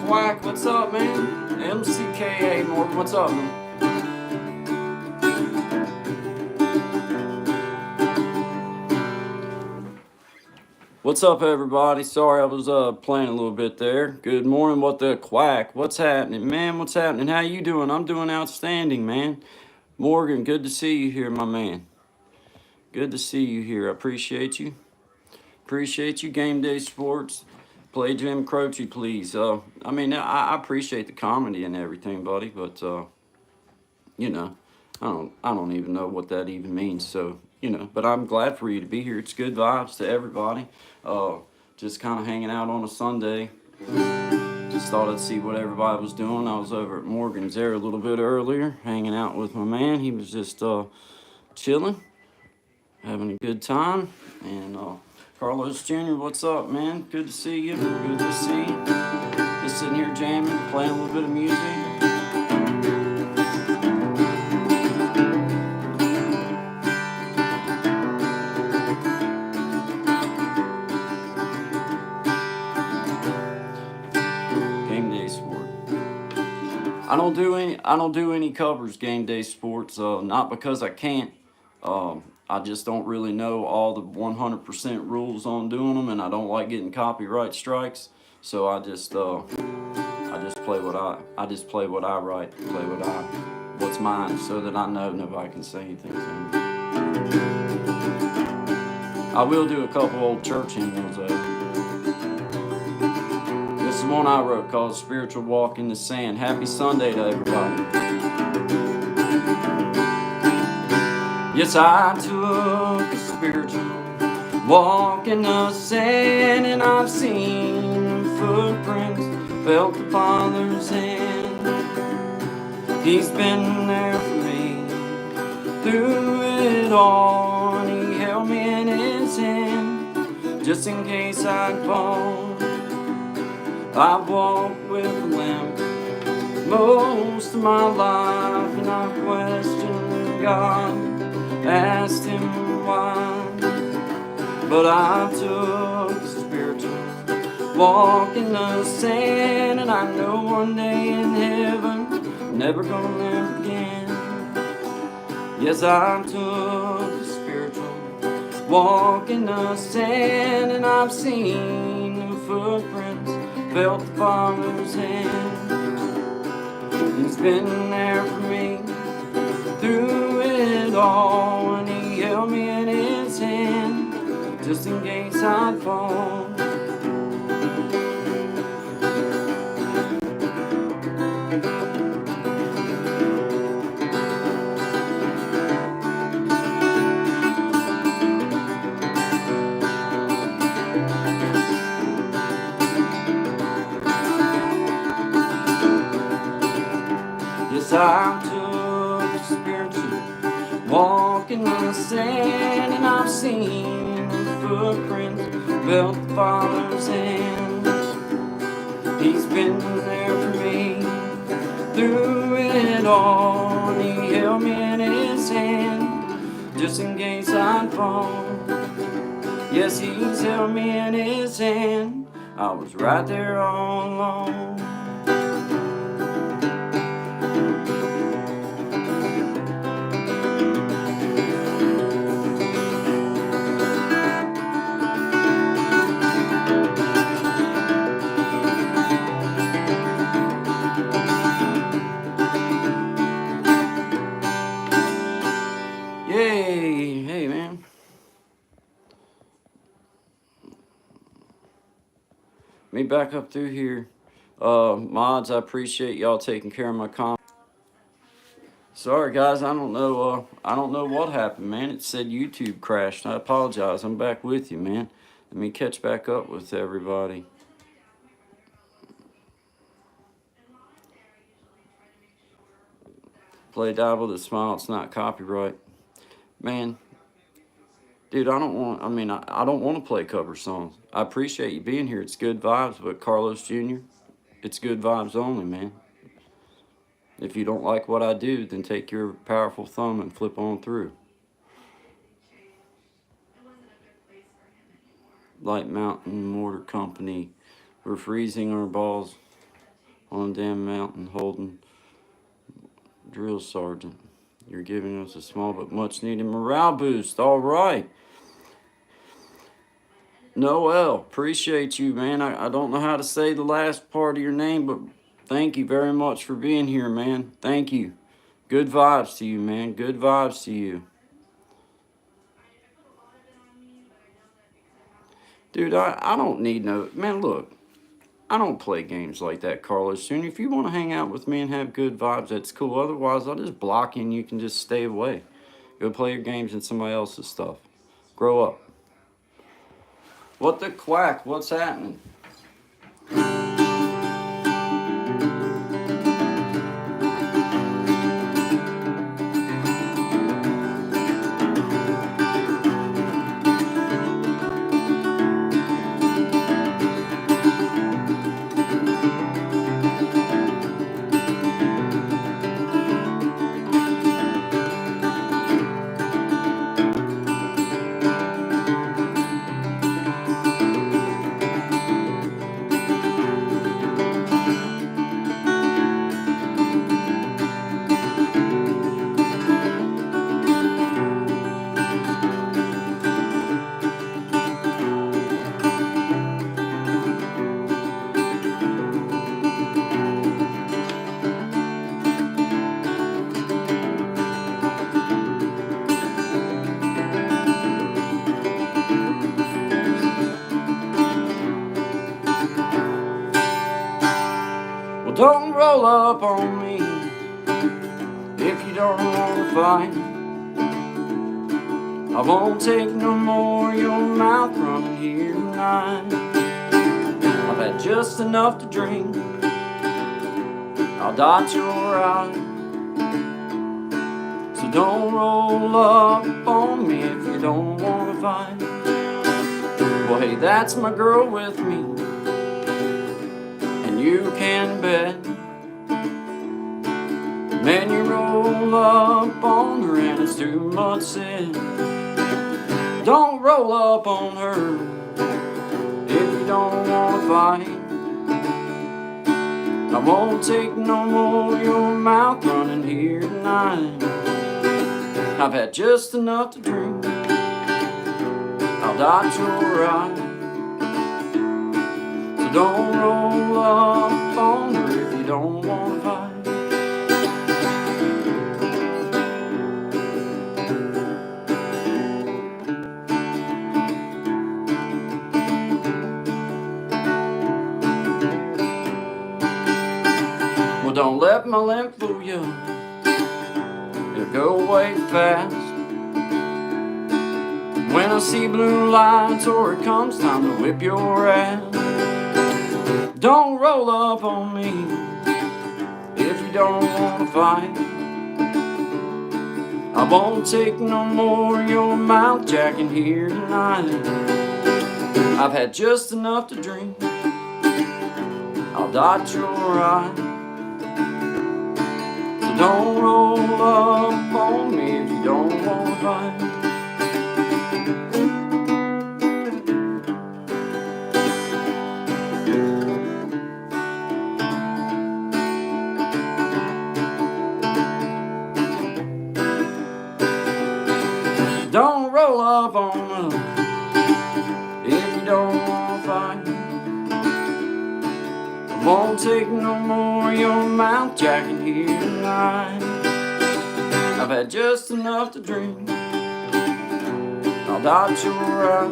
Quack, what's up, man? MCKA, Morgan, what's up, man? What's up, everybody? Sorry I was playing a little bit there. Good morning, what the quack? What's happening, man? What's happening? How you doing? I'm doing outstanding, man. Morgan, good to see you here, my man. Good to see you here. I appreciate you. Appreciate you, Game Day Sports. Play Jim Croce, please. I appreciate the comedy and everything, buddy, but you know, I don't even know what that even means. So, but I'm glad for you to be here. It's good vibes to everybody. Just kind of hanging out on a Sunday. Just thought I'd see what everybody was doing. I was over at Morgan's there a little bit earlier, hanging out with my man. He was just chilling, having a good time. And Carlos Jr., what's up, man? Good to see you. Good to see you. Just sitting here jamming, playing a little bit of music. Game Day Sport. I don't do any covers, Game Day Sports. Not because I can't. I just don't really know all the 100% rules on doing them, and I don't like getting copyright strikes. So I just play what I write, what's mine, so that I know nobody can say anything to me. I will do a couple old church hymns though. This is one I wrote called "Spiritual Walk in the Sand." Happy Sunday to everybody. Yes, I took a spiritual walk in the sand, and I've seen footprints, felt the Father's hand. He's been there for me through it all, and He held me in His hand just in case I'd fall. I've walked with a limp most of my life, and I've questioned God, asked Him why, but I took a spiritual walk in the sand, and I know one day in heaven I'm never gonna live again. Yes, I took a spiritual walk in the sand, and I've seen the footprints, felt the Father's hand. He's been there for me through it all, and He held me in His hand just in case I'd fall. Yes, I took a spiritual walk in the sand, and I've seen the footprints, felt the Father's hand. He's been there for me through it all, and He held me in His hand just in case I'd fall. Yes, He's held me in His hand. I was right there all along. Yay! Hey, man. Me back up through here. Mods, I appreciate y'all taking care of my comments. Sorry, guys. I don't know what happened, man. It said YouTube crashed. I apologize. I'm back with you, man. Let me catch back up with everybody. Play Dabble the Smile. It's not copyright, man. Dude, I don't want to play cover songs. I appreciate you being here. It's good vibes, but Carlos Jr., it's good vibes only, man. If you don't like what I do, then take your powerful thumb and flip on through. Light Mountain Mortar Company. We're freezing our balls. on a damn mountain holding drill sergeant. You're giving us a small but much needed morale boost. All right. Noel, appreciate you, man. I don't know how to say the last part of your name, but thank you very much for being here, man. Thank you. Good vibes to you, man. Good vibes to you. Dude, I don't need no... Man, look. I don't play games like that, Carlos Jr. If you want to hang out with me and have good vibes, that's cool. Otherwise, I'll just block you and you can just stay away. Go play your games and somebody else's stuff. Grow up. What the quack? What's happening? Well, don't roll up on me if you don't want to fight. I won't take no more of your mouth running here tonight. I've had just enough to drink. I'll dot your eye. So don't roll up on me if you don't want to fight. Well, hey, that's my girl with me, and you can bet, man, you roll up on her and it's too much said. Don't roll up on her if you don't want to fight. I won't take no more of your mouth running here tonight. I've had just enough to drink. I'll dot your eye. So don't roll up on her if you don't want to fight. Well, don't let my limp fool you. It'll go away fast. When I see blue lights or it comes time to whip your ass. Don't roll up on me if you don't want to fight. I won't take no more of your mouth jacking here tonight. I've had just enough to drink. I'll dot your eye. So don't roll up on me if you don't want to fight. Don't roll up on her if you don't want to fight. I won't take no more of your mouth jacking here tonight. I've had just enough to drink. I'll dot your eye.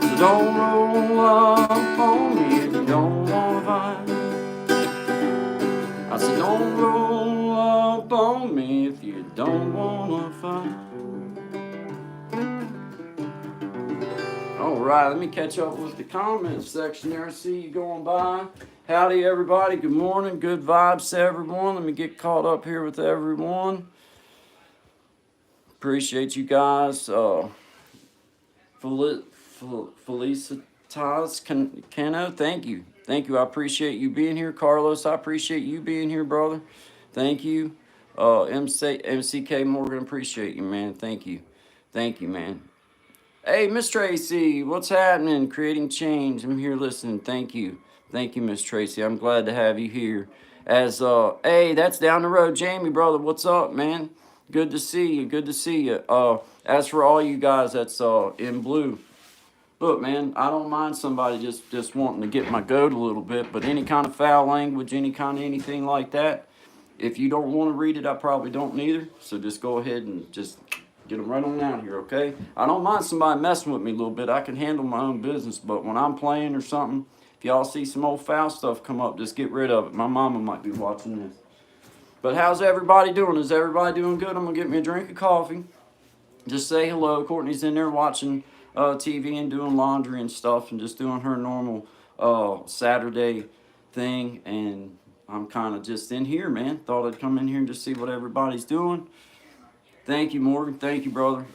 So don't roll up on me if you don't want to fight. I said don't roll up on me if you don't want to fight. Alright, let me catch up with the comments section there. I see you going by. Howdy everybody, good morning, good vibes to everyone. Let me get caught up here with everyone. Appreciate you guys. Felicitas Cano, thank you. Thank you, I appreciate you being here. Carlos, I appreciate you being here, brother. Thank you. MCK Morgan, appreciate you, man. Thank you. Thank you, man. Hey, Miss Tracy, what's happening? Creating change. I'm here listening. Thank you. Thank you, Miss Tracy. I'm glad to have you here. As hey, that's down the road, Jamie, brother. What's up, man? Good to see you. Good to see you. As for all you guys that's in blue, look, man, I don't mind somebody just wanting to get my goat a little bit, but any kind of foul language, any kind of anything like that, if you don't want to read it, I probably don't neither. So just go ahead and just get them right on out here, okay? I don't mind somebody messing with me a little bit. I can handle my own business, but when I'm playing or something, if y'all see some old foul stuff come up, just get rid of it. My mama might be watching this. But how's everybody doing? Is everybody doing good? I'm going to get me a drink of coffee. Just say hello. Courtney's in there watching TV and doing laundry and stuff and just doing her normal Saturday thing. And I'm kind of just in here, man. Thought I'd come in here and just see what everybody's doing. Thank you, Morgan. Thank you, brother.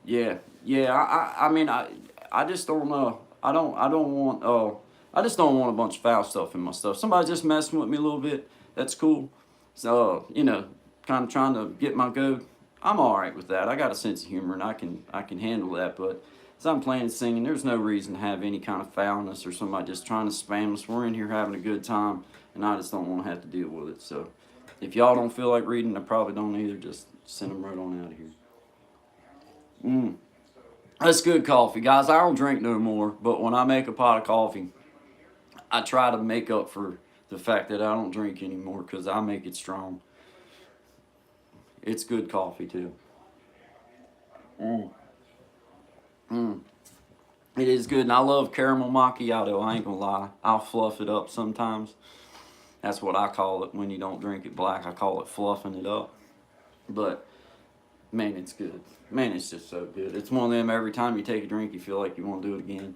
Yeah. I mean, I just don't I don't want I just don't want a bunch of foul stuff in my stuff. Somebody just messing with me a little bit. That's cool. So you know, kind of trying to get my goat. I'm all right with that. I got a sense of humor and I can handle that. But as I'm playing and singing, there's no reason to have any kind of foulness or somebody just trying to spam us. We're in here having a good time, and I just don't want to have to deal with it. So if y'all don't feel like reading, I probably don't either. Just send them right on out of here. That's good coffee, guys. I don't drink no more, but when I make a pot of coffee, I try to make up for the fact that I don't drink anymore because I make it strong. It's good coffee too. It is good, and I love caramel macchiato. I ain't gonna lie. I'll fluff it up sometimes. That's what I call it when you don't drink it black. I call it fluffing it up. But man, it's good. Man, it's just so good. It's one of them every time you take a drink, you feel like you want to do it again.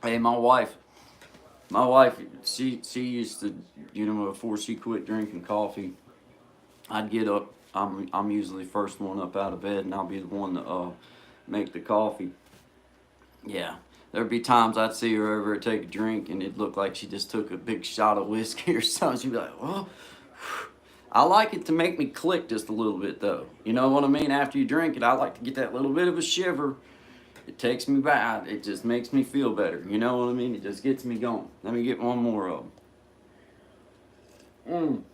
Hey, my wife, she used to, you know, before she quit drinking coffee, I'd get up. I'm usually the first one up out of bed, and I'll be the one to make the coffee. Yeah, there'd be times I'd see her over and take a drink, and it'd look like she just took a big shot of whiskey or something. She'd be like, "Well, I like it to make me click just a little bit, though. You know what I mean? After you drink it, I like to get that little bit of a shiver. It takes me back. It just makes me feel better. You know what I mean? It just gets me going. Let me get one more of them.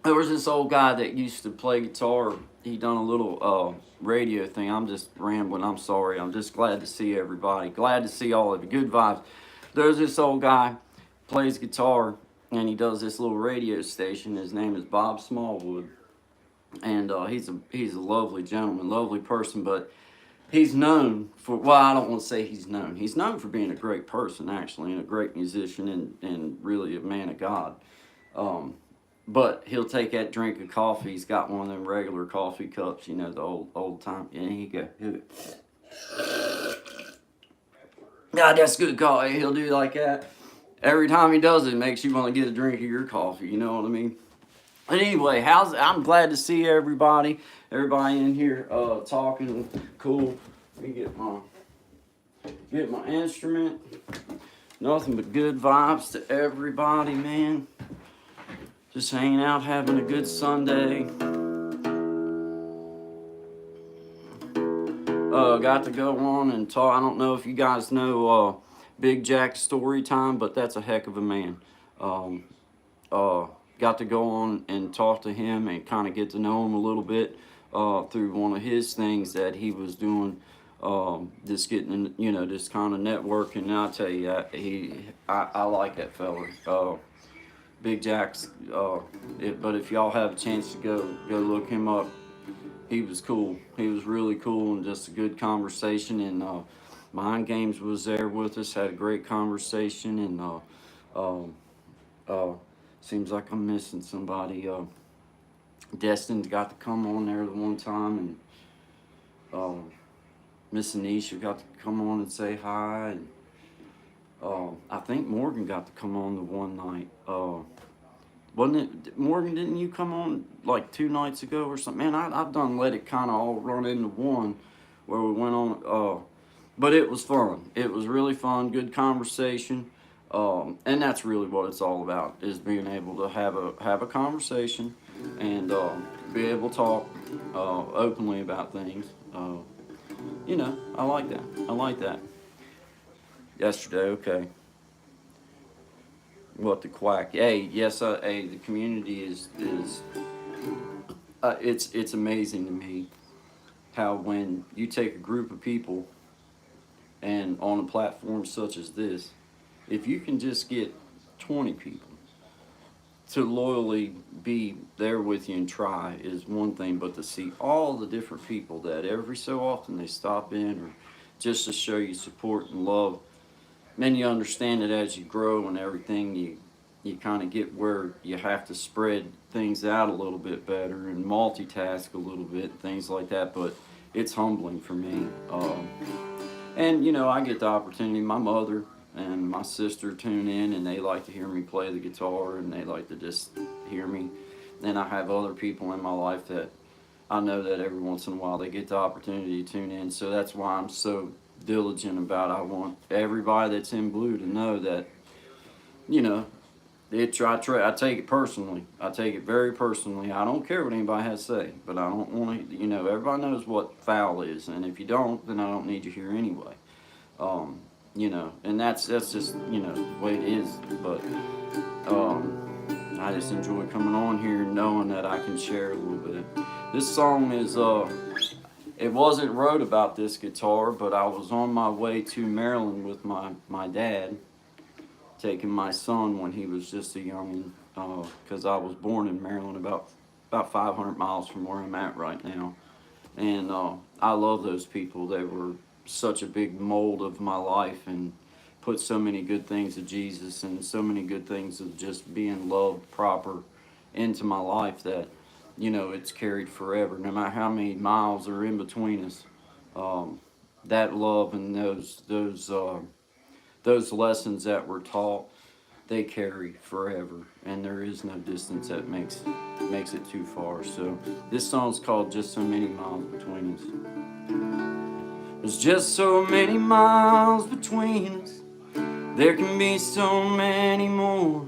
There was this old guy that used to play guitar. He done a little radio thing. I'm just rambling. I'm sorry. I'm just glad to see everybody. Glad to see all of you. Good vibes. There's this old guy, plays guitar, and he does this little radio station. His name is Bob Smallwood. And he's a lovely gentleman, lovely person, but he's known for, well, I don't want to say he's known. He's known for being a great person, actually, and a great musician and really a man of God. But he'll take that drink of coffee. He's got one of them regular coffee cups, you know, the old time. Yeah, here you go. God, that's good coffee. He'll do like that. Every time he does it, it makes you want to get a drink of your coffee. You know what I mean? But anyway, I'm glad to see everybody. Everybody in here talking. Cool. Let me get my instrument. Nothing but good vibes to everybody, man. Just hanging out, having a good Sunday. Got to go on and talk. I don't know if you guys know Big Jack's story time, but that's a heck of a man. Got to go on and talk to him and kind of get to know him a little bit through one of his things that he was doing. Just getting, you know, just kind of networking. And I'll tell you, I like that fella. Big Jack's, but if y'all have a chance to go look him up, he was cool. He was really cool and just a good conversation. And Mind Games was there with us, had a great conversation. And seems like I'm missing somebody. Destin's got to come on there the one time, and Miss Anisha got to come on and say hi. And I think Morgan got to come on the one night. Wasn't it, Morgan, didn't you come on like 2 nights ago or something? Man, I've done let it kind of all run into one where we went on. But it was fun. It was really fun, good conversation. And that's really what it's all about, is being able to have a conversation and be able to talk openly about things. You know, I like that. I like that. Yesterday, okay. What the quack? Hey, yes, hey, the community is it's amazing to me how when you take a group of people and on a platform such as this, if you can just get 20 people to loyally be there with you and try is one thing, but to see all the different people that every so often they stop in or just to show you support and love, then you understand that as you grow and everything, you kind of get where you have to spread things out a little bit better and multitask a little bit, things like that. But it's humbling for me. And you know, I get the opportunity. My mother and my sister tune in, and they like to hear me play the guitar, and they like to just hear me. And I have other people in my life that I know that every once in a while they get the opportunity to tune in. So that's why I'm so diligent about. I want everybody that's in blue to know that, you know, I take it personally. I take it very personally. I don't care what anybody has to say, but I don't want to. You know, everybody knows what foul is, and if you don't, then I don't need you here anyway. You know, and that's just the way it is. But I just enjoy coming on here and knowing that I can share a little bit. This song is it wasn't wrote about this guitar, but I was on my way to Maryland with my dad, taking my son when he was just a youngin', because I was born in Maryland, about 500 miles from where I'm at right now. And I love those people. They were such a big mold of my life and put so many good things of Jesus and so many good things of just being loved proper into my life that, you know, it's carried forever. No matter how many miles are in between us, that love and those lessons that were taught, they carry forever, and there is no distance that makes it too far. So this song's called "Just So Many Miles Between Us." There's just so many miles between us. There can be so many more.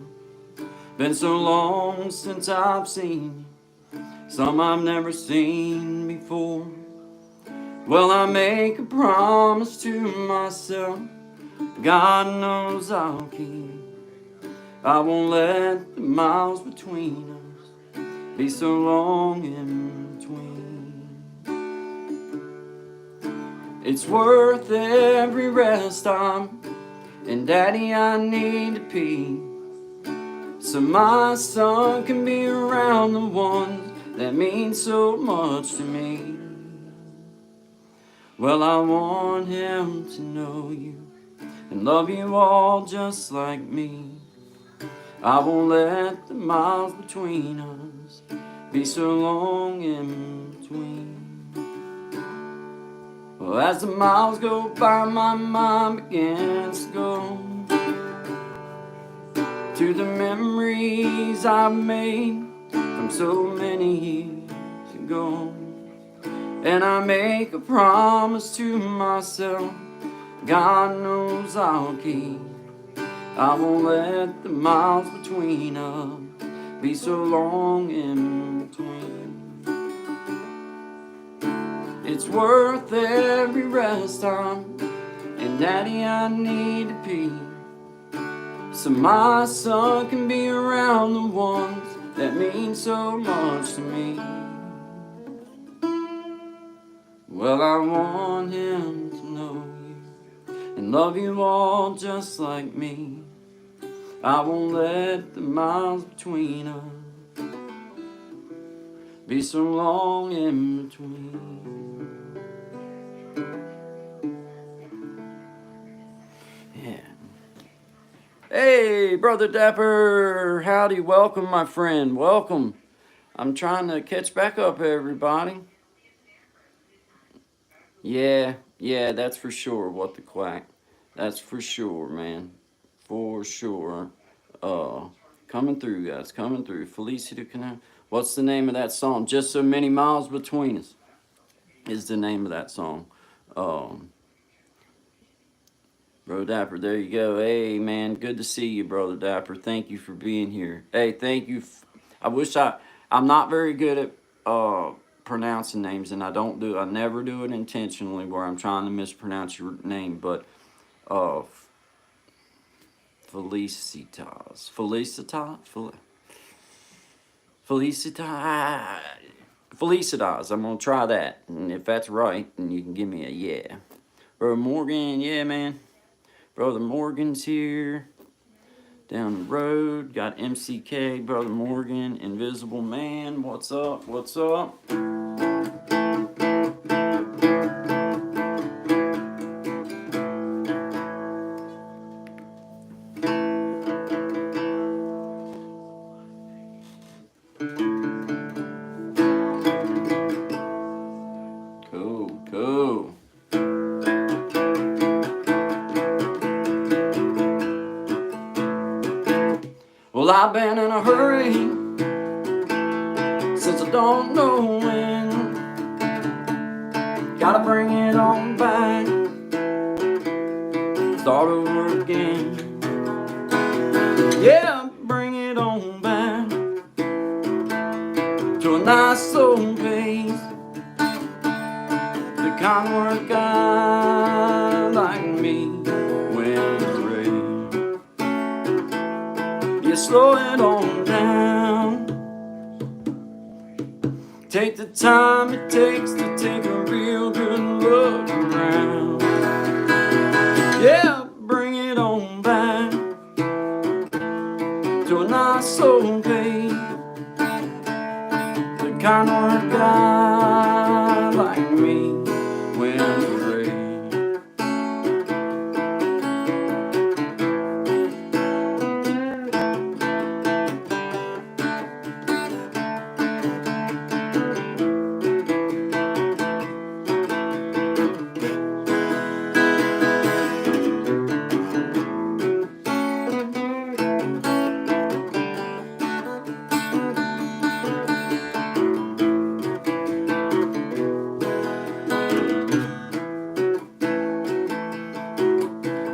Been so long since I've seen you, some I've never seen before. Well, I make a promise to myself, God knows I'll keep. I won't let the miles between us be so long in between. It's worth every rest stop, and Daddy, I need to pee, so my son can be around the ones that mean so much to me. Well, I want him to know you and love you all just like me. I won't let the miles between us be so long in between. Well, as the miles go by, my mind begins to go to the memories I've made from so many years ago. And I make a promise to myself, God knows I'll keep. I won't let the miles between us be so long in between. It's worth every rest time, and Daddy, I need to pee, so my son can be around the ones that mean so much to me. Well, I want him to know you and love you all just like me. I won't let the miles between us be so long in between. Yeah. Hey, Brother Dapper. Howdy. Welcome, my friend. Welcome. I'm trying to catch back up, everybody. Yeah, that's for sure. What the quack. That's for sure, man. For sure. Uh, Coming through, guys. Coming through. Felicity Canal. What's the name of that song? Just So Many Miles Between Us is the name of that song. Bro Dapper, there you go. Hey, man, good to see you, Brother Dapper. Thank you for being here. Hey, thank you. I wish I I'm not very good at pronouncing names, and I never do it intentionally where I'm trying to mispronounce your name, but uh, Felicitas, Felicitas. I'm gonna try that, and if that's right, then you can give me a yeah. Brother Morgan, yeah, man. Brother Morgan's here. Down the road, got MCK, Brother Morgan, Invisible Man. What's up? What's up? Cool. Well, I've been in a hurry since I don't know when. Gotta bring it on back, start over again. Yeah, bring it on back to a nice slow pace, the kind where a guy like me when it's ready. You slow it on down, take the time it takes to take a real good look around. Yeah, bring it on back to a nice slow pace, the kind where a guy like me when it's ready.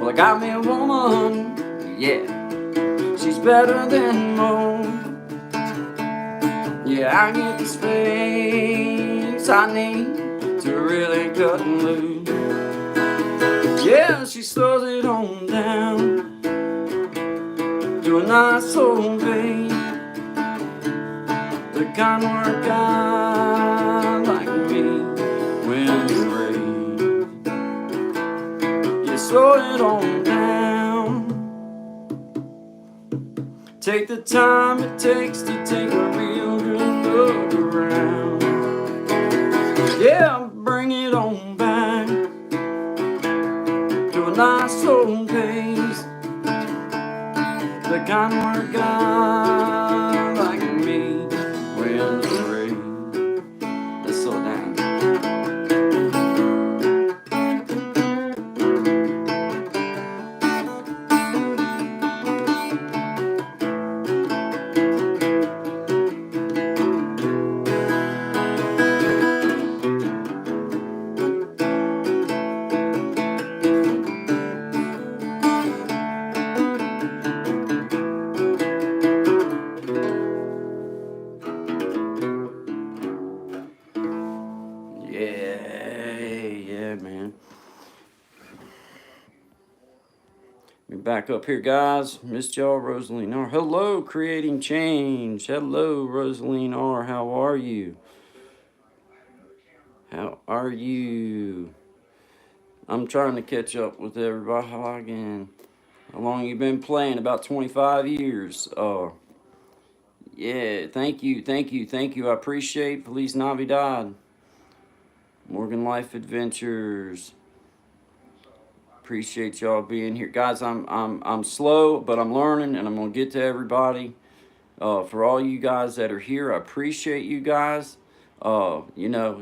Well, I got me a woman, yeah, she's better than most. Yeah, I get the space I need to really cut and loose. Yeah, she slows it on down to a nice old pace, the kind where a guy like me when it's ready. You slow it on down, take the time it takes to take a real good look around. Yeah, bring it on back to a nice slow pace, the kind where a guy like me when it's ready. Let's slow down. Yeah, man. Let me back up here, guys. Missed y'all, Rosaline R. Hello, Creating Change. Hello, Rosaline R. How are you? How are you? I'm trying to catch up with everybody again. How long you been playing? About 25 years. Yeah, thank you. I appreciate Feliz Navidad. Morgan Life Adventures. Appreciate y'all being here, guys. I'm slow, but I'm learning, and I'm gonna get to everybody. For all you guys that are here, I appreciate you guys.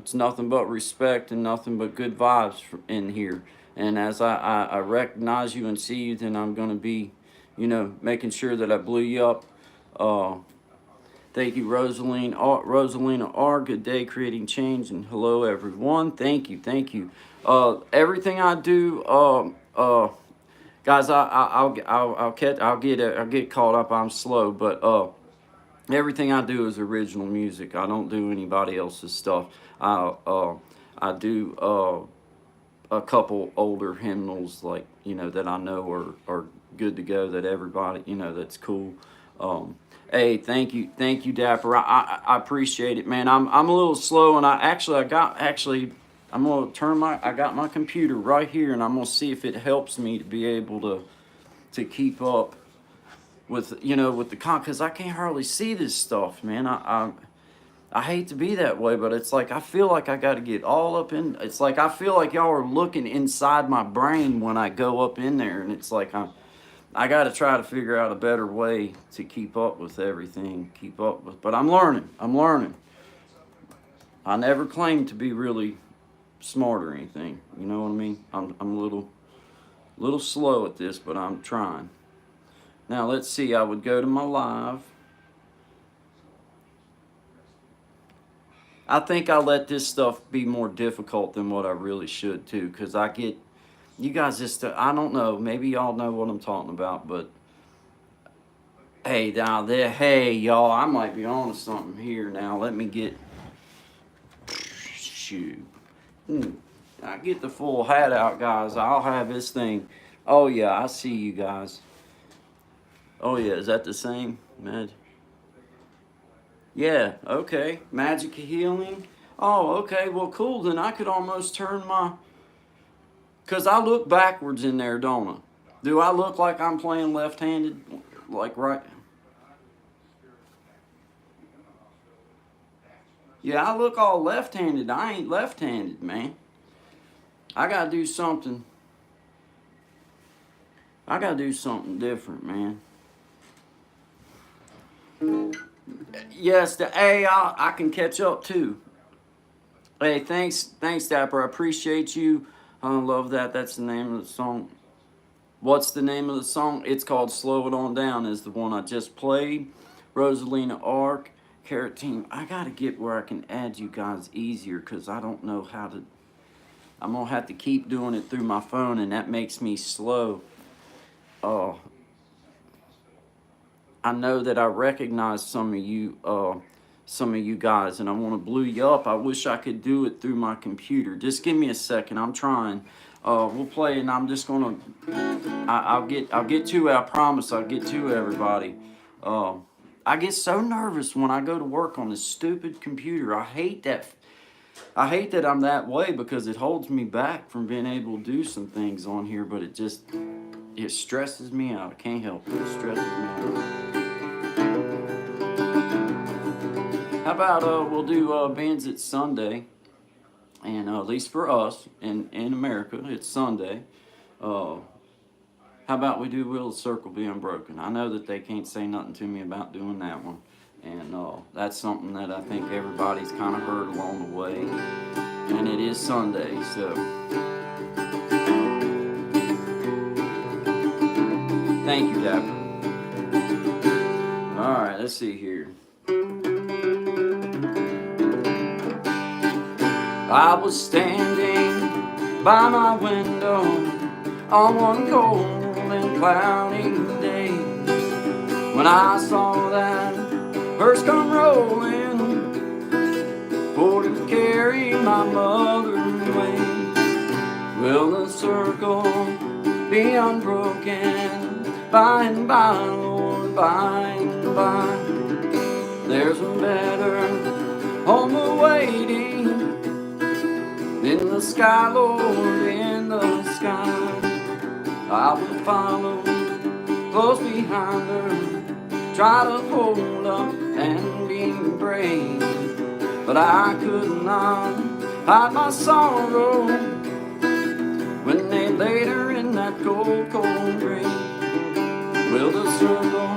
It's nothing but respect and nothing but good vibes in here. And as I recognize you and see you, then I'm gonna be, making sure that I blew you up. Thank you, Rosalina R. Good day, Creating Change, and hello, everyone. Thank you. Everything I do, guys, I'll get caught up. I'm slow, but everything I do is original music. I don't do anybody else's stuff. I do a couple older hymnals, like, that I know are good to go, that everybody, that's cool. Hey, thank you, Dapper. I appreciate it, man. I'm a little slow, and I'm gonna I got my computer right here, and I'm gonna see if it helps me to be able to keep up with with the because I can't hardly see this stuff, man. I hate to be that way, but it's like I feel like I got to get all up in. It's like I feel like y'all are looking inside my brain when I go up in there, and it's like I got to try to figure out a better way to keep up with everything. But I'm learning. I'm learning. I never claimed to be really smart or anything. You know what I mean? I'm a little slow at this, but I'm trying. Now let's see. I would go to my live. I think I let this stuff be more difficult than what I really should too, because you guys just, I don't know, maybe y'all know what I'm talking about, but hey, down there, hey, y'all, I might be on to something here now. Let me get, shoot, I get the full hat out, guys. I'll have this thing. Oh yeah, I see you guys. Oh yeah, is that the same, man? Yeah, okay. Magic healing. Oh, okay. Well, cool. Then I could almost turn my... Because I look backwards in there, don't I? Do I look like I'm playing left-handed? Like right... Yeah, I look all left-handed. I ain't left-handed, man. I gotta do something. I gotta do something different, man. Yes, I can catch up too. Hey, thanks, Dapper. I appreciate you. I love that. That's the name of the song. What's the name of the song? It's called Slow It On Down, is the one I just played. Rosalina Ark, Carrot Team. I gotta get where I can add you guys easier, because I don't know how to. I'm gonna have to keep doing it through my phone, and that makes me slow. Oh. I know that I recognize some of you guys, and I want to blue you up. I wish I could do it through my computer. Just give me a second. I'm trying. We'll play, and I'm just gonna. I'll get to it. I promise. I'll get to everybody. I get so nervous when I go to work on this stupid computer. I hate that. I hate that I'm that way, because it holds me back from being able to do some things on here. But it stresses me out. I can't help it. It stresses me out. How about we'll do bands at Sunday, and at least for us in America, it's Sunday. How about we do Will the Circle Be Unbroken? I know that they can't say nothing to me about doing that one, and that's something that I think everybody's kind of heard along the way, and it is Sunday, so. Thank you, Dapper. All right, let's see here. I was standing by my window on one cold and cloudy day when I saw that hearse come rolling for to carry my mother away. Will the circle be unbroken by and by, Lord, by and by? There's a better home awaiting in the sky, Lord, in the sky. I will follow close behind her, try to hold up and be brave, but I could not hide my sorrow when they laid her in that cold, cold grave. Will the circle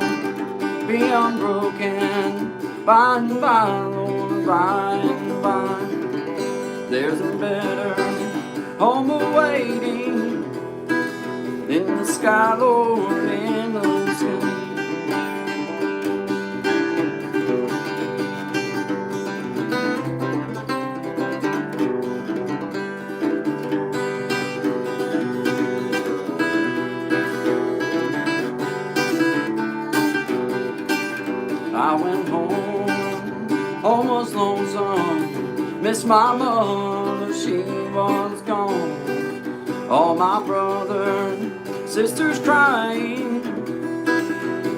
be unbroken by and by, Lord, by and by? There's a better home awaiting in the sky, Lord, in the sky. I went home my mother, she was gone. All my brothers, sisters crying.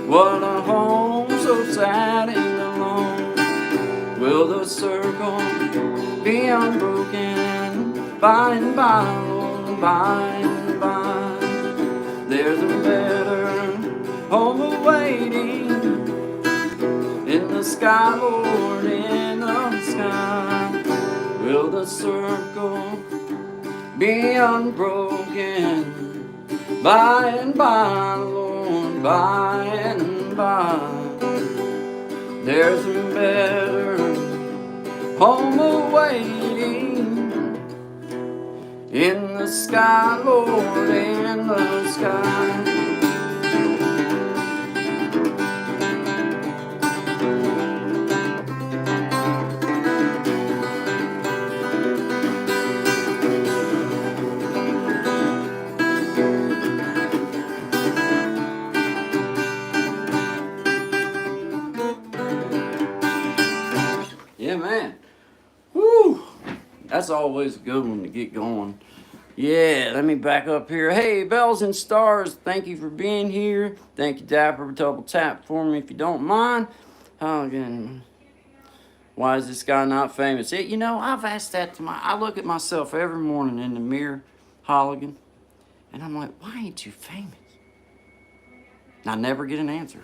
What a home so sad and alone. Will the circle be unbroken by and by, oh, by and by? There's a better home awaiting in the sky, Lord, in the sky. Will the circle be unbroken by and by, Lord, by and by? There's a better home awaiting in the sky, Lord, in the sky. Yeah, man. Woo! That's always a good one to get going. Yeah, let me back up here. Hey, Bells and Stars, thank you for being here. Thank you, Dapper. Double tap for me if you don't mind. Oh, again. Why is this guy not famous? You know, I've asked that to I look at myself every morning in the mirror, Holligan, and I'm like, why ain't you famous? And I never get an answer.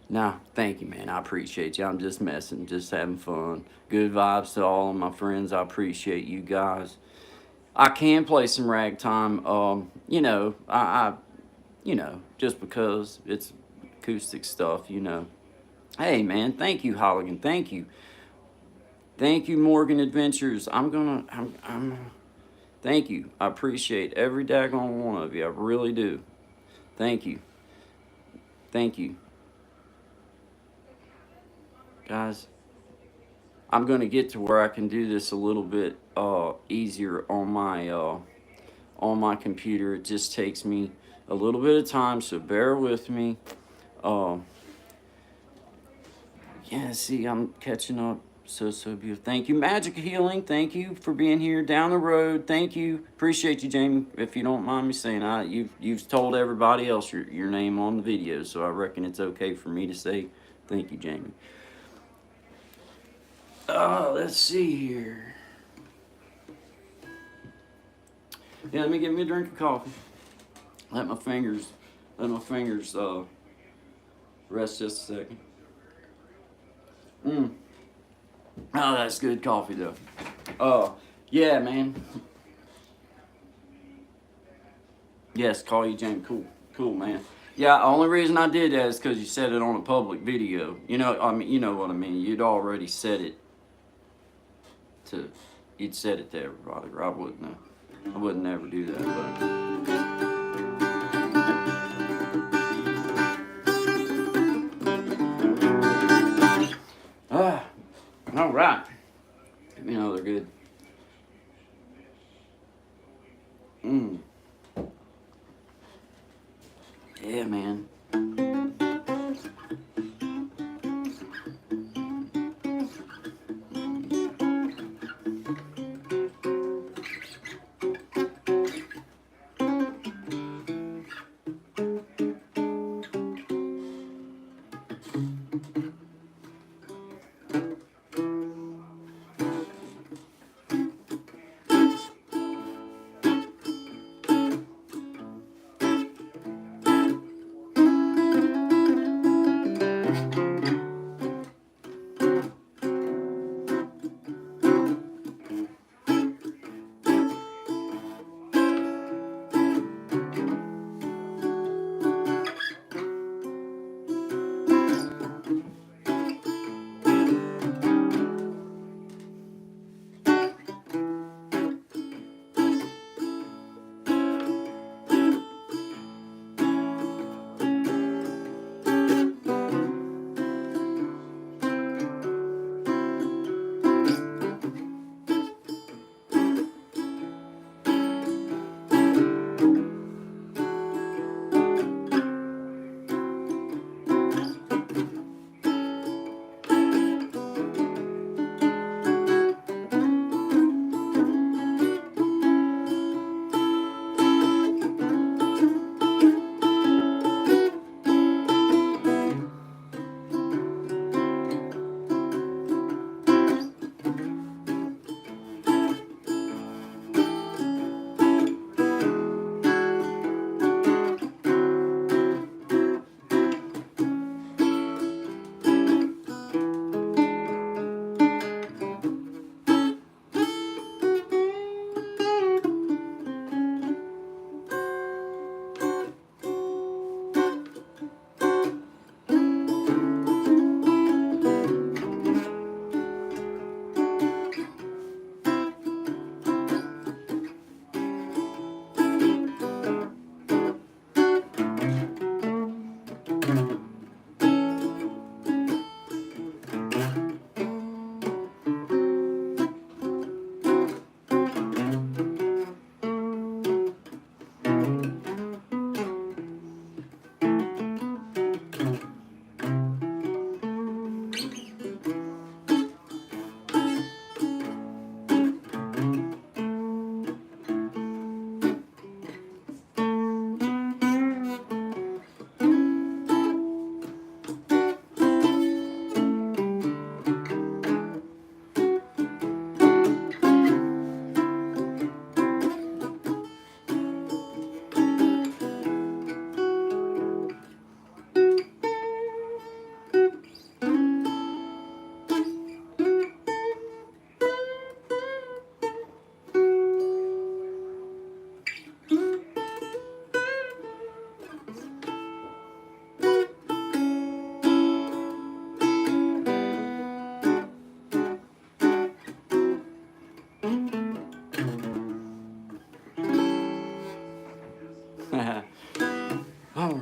No, thank you, man. I appreciate you. I'm just messing, just having fun. Good vibes to all of my friends. I appreciate you guys. I can play some ragtime. You know, you know, just because it's acoustic stuff, you know. Hey, man, thank you, Holligan. Thank you. Thank you, Morgan Adventures. Thank you. I appreciate every daggone one of you. I really do. Thank you. Thank you. Guys, I'm going to get to where I can do this a little bit easier on my computer. It just takes me a little bit of time, so bear with me. Yeah, see, I'm catching up. So beautiful. Thank you, Magic Healing. Thank you for being here down the road. Thank you. Appreciate you, Jamie. If you don't mind me saying, you've told everybody else your name on the video, so I reckon it's okay for me to say thank you, Jamie. Let's see here. Yeah, let me get me a drink of coffee. Let my fingers rest just a second. Oh, that's good coffee though. Yeah, man. Yes, call you Jamie. Cool, man. Yeah, the only reason I did that is because you said it on a public video. You know, I mean, you know what I mean. You'd already said it you'd said it to everybody. Or I wouldn't never do that, but. All right. Let me know they're good. Yeah, man.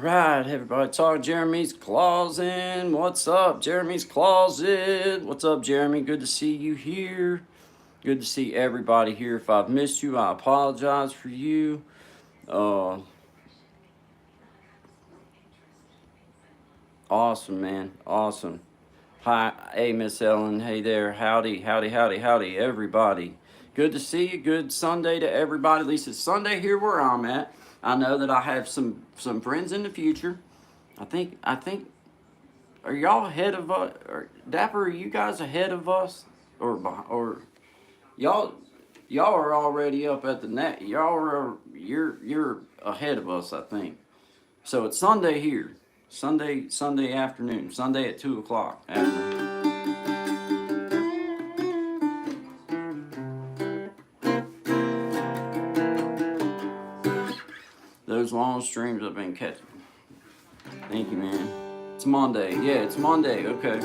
right, everybody. Talk Jeremy's Closet. What's up, Jeremy's Closet? What's up, Jeremy? Good to see you here. Good to see everybody here. If I've missed you, I apologize for you. Awesome, man. Awesome. Hi, hey, Miss Ellen. Hey there. Howdy, howdy, howdy, howdy, everybody. Good to see you. Good Sunday to everybody. At least it's Sunday here where I'm at. I know that I have some friends in the future. I think. Are y'all ahead of us? Or Dapper, are you guys ahead of us? Or y'all are already up at the net. You're ahead of us, I think. So it's Sunday here. Sunday afternoon. Sunday at 2:00. Those long streams I've been catching. Thank you, man. It's Monday. Yeah, it's Monday. Okay.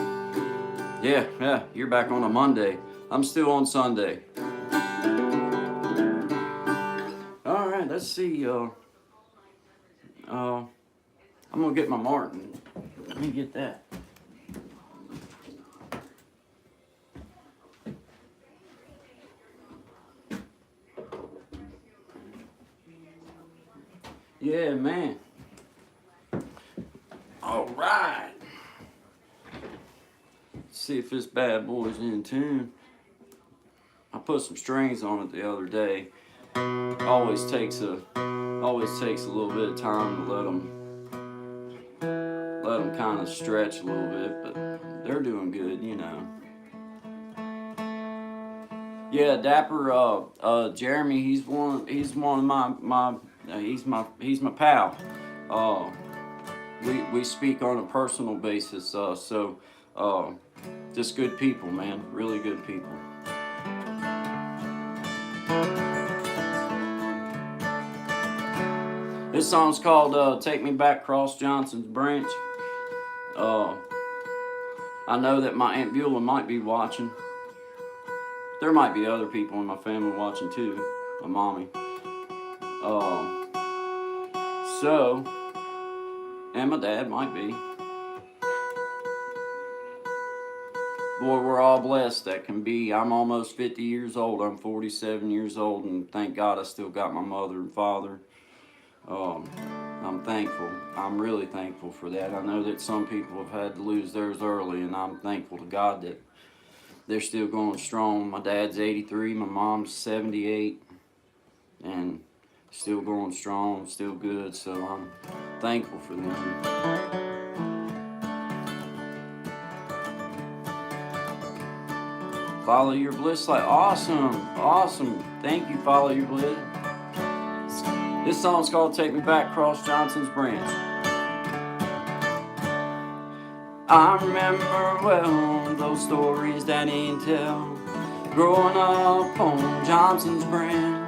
Yeah. You're back on a Monday. I'm still on Sunday. All right. Let's see. I'm gonna get my Martin. Let me get that. Yeah, man. All right. Let's see if this bad boy's in tune. I put some strings on it the other day. Always takes a little bit of time to let them kind of stretch a little bit, but they're doing good, you know. Yeah, Dapper, Jeremy, he's one of my he's my pal. We speak on a personal basis, so just good people, man, really good people. This song's called "Take Me Back Cross Johnson's Branch." I know that my Aunt Beulah might be watching. There might be other people in my family watching too, my mommy. And my dad might be. Boy, we're all blessed that can be. I'm almost 50 years old. I'm 47 years old, and thank God I still got my mother and father. I'm thankful. I'm really thankful for that. I know that some people have had to lose theirs early, and I'm thankful to God that they're still going strong. My dad's 83, my mom's 78, and still going strong, still good, so I'm thankful for them. Follow Your Bliss Light. Awesome. Thank you, Follow Your Bliss. This song's called Take Me Back Cross Johnson's Branch. I remember well those stories Daddy'd tell, growing up on Johnson's Branch.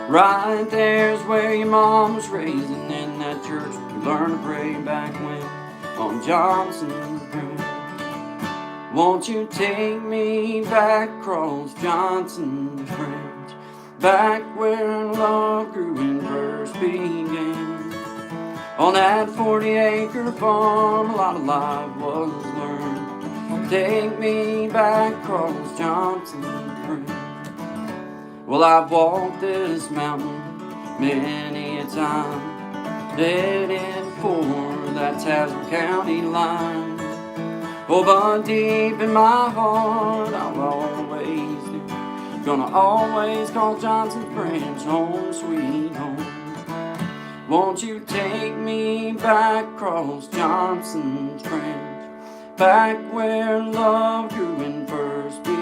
Right there's where your mom was raised, and in that church we learned to pray back when on Johnson's Branch. Won't you take me back across Johnson's Branch, back where love grew and first began. On that 40-acre farm, a lot of life was learned. Take me back across Johnson's Branch. Well, I've walked this mountain many a time, headed for that Tazewell County line. Oh, but deep in my heart, I'll always do, gonna always call Johnson's Branch home, sweet home. Won't you take me back across Johnson's Branch, back where love grew and first began.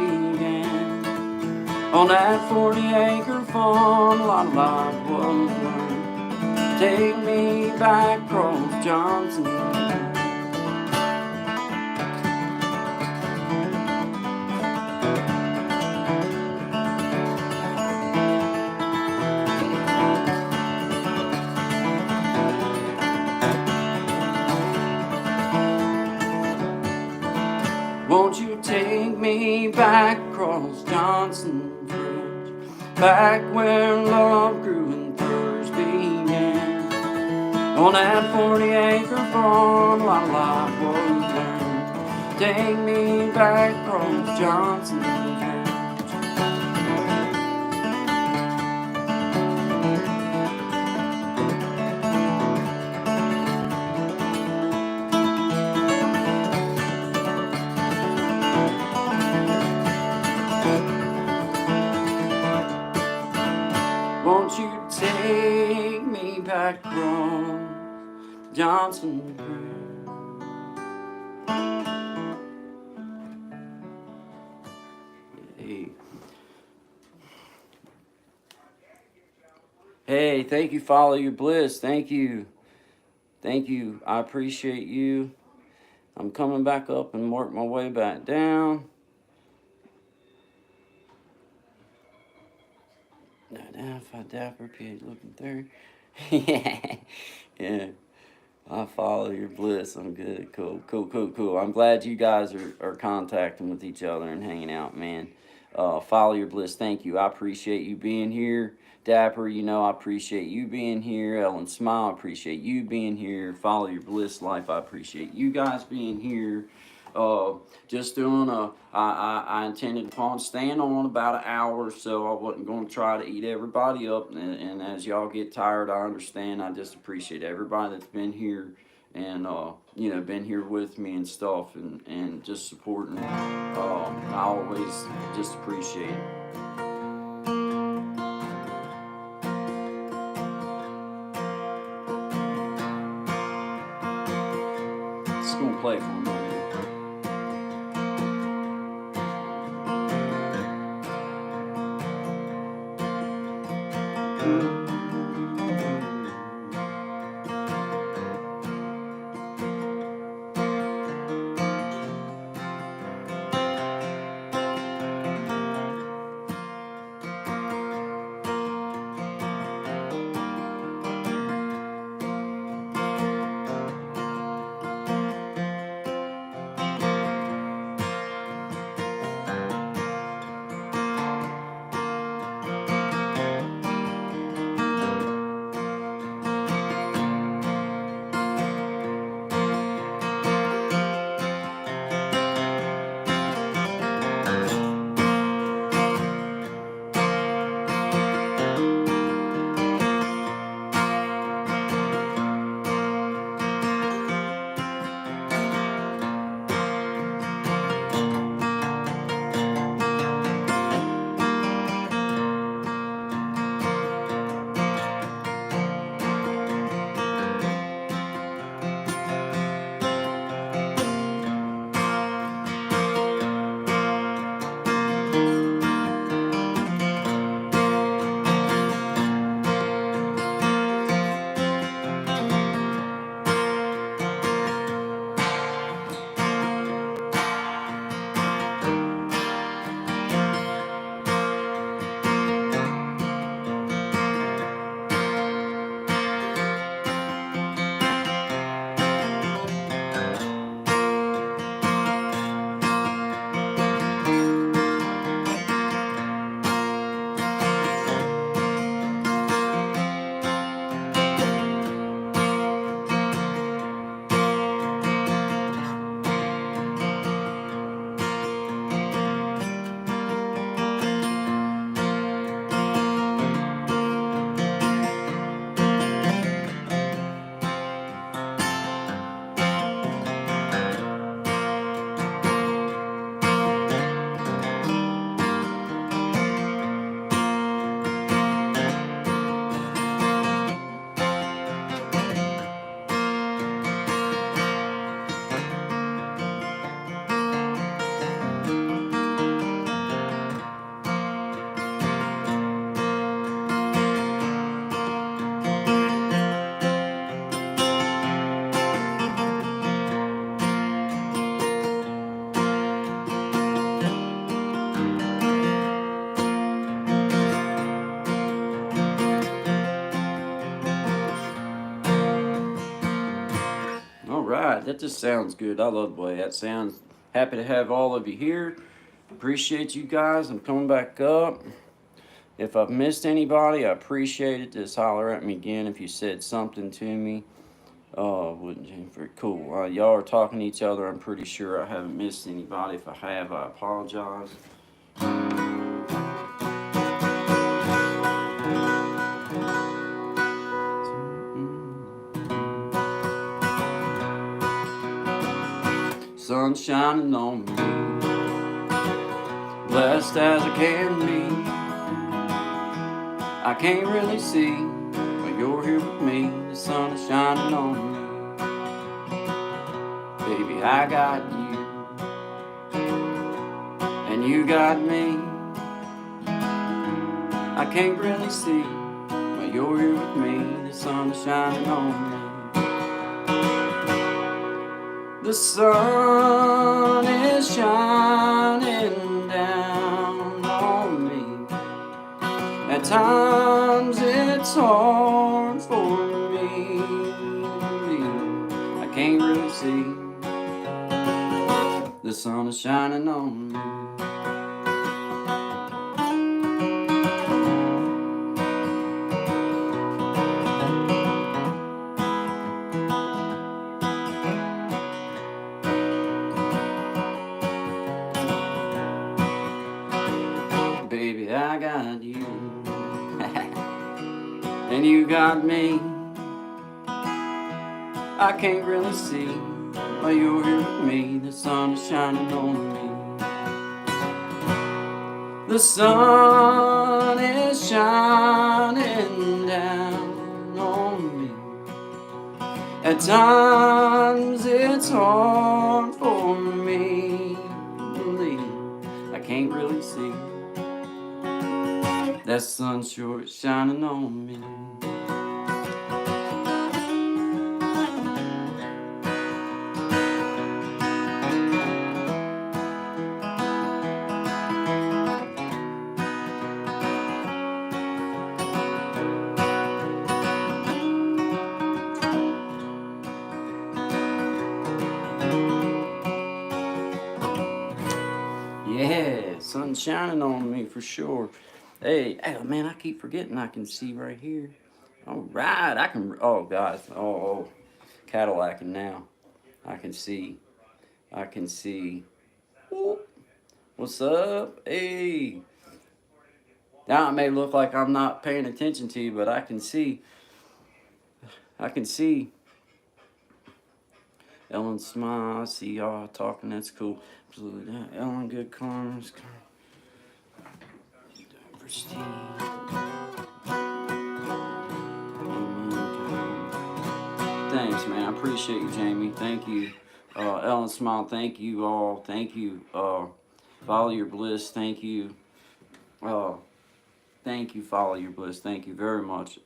On that 40-acre farm, a lot of life was learned. Take me back across Johnson's Branch. Won't you take me back across Johnson's Branch, back where love grew and first began. On that 40-acre farm, my life was burned. Take me back, Rose Johnson. Won't you take me back, Rose Johnson? Hey, thank you, Follow Your Bliss. Thank you. Thank you. I appreciate you. I'm coming back up and work my way back down. Identify dapper PH looking through. Yeah. I follow your bliss. I'm good. Cool. I'm glad you guys are contacting with each other and hanging out, man. Follow your bliss. Thank you. I appreciate you being here. Dapper, you know, I appreciate you being here. Ellen Smile, I appreciate you being here. Follow your bliss life. I appreciate you guys being here. Just doing I intended upon staying on about an hour, so I wasn't going to try to eat everybody up. And as y'all get tired, I understand. I just appreciate everybody that's been here and, you know, been here with me and stuff and just supporting. I always just appreciate it. Just going to play for a minute. That just sounds good. I love the way that sounds. Happy to have all of you here. Appreciate you guys. I'm coming back up. If I've missed anybody, I appreciate it. Just holler at me again if you said something to me. Oh, wouldn't you? Very cool. Y'all are talking to each other. I'm pretty sure I haven't missed anybody. If I have, I apologize. Sun shining on me, blessed as I can be. I can't really see, but you're here with me. The sun is shining on me. Baby, I got you, and you got me. I can't really see, but you're here with me. The sun is shining on me. The sun is shining down on me. At times it's hard for me. I can't really see. The sun is shining on me. Baby, I got you, and you got me. I can't really see, but you're here with me. The sun is shining on me. The sun is shining down on me. At times it's hard for me to believe. I can't really see. That sun sure is shining on me. Yeah, sun shining on me for sure. Hey, man, I keep forgetting I can see right here. All right, I can. Oh, guys. Oh, Cadillacing now. I can see. I can see. Ooh, what's up? Hey. Now it may look like I'm not paying attention to you, but I can see. I can see. Ellen smile. I see y'all talking. That's cool. Absolutely. Ellen, good comments. Thanks, man. I appreciate you, Jamie. Thank you. Ellen Smile, thank you all. Thank you. Follow Your Bliss, thank you. Thank you, Follow Your Bliss. Thank you very much.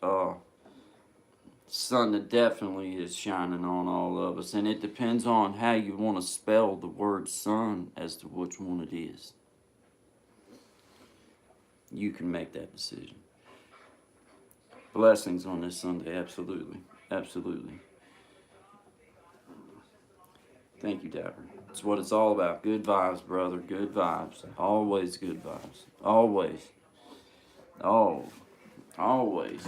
Sun that definitely is shining on all of us, and it depends on how you want to spell the word sun as to which one it is. You can make that decision. Blessings on this Sunday, absolutely. Absolutely. Thank you, Dapper. It's what it's all about. Good vibes, brother. Good vibes. Always good vibes. Always. Oh, always.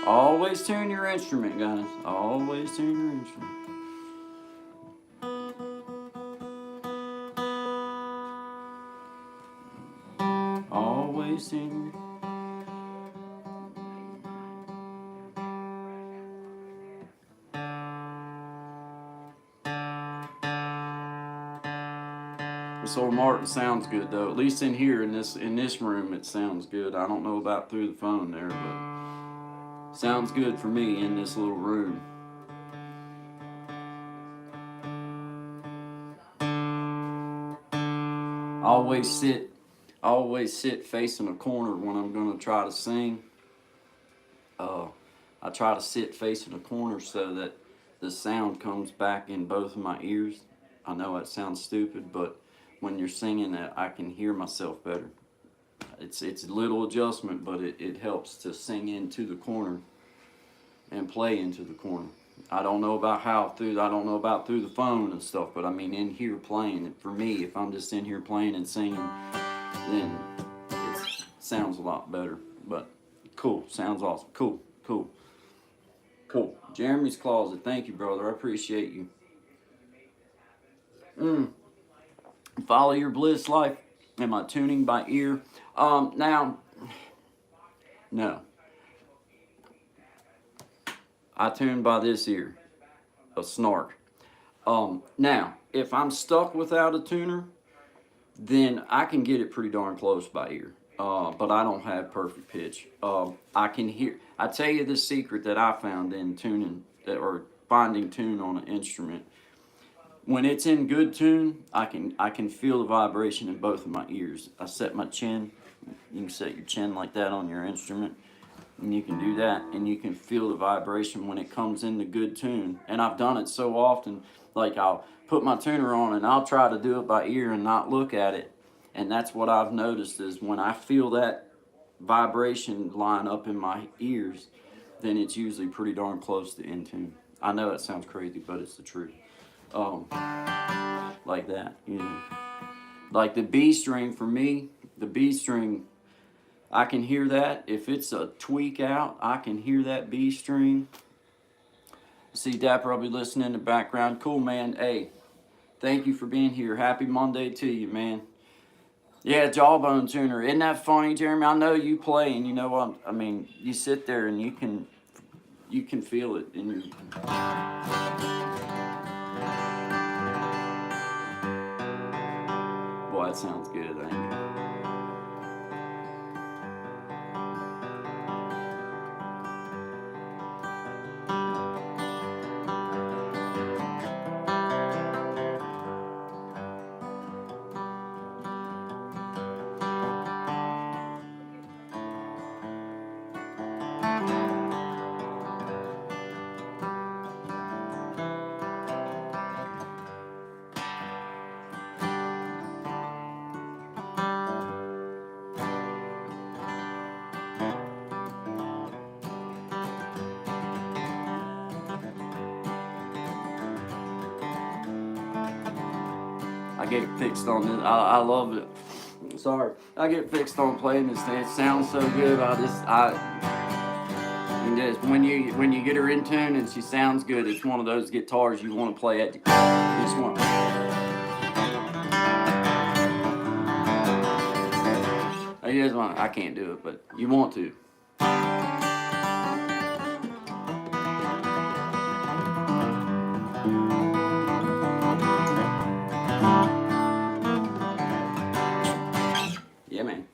Always tune your instrument, guys. Always tune your instrument. Always tune your... This old Martin sounds good though. At least in here, in this room, it sounds good. I don't know about through the phone there, but sounds good for me in this little room. Always sit facing a corner when I'm gonna try to sing. I try to sit facing a corner so that the sound comes back in both of my ears. I know that sounds stupid, but when you're singing it, I can hear myself better. It's a little adjustment, but it helps to sing into the corner and play into the corner. I don't know about through the phone and stuff, but I mean in here playing. For me, if I'm just in here playing and singing, then sounds a lot better. But cool, sounds awesome. Cool, cool, cool. Jeremy's Closet, thank you, brother. I appreciate you. Follow your bliss life. Am I tuning by ear? Now, no. I tune by this ear, a snark. Now, if I'm stuck without a tuner, then I can get it pretty darn close by ear. But I don't have perfect pitch. I can hear. I tell you the secret that I found in tuning or finding tune on an instrument. When it's in good tune, I can feel the vibration in both of my ears. I set my chin. You can set your chin like that on your instrument, and you can do that, and you can feel the vibration when it comes into good tune. And I've done it so often, like I'll put my tuner on and I'll try to do it by ear and not look at it. And that's what I've noticed is when I feel that vibration line up in my ears, then it's usually pretty darn close to in tune. I know that sounds crazy, but it's the truth. Like that, you know. Like the B string for me, the B string, I can hear that. If it's a tweak out, I can hear that B string. See Dapper, I'll be listening in the background. Cool, man. Hey, thank you for being here. Happy Monday to you, man. Yeah, jawbone tuner. Isn't that funny, Jeremy? I know you play, and you know what? I mean, you sit there and you can feel it in your. Boy, that sounds good, ain't it? I get fixed on this. I love it. Sorry, I get fixed on playing this thing. It sounds so good. And just when you get her in tune and she sounds good, it's one of those guitars you want to play at. You just want. I can't do it, but you want to. Yeah, man.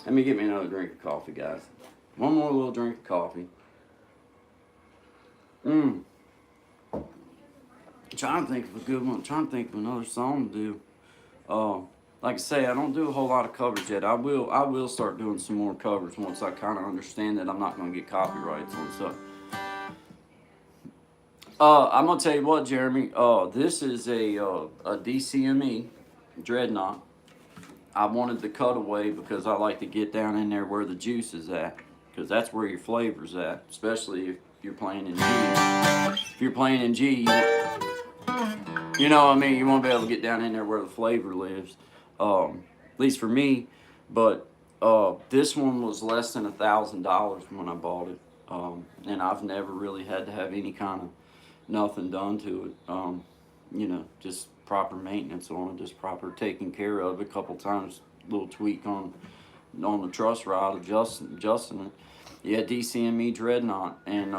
Let me get me another drink of coffee, guys. One more little drink of coffee. I'm trying to think of a good one. I'm trying to think of another song to do. Like I say, I don't do a whole lot of covers yet. I will start doing some more covers once I kind of understand that I'm not going to get copyrights on stuff. I'm gonna tell you what, Jeremy. This is a DCME Dreadnought. I wanted the cutaway because I like to get down in there where the juice is at, because that's where your flavor's at, especially if you're playing in G. If you're playing in G, you know what I mean? You want to be able to get down in there where the flavor lives, at least for me. But this one was less than $1,000 when I bought it, and I've never really had to have any kind of nothing done to it. You know, just proper maintenance on it, just proper taking care of it. A couple times, little tweak on the truss rod, adjusting it. Yeah, DCME Dreadnought, and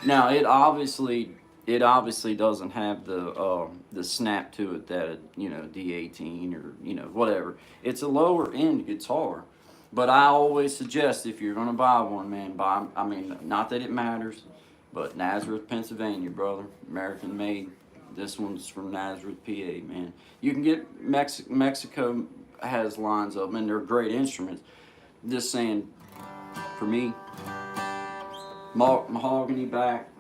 now it obviously doesn't have the snap to it that D18 or whatever. It's a lower end guitar, but I always suggest if you're gonna buy one, man, I mean, not that it matters, but Nazareth, Pennsylvania, brother, American made. This one's from Nazareth, PA, man. You can get Mexico has lines of them, and they're great instruments. Just saying, for me, mahogany back,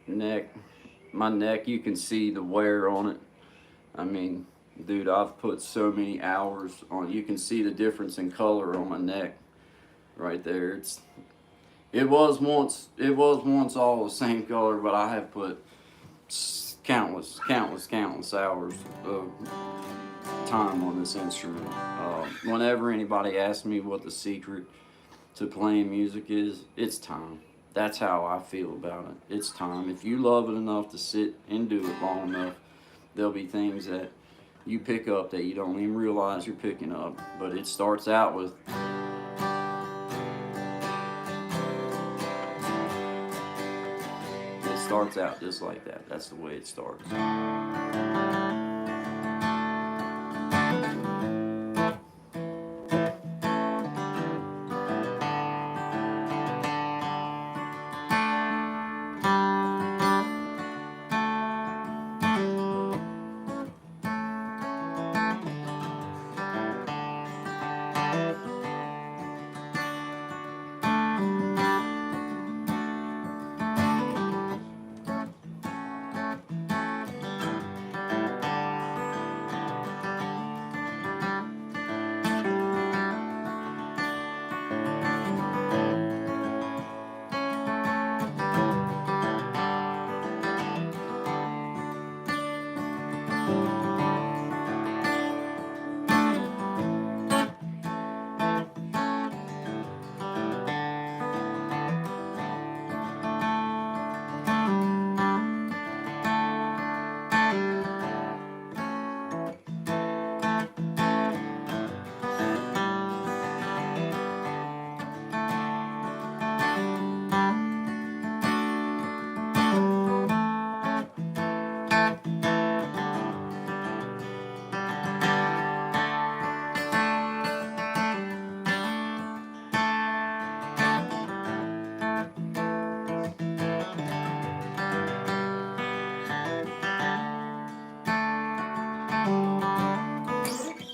neck, my neck, you can see the wear on it. I mean, dude, I've put so many hours on. You can see the difference in color on my neck, right there. It was once all the same color, but I have put countless hours of time on this instrument. Whenever anybody asks me what the secret to playing music is, it's time. That's how I feel about it. It's time. If you love it enough to sit and do it long enough, there'll be things that you pick up that you don't even realize you're picking up. But it starts out with just like that. That's the way it starts.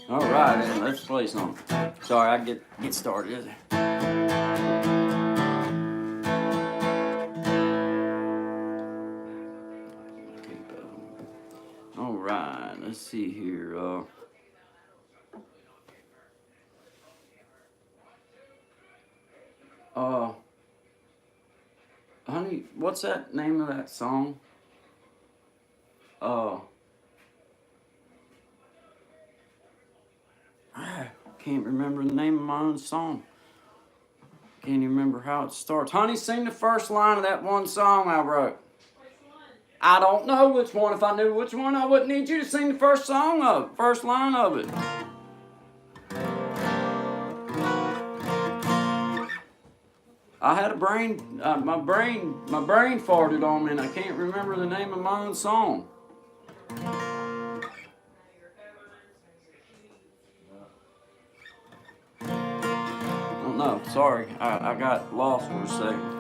All right, man, let's play something. Sorry, I get started. All right, let's see here. Honey, what's that name of that song? I can't remember the name of my own song. Can't even remember how it starts. Honey, sing the first line of that one song I wrote. Which one? I don't know which one. If I knew which one, I wouldn't need you to sing the first line of it. I had a brain, my brain farted on me, and I can't remember the name of my own song. Oh no, sorry, I got lost for a second.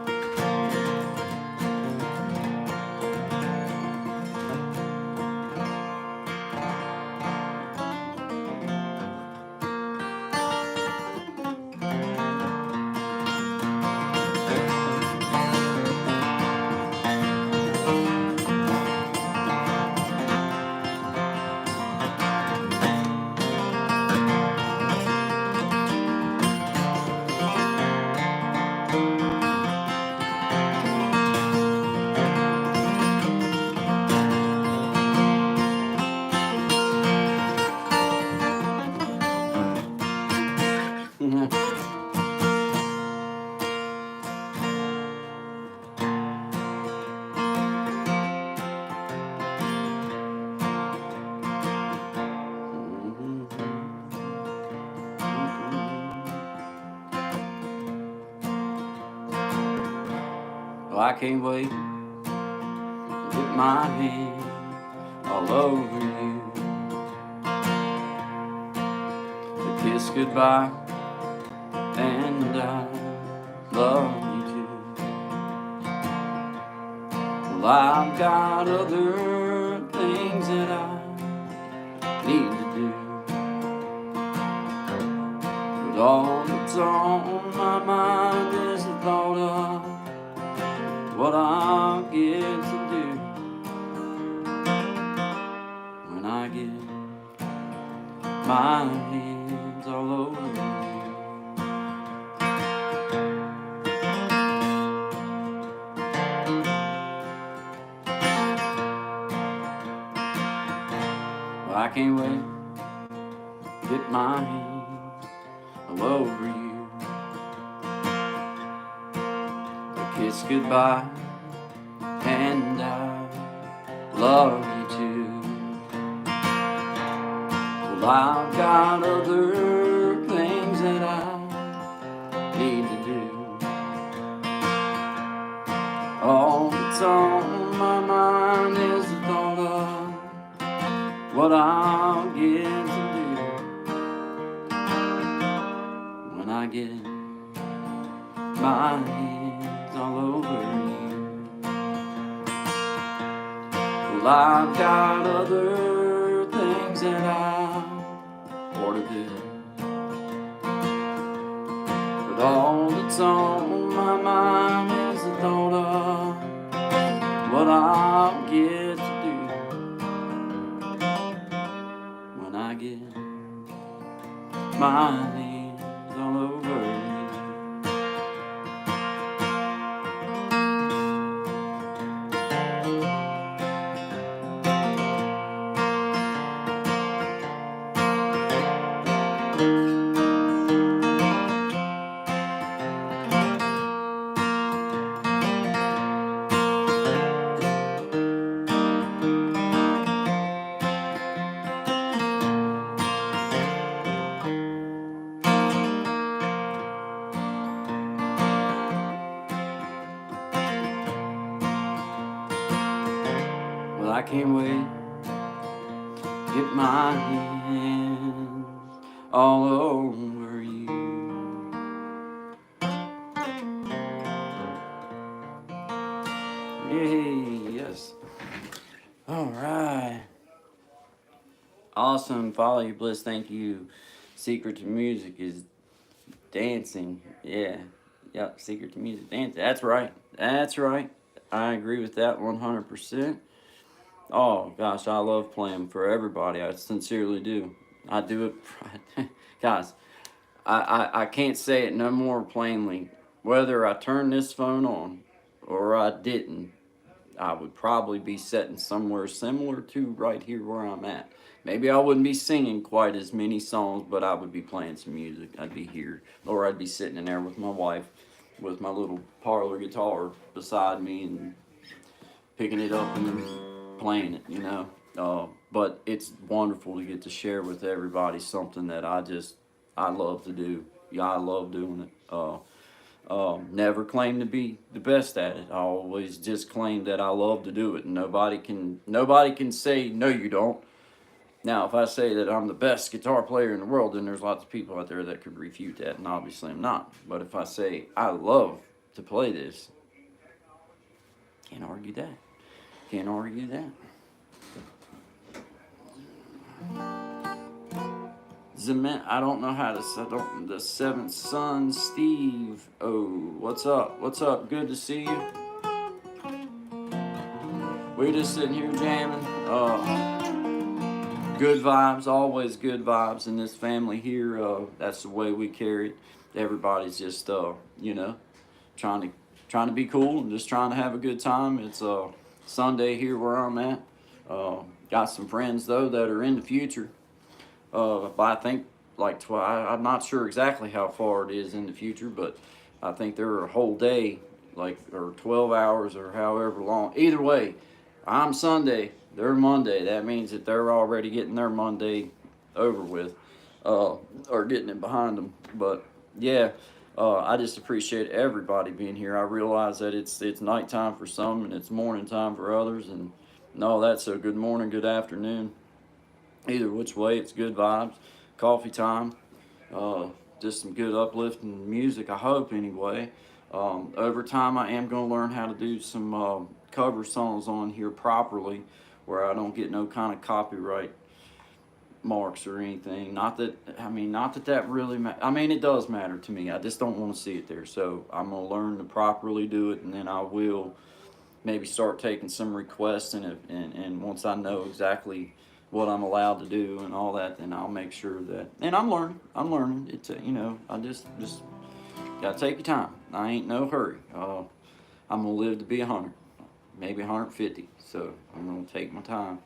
Well, I can't wait to get my hand all over you, to kiss goodbye, and I love you too. Well, I've got other things that I need to do, but all that's on my mind is the thought of what I'll get to do when I get my hands all over you. I can't wait to get my hands all over you, to kiss goodbye, and I love you too. Well, I've got other things that I need to do. All that's on my mind is the thought of what I'll get to do when I get my hands all over you. Well, I've got other things that I ought to do, but all that's on my mind is the thought of what I'll get to do when I get my hands all over you. Well, I can't wait to get my hands all over you. Yay, yes. All right. Awesome. Follow your bliss. Thank you. Secret to music is dancing. Yeah. Yep. Secret to music, dancing. That's right. That's right. I agree with that 100%. Oh gosh, I love playing for everybody. I sincerely do. I do it, guys. I can't say it no more plainly. Whether I turn this phone on or I didn't, I would probably be sitting somewhere similar to right here where I'm at. Maybe I wouldn't be singing quite as many songs, but I would be playing some music. I'd be here, or I'd be sitting in there with my wife, with my little parlor guitar beside me and picking it up and playing it, you know. But it's wonderful to get to share with everybody something that I love to do. Yeah, I love doing it. Never claim to be the best at it. I always just claim that I love to do it, and nobody can say no, you don't. Now, if I say that I'm the best guitar player in the world, then there's lots of people out there that could refute that, and obviously I'm not. But if I say I love to play this, can't argue that. Can't argue that. I don't know how to say the seventh son, Steve. Oh, what's up? What's up? Good to see you. We're just sitting here jamming. Good vibes, always good vibes in this family here. That's the way we carry it. Everybody's just you know, trying to be cool and just trying to have a good time. It's Sunday here where I'm at. Got some friends though that are in the future. But I think like I'm not sure exactly how far it is in the future, but I think they're a whole day, like, or 12 hours or however long. Either way, I'm Sunday, they're Monday. That means that they're already getting their Monday over with, or getting it behind them. But yeah, I just appreciate everybody being here. I realize that it's nighttime for some and it's morning time for others, and all that. So good morning, good afternoon. Either which way, it's good vibes. Coffee time. Just some good uplifting music, I hope, anyway. Over time, I am going to learn how to do some cover songs on here properly, where I don't get no kind of copyright marks or anything. Not that that really it does matter to me. I just don't want to see it there. So I'm going to learn to properly do it, and then I will maybe start taking some requests, and once I know exactly what I'm allowed to do and all that, then I'll make sure that, and I'm learning. It's you know, I just gotta take your time. I ain't no hurry. I'm gonna live to be 100, maybe 150. So I'm gonna take my time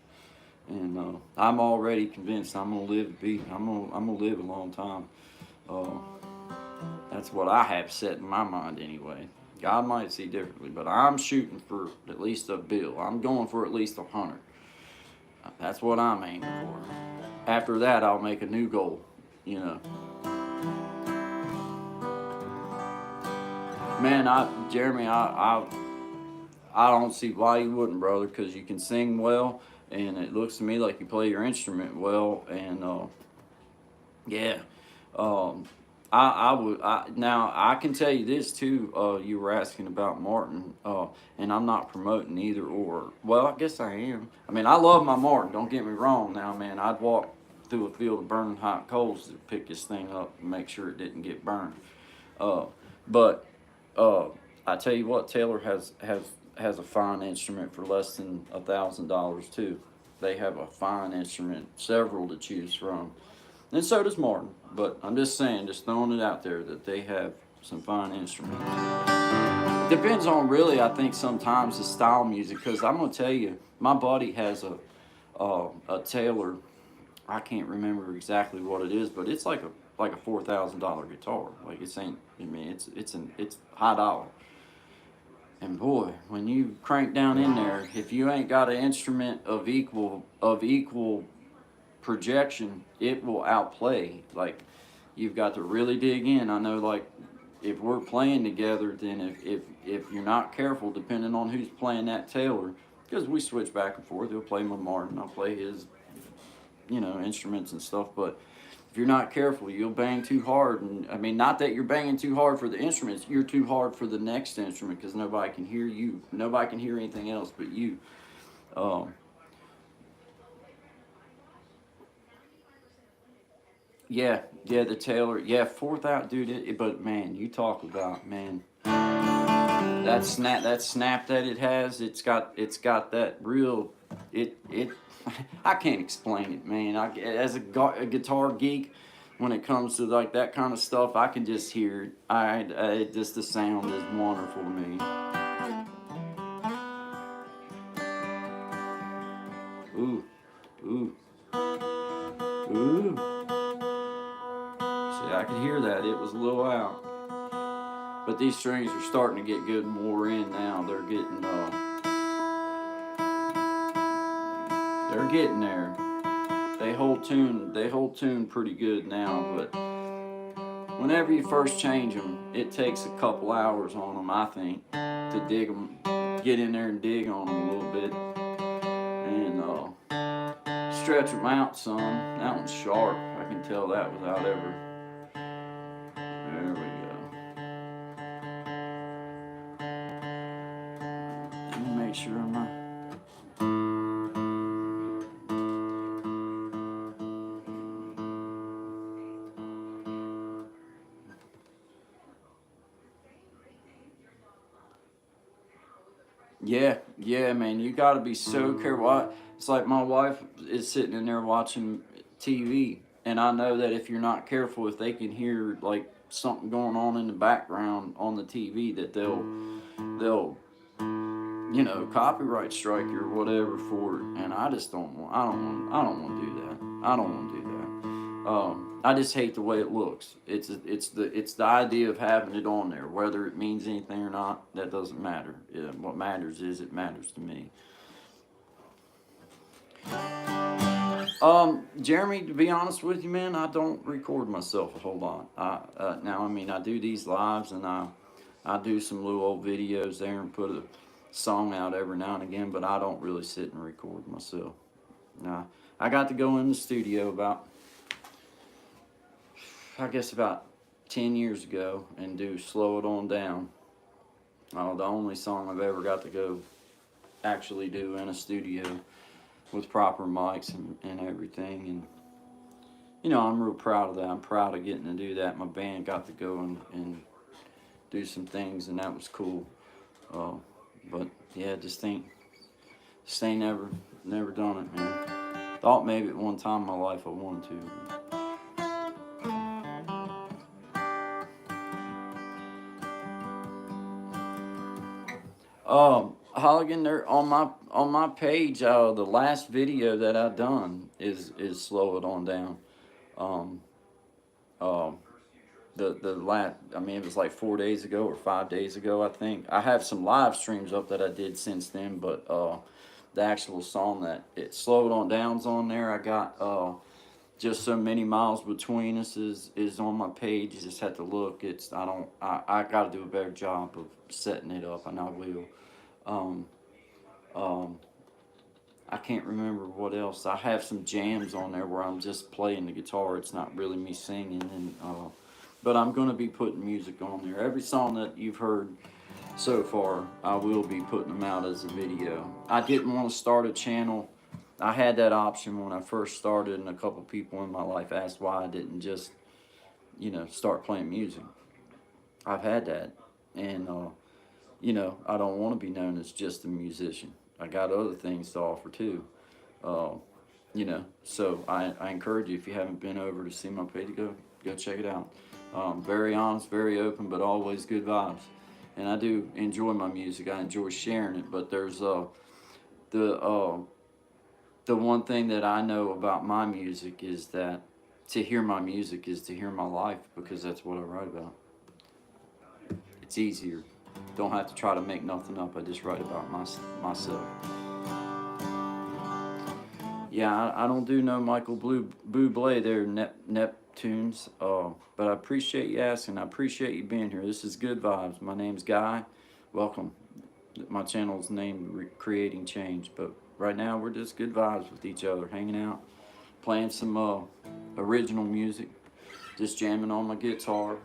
And I'm already convinced I'm gonna live to be. I'm gonna live a long time. Uh, that's what I have set in my mind anyway. God might see differently, but I'm shooting for at least a bill. I'm going for at least 100. That's what I'm aiming for. After that, I'll make a new goal. You know, man, Jeremy, I don't see why you wouldn't, brother, because you can sing well, and it looks to me like you play your instrument well, and yeah, um, I would. Now I can tell you this too. You were asking about Martin, and I'm not promoting either or. Well, I guess I am. I mean, I love my Martin. Don't get me wrong. Now, man, I'd walk through a field of burning hot coals to pick this thing up and make sure it didn't get burned. Uh, but uh, I tell you what, Taylor has a fine instrument for less than $1,000 too. They have a fine instrument, several to choose from, and so does Martin. But I'm just saying, just throwing it out there that they have some fine instruments. Depends on really, I think sometimes the style music. Because I'm gonna tell you, my buddy has a Taylor. I can't remember exactly what it is, but it's like a $4,000 guitar. Like it's ain't. I mean, it's high dollar. And boy, when you crank down in there, if you ain't got an instrument of equal projection, it will outplay. Like you've got to really dig in. I know, like if we're playing together, then if you're not careful, depending on who's playing that Taylor, because we switch back and forth. He'll play my Martin, I'll play his, instruments and stuff. But if you're not careful, you'll bang too hard. And I mean, not that you're banging too hard for the instruments, you're too hard for the next instrument because nobody can hear you. Nobody can hear anything else but you. Um, yeah, the Taylor, yeah, 4,000, dude. But man, you talk about, man, that snap that it has. It's got that real. It. I can't explain it, man. As a guitar geek, when it comes to like that kind of stuff, I can just hear it. Just the sound is wonderful to me. Ooh, ooh, ooh. See, I could hear that. It was a little out. But these strings are starting to get good and wore in now. They're getting there. They hold tune pretty good now, but whenever you first change them, it takes a couple hours on them, I think, to dig them, get in there and dig on them a little bit, and stretch them out some. That one's sharp. I can tell that without ever. There we go. Let me make sure I'm not. Yeah, man. You got to be so careful. It's like my wife is sitting in there watching TV, and I know that if you're not careful, if they can hear like something going on in the background on the TV, that they'll copyright strike you or whatever for it. And I just don't want. I don't want to do that. I don't want to do that. I just hate the way it looks. It's the idea of having it on there, whether it means anything or not. That doesn't matter. Yeah, what matters is it matters to me. Jeremy, to be honest with you, man, I don't record myself a whole lot. Now, I mean, I do these lives and I do some little old videos there and put a song out every now and again, but I don't really sit and record myself. Now, I got to go in the studio about 10 years ago and do Slow It On Down. The only song I've ever got to go actually do in a studio with proper mics and everything. And, I'm real proud of that. I'm proud of getting to do that. My band got to go and do some things, and that was cool. But, yeah, just ain't never done it, man. Thought maybe at one time in my life I wanted to. Holligan, there on my page. The last video that I done is slow it on down. Um, um, the last, I mean, it was like 4 days ago or 5 days ago, I think. I have some live streams up that I did since then, but the actual song that it slowed on down's on there. I got just so many miles between us is on my page. You just have to look. It's I got to do a better job of setting it up, and I will. Um, um, I can't remember what else. I have some jams on there where I'm just playing the guitar. It's not really me singing, and but I'm gonna be putting music on there. Every song that you've heard so far, I will be putting them out as a video. I didn't want to start a channel. I had that option when I first started, and a couple people in my life asked why I didn't just, start playing music. I've had that, and I don't want to be known as just a musician. I got other things to offer too. Uh, so I encourage you, if you haven't been over to see my page, go check it out. Very honest, very open, but always good vibes. And I do enjoy my music. I enjoy sharing it. But there's the one thing that I know about my music is that to hear my music is to hear my life, because that's what I write about. It's easier. Don't have to try to make nothing up. I just write about myself. Yeah, I don't do no Michael Bublé there, Neptunes. But I appreciate you asking. I appreciate you being here. This is Good Vibes. My name's Guy. Welcome. My channel's named Creating Change. But right now we're just good vibes with each other, hanging out, playing some original music, just jamming on my guitar.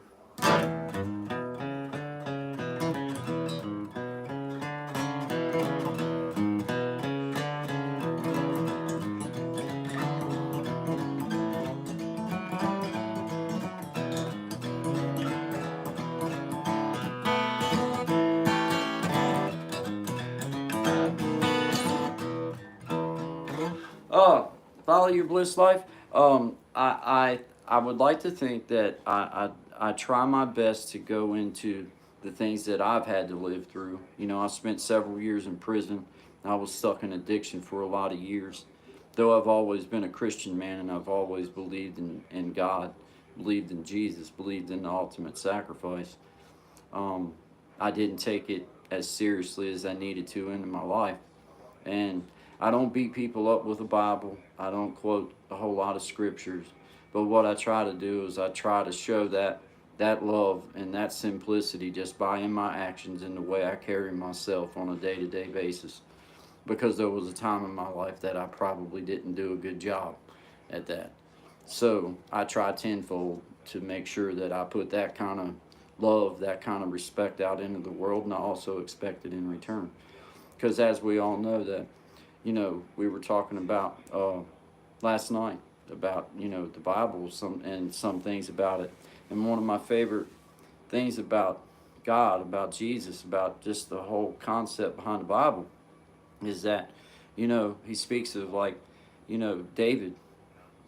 Follow your bliss life. I would like to think that I try my best to go into the things that I've had to live through. I spent several years in prison. I was stuck in addiction for a lot of years. Though I've always been a Christian man, and I've always believed in God, believed in Jesus, believed in the ultimate sacrifice. I didn't take it as seriously as I needed to in my life. And I don't beat people up with the Bible. I don't quote a whole lot of scriptures. But what I try to do is I try to show that love and that simplicity just by in my actions and the way I carry myself on a day-to-day basis. Because there was a time in my life that I probably didn't do a good job at that. So I try tenfold to make sure that I put that kind of love, that kind of respect out into the world, and I also expect it in return. Because as we all know that, we were talking about last night about, the Bible, some things about it. And one of my favorite things about God, about Jesus, about just the whole concept behind the Bible is that, he speaks of David.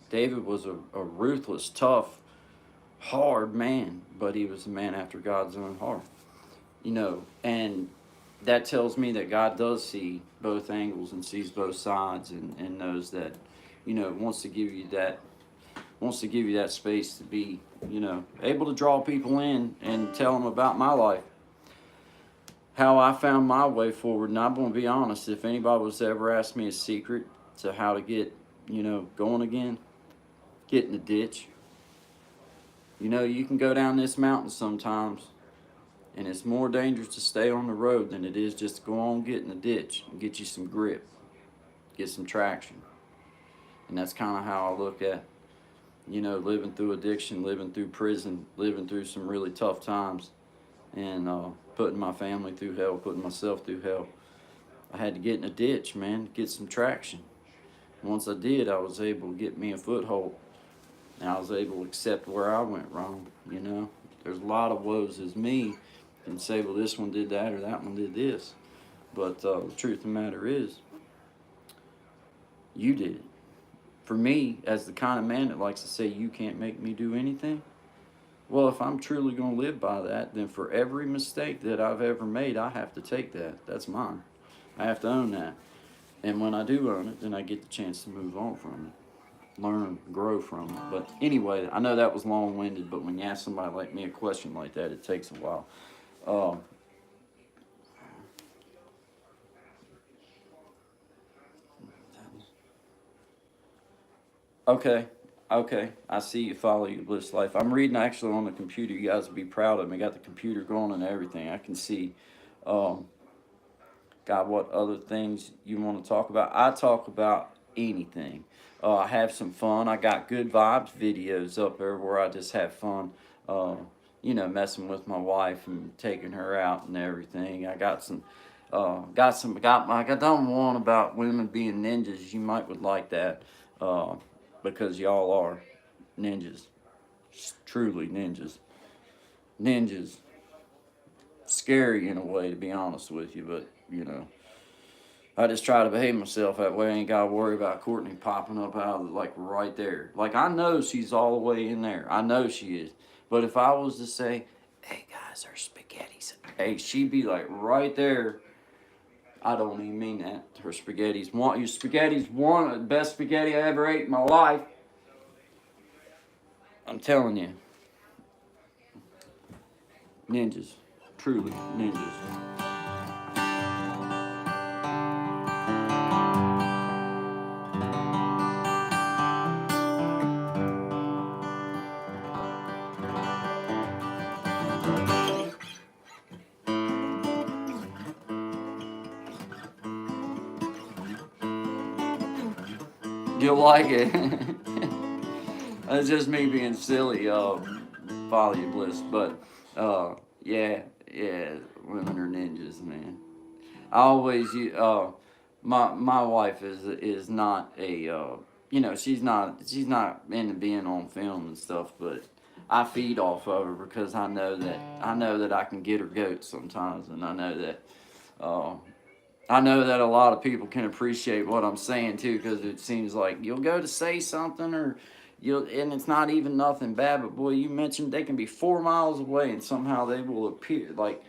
David was a ruthless, tough, hard man, but he was a man after God's own heart. And that tells me that God does see both angles and sees both sides, and knows that, wants to give you that space to be, able to draw people in and tell them about my life, how I found my way forward. And I'm going to be honest, if anybody was to ever ask me a secret to how to get, going again, get in the ditch. You can go down this mountain sometimes, and it's more dangerous to stay on the road than it is just to go on, get in the ditch, and get you some grip, get some traction. And that's kind of how I look at, living through addiction, living through prison, living through some really tough times, and putting my family through hell, putting myself through hell. I had to get in a ditch, man, get some traction. Once I did, I was able to get me a foothold, and I was able to accept where I went wrong. There's a lot of woes as me, and say, well, this one did that or that one did this. But the truth of the matter is, you did it. For me, as the kind of man that likes to say, you can't make me do anything, well, if I'm truly going to live by that, then for every mistake that I've ever made, I have to take that. That's mine. I have to own that. And when I do own it, then I get the chance to move on from it, learn, grow from it. But anyway, I know that was long-winded, but when you ask somebody like me a question like that, it takes a while. Uh, okay, okay. I see you follow your bliss life. I'm reading actually on the computer. You guys will be proud of me. I got the computer going and everything. I can see. Um, God, what other things you want to talk about? I talk about anything. I have some fun. I got good vibes videos up there where I just have fun, uh, messing with my wife and taking her out and everything. I got some, I got done one about women being ninjas. You might would like that, because y'all are ninjas, truly ninjas. Ninjas, scary in a way, to be honest with you, but I just try to behave myself that way. I ain't got to worry about Courtney popping up out of, like, right there. Like, I know she's all the way in there. I know she is. But if I was to say, hey, guys, there's spaghettis. Hey, she'd be, like, right there. I don't even mean that. Her spaghetti's one of the best spaghetti I ever ate in my life. I'm telling you. Ninjas. Truly, ninjas. You'll like it. That's just me being silly, follow your bliss. But, yeah, women are ninjas, man. I always, my wife is not a, she's not into being on film and stuff, but I feed off of her because I know that I can get her goat sometimes, and uh, I know that a lot of people can appreciate what I'm saying too, because it seems like you'll go to say something and it's not even nothing bad, but boy, you mentioned they can be 4 miles away and somehow they will appear. Like,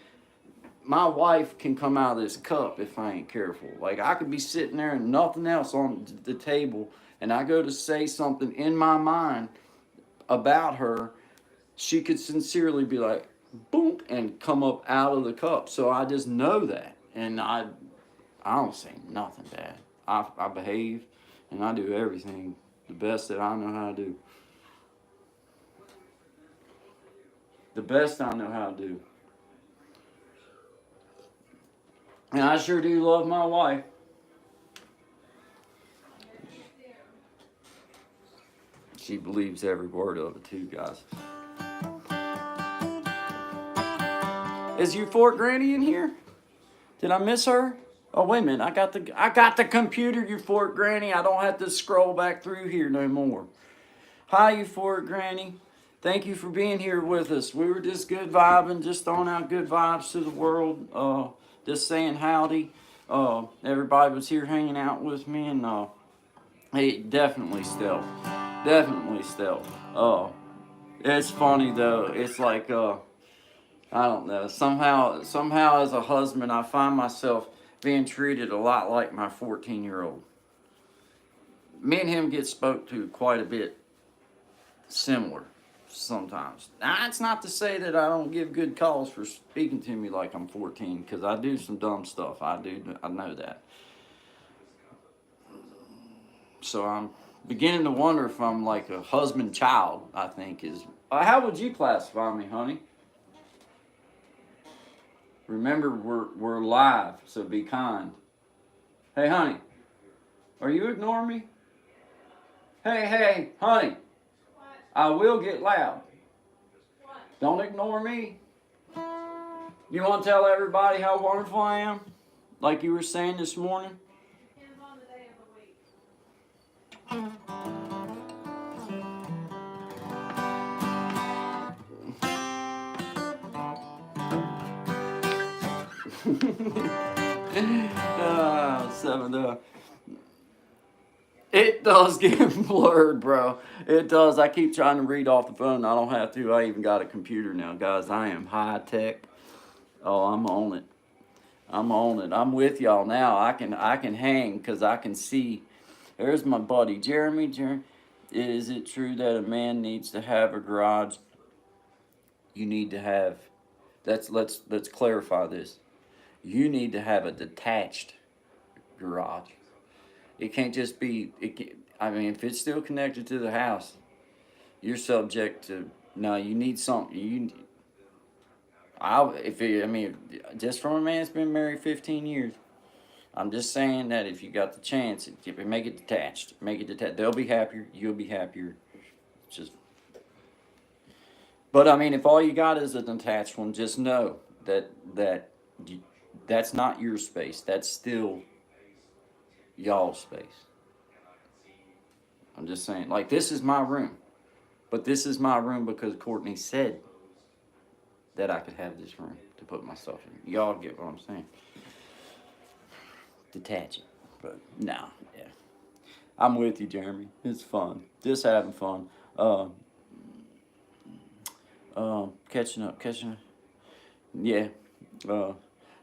my wife can come out of this cup if I ain't careful. Like, I could be sitting there and nothing else on the table, and I go to say something in my mind about her, she could sincerely be like, boom, and come up out of the cup. So I just know that, and I don't say nothing bad. I behave and I do everything the best that I know how to do. The best I know how to do. And I sure do love my wife. She believes every word of it too, guys. Is Euphoric Granny in here? Did I miss her? Oh, wait a minute. I got the computer, Euphoric Granny. I don't have to scroll back through here no more. Hi, Euphoric Granny. Thank you for being here with us. We were just good vibing, just throwing out good vibes to the world. Just saying howdy. Everybody was here hanging out with me, and hey, definitely stealth. Definitely stealth. It's funny though. It's like I don't know. Somehow, as a husband, I find myself being treated a lot like my 14-year-old. Me and him get spoke to quite a bit similar sometimes. Now, it's not to say that I don't give good calls for speaking to me like I'm 14, because I do some dumb stuff. I know that. So I'm beginning to wonder if I'm like a husband child, I think is. How would you classify me, honey? Remember, we're live, so be kind. Hey, honey, are you ignoring me? Hey, honey, I will get loud. Don't ignore me. You want to tell everybody how wonderful I am? Like you were saying this morning? Depends on the day of the week. It does get blurred, bro. It does. I keep trying to read off the phone. I don't have to. I even got a computer now, guys. I am high tech. Oh, I'm on it. I'm on it. I'm with y'all now. I can hang because I can see. There's my buddy Jeremy. Is it true that a man needs to have a garage? You need to have. Let's clarify this. You need to have a detached garage. It can't just be. I mean, if it's still connected to the house, you're subject to. No, you need something. I mean, just from a man that's been married 15 years, I'm just saying that if you got the chance, make it detached. Make it detached. They'll be happier. You'll be happier. Just. But I mean, if all you got is a detached one, just know that's not your space. That's still y'all's space. I'm just saying, like, this is my room, but this is my room because Courtney said that I could have this room to put my stuff in. Y'all get what I'm saying? Detach it, but no, yeah. I'm with you, Jeremy. It's fun. Just having fun. Catching up. Yeah. The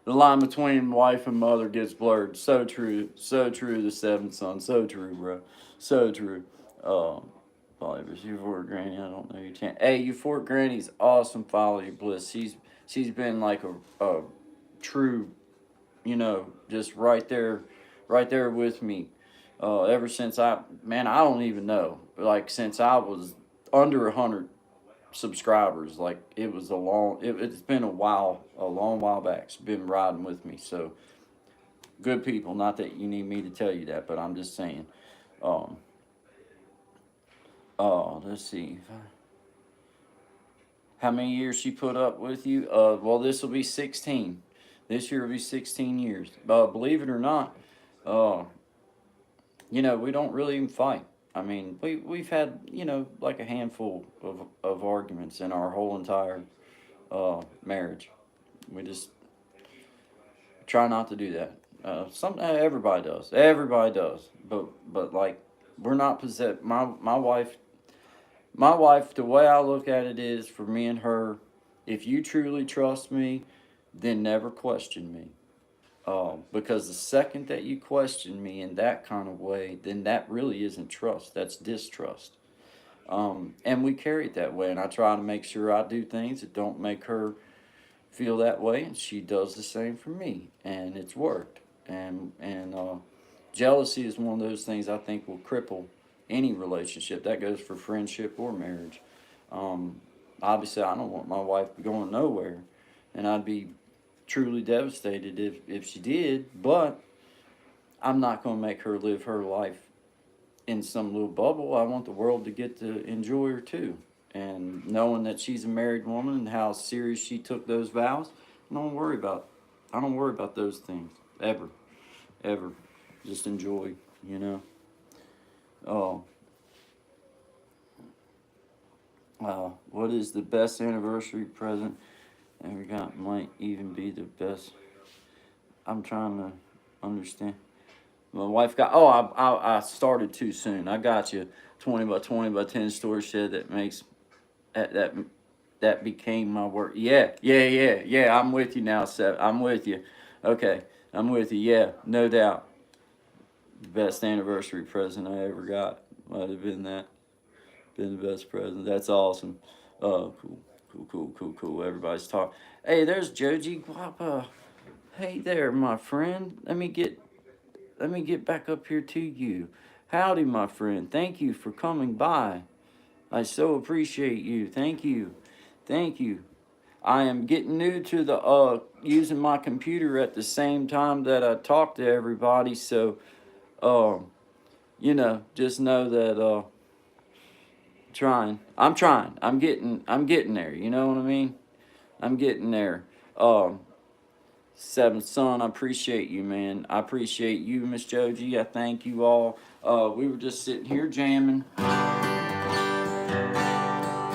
line between wife and mother gets blurred. So true. So true. The seventh son. So true, bro. So true. Follow your Fort Granny. I don't know your chance. Hey, Euphoric Granny's awesome. Follow your bliss. She's been like a true, just right there with me. Ever since I don't even know. Like since I was under 100 subscribers, like it's been a long while back. It's been riding with me. So good people. Not that you need me to tell you that, but I'm just saying. Let's see. How many years she put up with you? Well, this will be 16. This year will be 16 years. Believe it or not, we don't really even fight. I mean, we've had, like a handful of arguments in our whole entire marriage. We just try not to do that. Everybody does. Everybody does. But like, we're not possessed. My wife, the way I look at it is, for me and her, if you truly trust me, then never question me. Because the second that you question me in that kind of way, then that really isn't trust. That's distrust. And we carry it that way. And I try to make sure I do things that don't make her feel that way, and she does the same for me. And it's worked. And jealousy is one of those things I think will cripple any relationship. That goes for friendship or marriage. Obviously, I don't want my wife going nowhere, and I'd be truly devastated if she did, but I'm not going to make her live her life in some little bubble. I want the world to get to enjoy her too. And knowing that she's a married woman and how serious she took those vows, I don't worry about those things ever. Just enjoy, what is the best anniversary present ever got? Might even be the best. I'm trying to understand. My wife got. Oh, I started too soon. I got you. 20 by 20 by 10 storage shed that makes that became my work. Yeah. I'm with you now, Seth. I'm with you. Okay, I'm with you. Yeah, no doubt. Best anniversary present I ever got might have been that. Been the best present. That's awesome. Cool. Everybody's talking. Hey, there's Joji Guapa. Hey there, my friend. Let me get back up here to you. Howdy, my friend. Thank you for coming by. I so appreciate you. Thank you. I am getting new to the using my computer at the same time that I talk to everybody. So, just know that I'm trying. I'm getting there. You know what I mean? I'm getting there. Seventh son, I appreciate you, man. I appreciate you, Miss Joji. I thank you all. We were just sitting here jamming,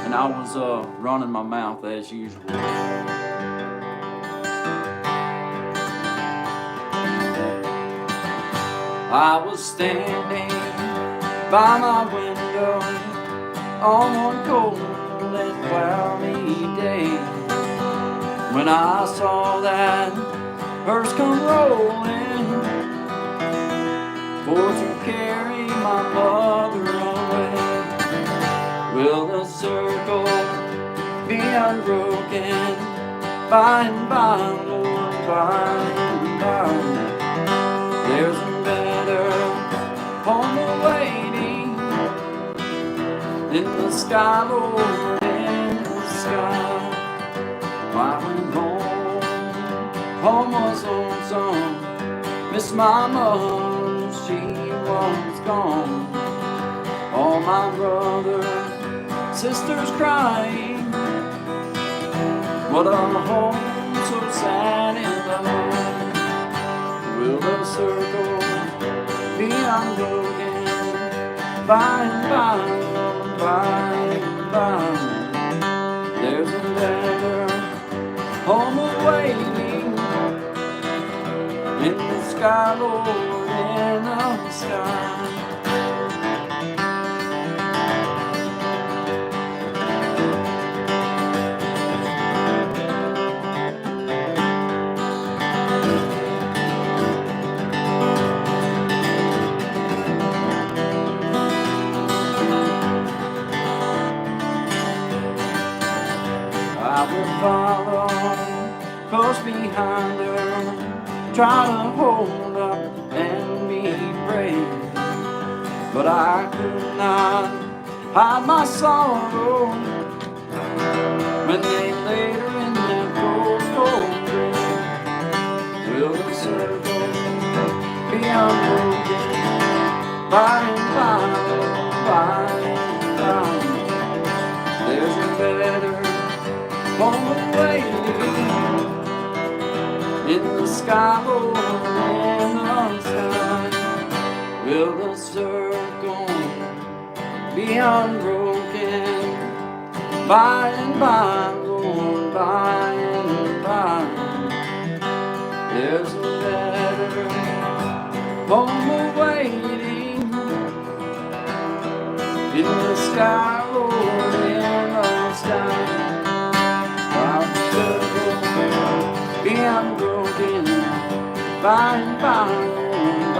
and I was running my mouth as usual. I was standing by my window on one cold and cloudy day when I saw that First come rolling for to carry my mother away. Will the circle be unbroken by and by, Lord, by and by? There's a better home awaiting in the sky, Lord, in the sky. I went home was lonesome, miss my mom, she was gone. All my brothers, sisters crying, what a home so sad and alone. Will the circle be unbroken by and by and by? There's a better home awaiting in the sky, Lord, in the sky. I will follow close behind her, try to hold up and be brave, but I could not hide my sorrow when they laid her in that cold, cold grave. Will the circle be unbroken by and by and by? There's a better home awaiting in the sky, Lord, in the sky. Will the circle be unbroken by and by, Lord, by and by? There's a better home awaiting in the sky, Lord, in the sky. Be unbroken by and by and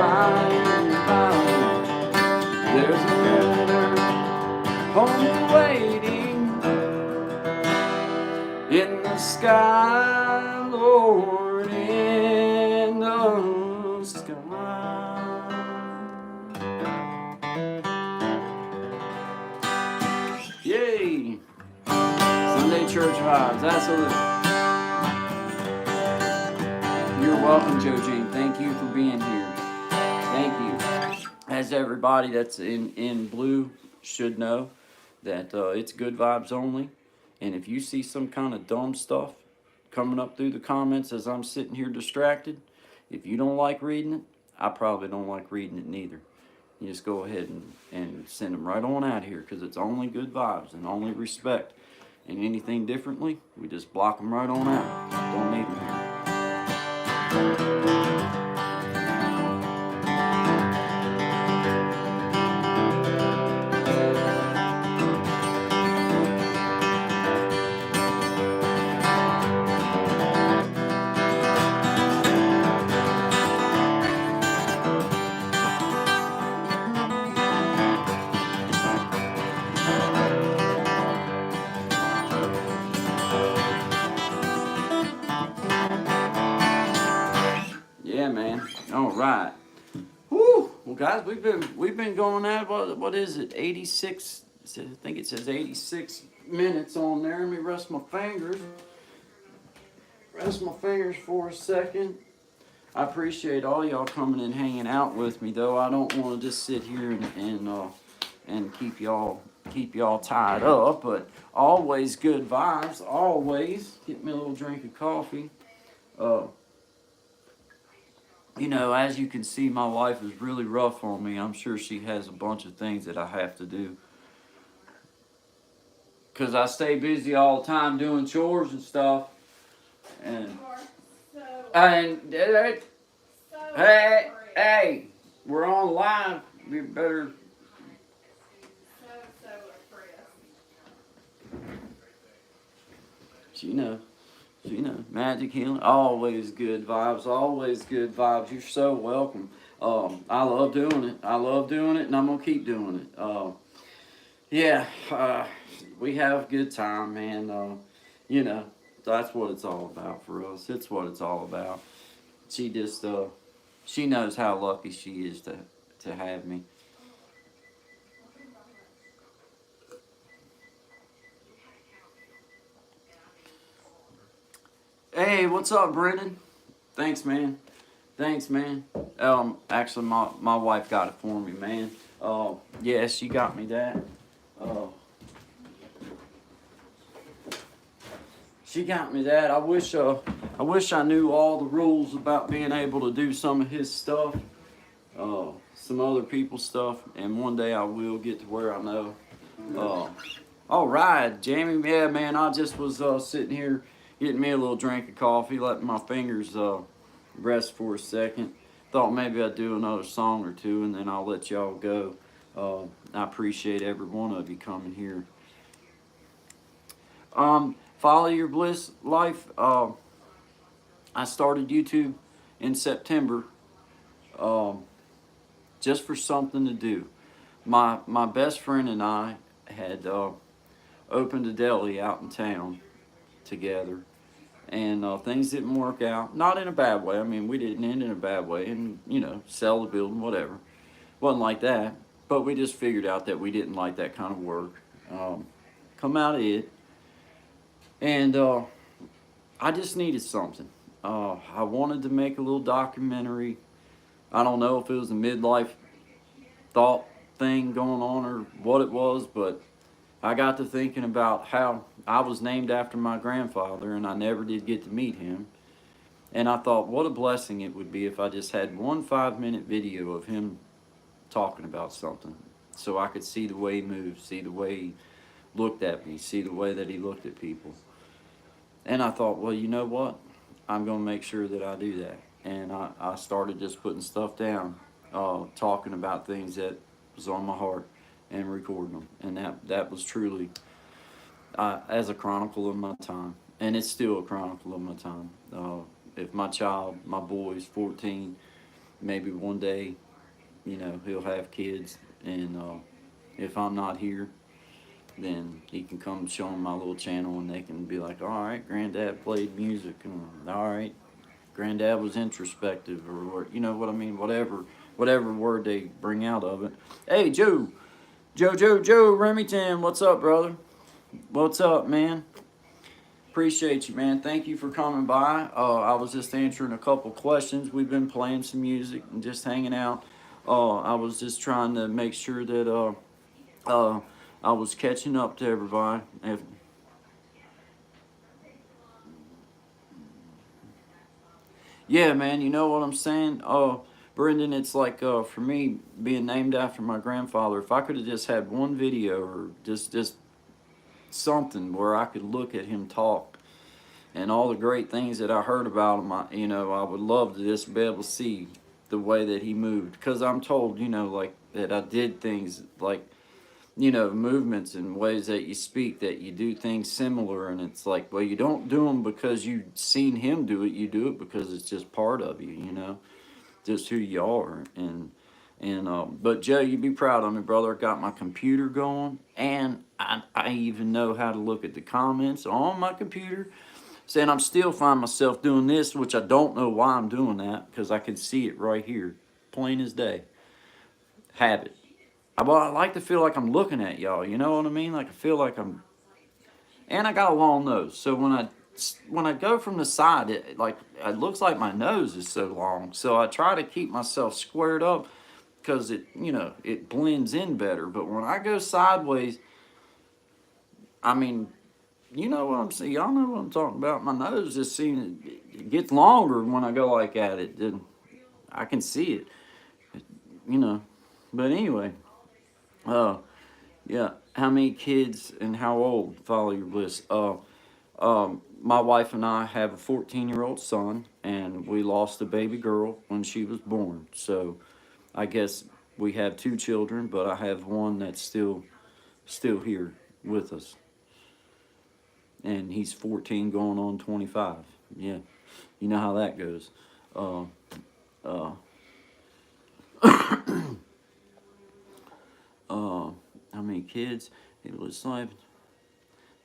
by. There's a better home waiting in the sky, Lord, in the sky. Yay! Sunday church vibes, absolutely. You're welcome, Joe Jane. Thank you for being here. Thank you. As everybody that's in blue should know, that it's good vibes only. And if you see some kind of dumb stuff coming up through the comments as I'm sitting here distracted, if you don't like reading it, I probably don't like reading it neither. You just go ahead and send them right on out here, because it's only good vibes and only respect. And anything differently, we just block them right on out. Don't need them here. Yeah, man. All right. Whew. Well, guys, we've been going at what is it? 86. I think it says 86 minutes on there. Let me rest my fingers. Rest my fingers for a second. I appreciate all y'all coming and hanging out with me, though. I don't want to just sit here and keep y'all tied up, but always good vibes. Always. Get me a little drink of coffee. You know, as you can see, my wife is really rough on me. I'm sure she has a bunch of things that I have to do, because I stay busy all the time doing chores and stuff. And hey, we're on live. We better. She You know, magic healing, always good vibes, always good vibes. You're so welcome. I love doing it. I love doing it, and I'm gonna keep doing it. Yeah, we have a good time, man. You know, that's what it's all about for us. It's what it's all about. She just, she knows how lucky she is to have me. Hey, what's up, Brendan? Thanks, man. Thanks, man. Actually, my wife got it for me, man. Yeah, she got me that. Uh, she got me that. I wish I knew all the rules about being able to do some of his stuff, some other people's stuff, and one day I will get to where I know. Uh, all right, Jamie. Yeah, man. I just was sitting here getting me a little drink of coffee, letting my fingers rest for a second. Thought maybe I'd do another song or two, and then I'll let y'all go. I appreciate every one of you coming here. Follow your bliss life. I started YouTube in September, um, just for something to do. My best friend and I had opened a deli out in town together, and things didn't work out. Not in a bad way. I mean, we didn't end in a bad way, and you know, sell the building, whatever. Wasn't like that. But we just figured out that we didn't like that kind of work. Come out of it, and I just needed something. I wanted to make a little documentary. I don't know if it was a midlife thought thing going on or what it was, but I got to thinking about how I was named after my grandfather and I never did get to meet him. And I thought, what a blessing it would be if I just had one 5 minute video of him talking about something so I could see the way he moved, see the way he looked at me, see the way that he looked at people. And I thought, well, you know what? I'm going to make sure that I do that. And I started just putting stuff down, talking about things that was on my heart and recording them. And that was truly as a chronicle of my time. And it's still a chronicle of my time. If my child, my boy's 14, maybe one day, you know, he'll have kids. And if I'm not here, then he can come show them my little channel and they can be like, all right, granddad played music, and all right, granddad was introspective, or you know what I mean, whatever word they bring out of it. Hey, Joe Remington, what's up, brother? What's up, man? Appreciate you, man. Thank you for coming by. I was just answering a couple questions. We've been playing some music and just hanging out. I was just trying to make sure that I was catching up to everybody. Yeah, man, you know what I'm saying? Brendan, it's like for me being named after my grandfather. If I could have just had one video or just something where I could look at him talk and all the great things that I heard about him, I would love to just be able to see the way that he moved. Because I'm told, like that I did things like movements and ways that you speak, that you do things similar, and it's like, well, you don't do them because you've seen him do it. You do it because it's just part of you, just who you are. But Joe, you be proud of me, brother. I got my computer going, and I even know how to look at the comments on my computer. Saying I'm still find myself doing this, which I don't know why I'm doing that, because I can see it right here, plain as day. Habit. Well, I like to feel like I'm looking at y'all. You know what I mean? Like I feel like I'm, and I got a long nose. So when I go from the side, it looks like my nose is so long. So I try to keep myself squared up because it blends in better. But when I go sideways, I mean, you know what I'm saying? Y'all know what I'm talking about. My nose just seems it gets longer when I go like at it. I can see it, you know. But anyway. Uh, yeah. How many kids and how old? Follow your bliss. My wife and I have a 14-year-old son, and we lost a baby girl when she was born. So, I guess we have two children, but I have one that's still here with us. and he's 14 going on 25. Yeah, you know how that goes. Uh, uh, how many kids? He was like,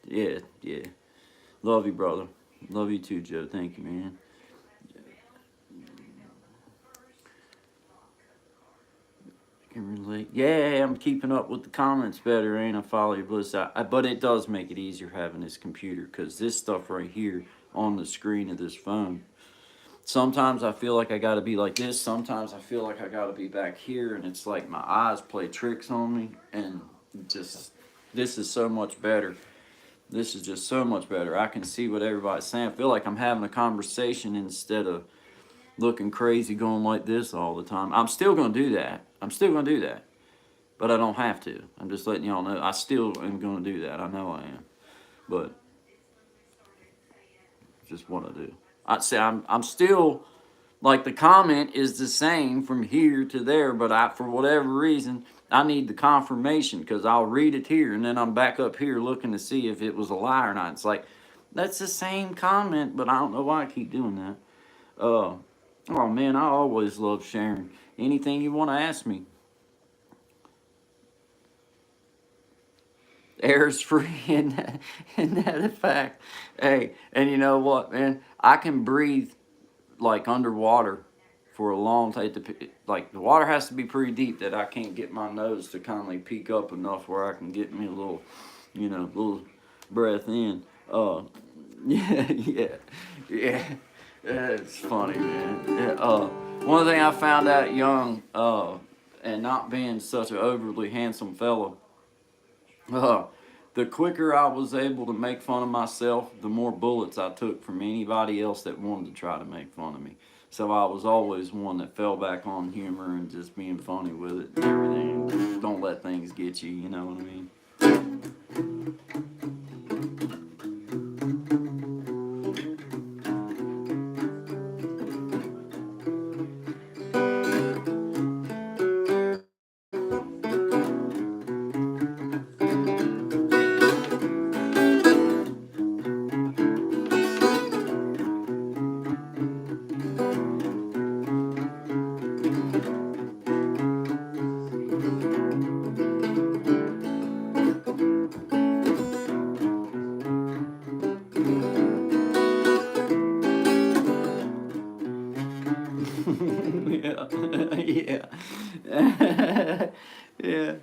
yeah, yeah. Love you, brother. Love you too, Joe. Thank you, man. Can relate. Yeah, I'm keeping up with the comments better, ain't I? Follow your bliss. But it does make it easier having this computer, because this stuff right here on the screen of this phone, sometimes I feel like I got to be like this. Sometimes I feel like I got to be back here, and it's like my eyes play tricks on me. And just, this is so much better. This is just so much better. I can see what everybody's saying. I feel like I'm having a conversation instead of looking crazy going like this all the time. I'm still going to do that. I'm still going to do that. But I don't have to. I'm just letting y'all know I still am going to do that. I know I am. But just what I do. I say I'm still, like, the comment is the same from here to there, but for whatever reason, I need the confirmation, because I'll read it here and then I'm back up here looking to see if it was a lie or not. It's like, that's the same comment, but I don't know why I keep doing that. Oh man, I always love sharing. Anything you want to ask me. Air's free, and that a fact. Hey, and you know what, man? I can breathe like underwater for a long time. Like, the water has to be pretty deep that I can't get my nose to kindly peek up enough where I can get me a little, little breath in. Yeah, yeah, yeah. It's funny, man. Yeah, one thing I found out young, and not being such an overly handsome fellow, uh, the quicker I was able to make fun of myself, the more bullets I took from anybody else that wanted to try to make fun of me. So I was always one that fell back on humor and just being funny with it and everything. Don't let things get you, you know what I mean? Yeah, yeah, yeah,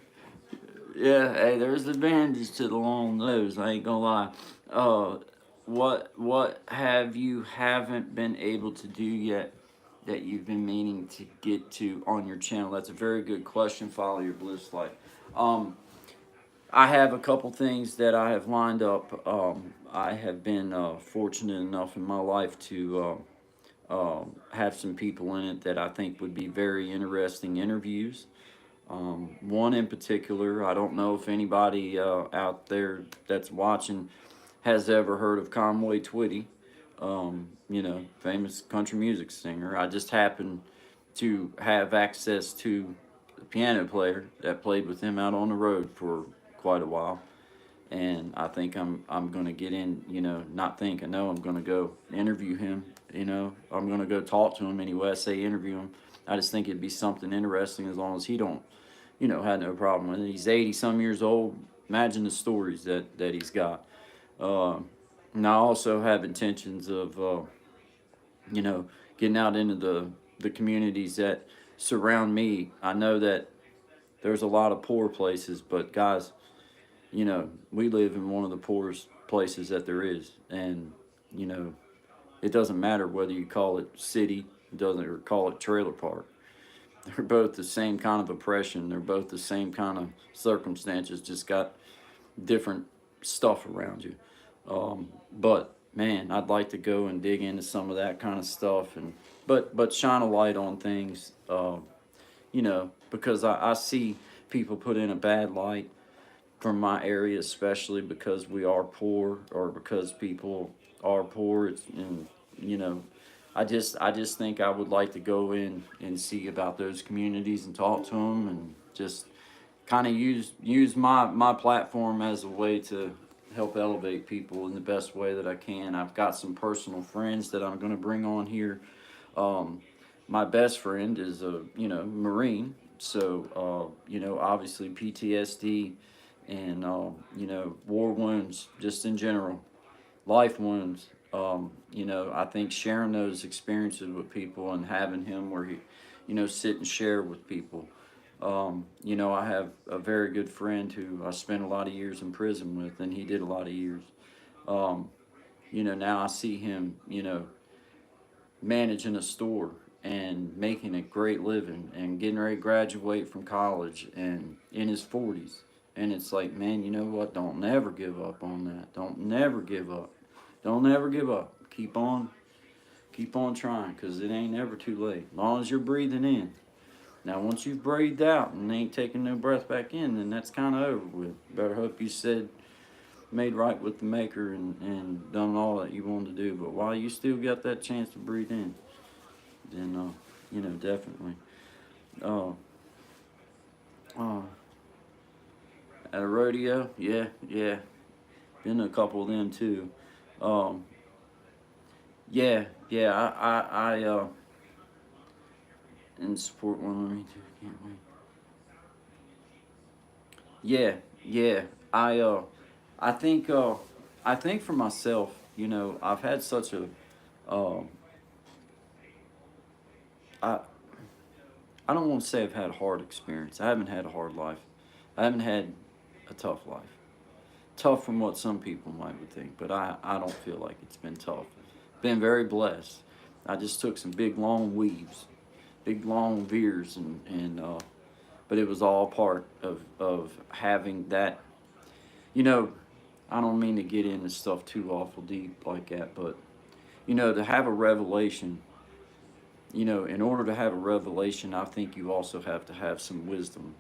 yeah. Hey, there's advantages to the long nose. I ain't gonna lie. Uh, what have you haven't been able to do yet that you've been meaning to get to on your channel? That's a very good question. Follow your bliss life. Um, I have a couple things that I have lined up. I have been fortunate enough in my life to have some people in it that I think would be very interesting interviews. One in particular, I don't know if anybody out there that's watching has ever heard of Conway Twitty, famous country music singer. I just happened to have access to the piano player that played with him out on the road for quite a while. And I think I'm gonna get in, not think, I know I'm gonna go interview him, I'm gonna go talk to him anyway. I say interview him. I just think it'd be something interesting, as long as he don't, had no problem with it. He's 80 some years old. Imagine the stories that he's got. Uh, and I also have intentions of, getting out into the communities that surround me. I know that there's a lot of poor places, but guys, we live in one of the poorest places that there is. And, it doesn't matter whether you call it city, it doesn't, or call it trailer park. They're both the same kind of oppression. They're both the same kind of circumstances, just got different stuff around you. But man, I'd like to go and dig into some of that kind of stuff, and but shine a light on things, because I see people put in a bad light from my area, especially because we are poor, or because people are poor. And I just think I would like to go in and see about those communities and talk to them, and just kind of use my platform as a way to help elevate people in the best way that I can. I've got some personal friends that I'm going to bring on here. Um, my best friend is a Marine, so obviously PTSD and war wounds just in general, life wounds. I think sharing those experiences with people and having him where he, sit and share with people. I have a very good friend who I spent a lot of years in prison with, and he did a lot of years. Um, now I see him, managing a store and making a great living and getting ready to graduate from college and in his 40s. And it's like, man, you know what? Don't never give up on that. Don't never give up. Don't never give up. Keep on trying, because it ain't ever too late. As long as you're breathing in. Now, once you've breathed out and ain't taking no breath back in, then that's kind of over with. Better hope you said, made right with the Maker and done all that you wanted to do. But while you still got that chance to breathe in, then, definitely. Uh, uh, at a rodeo, yeah. Been to a couple of them too. Um, yeah, and support one of me too. Can't wait. Yeah. I uh, I think I think for myself, I've had such a um, I I don't want to say I've had a hard experience. I haven't had a hard life. I haven't had a tough life. Tough from what some people might would think, but I don't feel like it's been tough. Been very blessed. I just took some big long weaves, big long veers, and but it was all part of having that. You know, I don't mean to get into stuff too awful deep like that, but to have a revelation, in order to have a revelation, I think you also have to have some wisdom.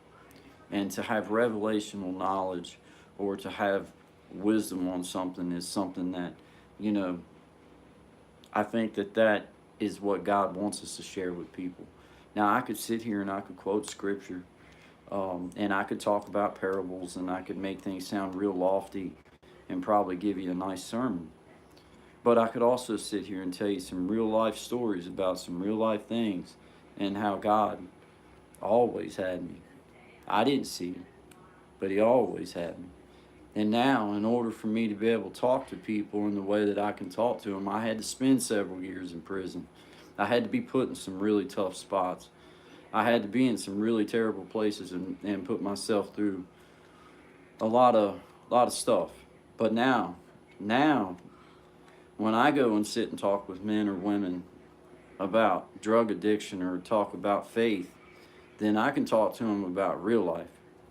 And to have revelational knowledge or to have wisdom on something is something that, you know, I think that is what God wants us to share with people. Now, I could sit here and I could quote scripture, and I could talk about parables, and I could make things sound real lofty and probably give you a nice sermon. But I could also sit here and tell you some real life stories about some real life things and how God always had me. I didn't see it, but He always had me. And now, in order for me to be able to talk to people in the way that I can talk to them, I had to spend several years in prison. I had to be put in some really tough spots. I had to be in some really terrible places and put myself through a lot of stuff. But now, when I go and sit and talk with men or women about drug addiction or talk about faith, then I can talk to them about real life.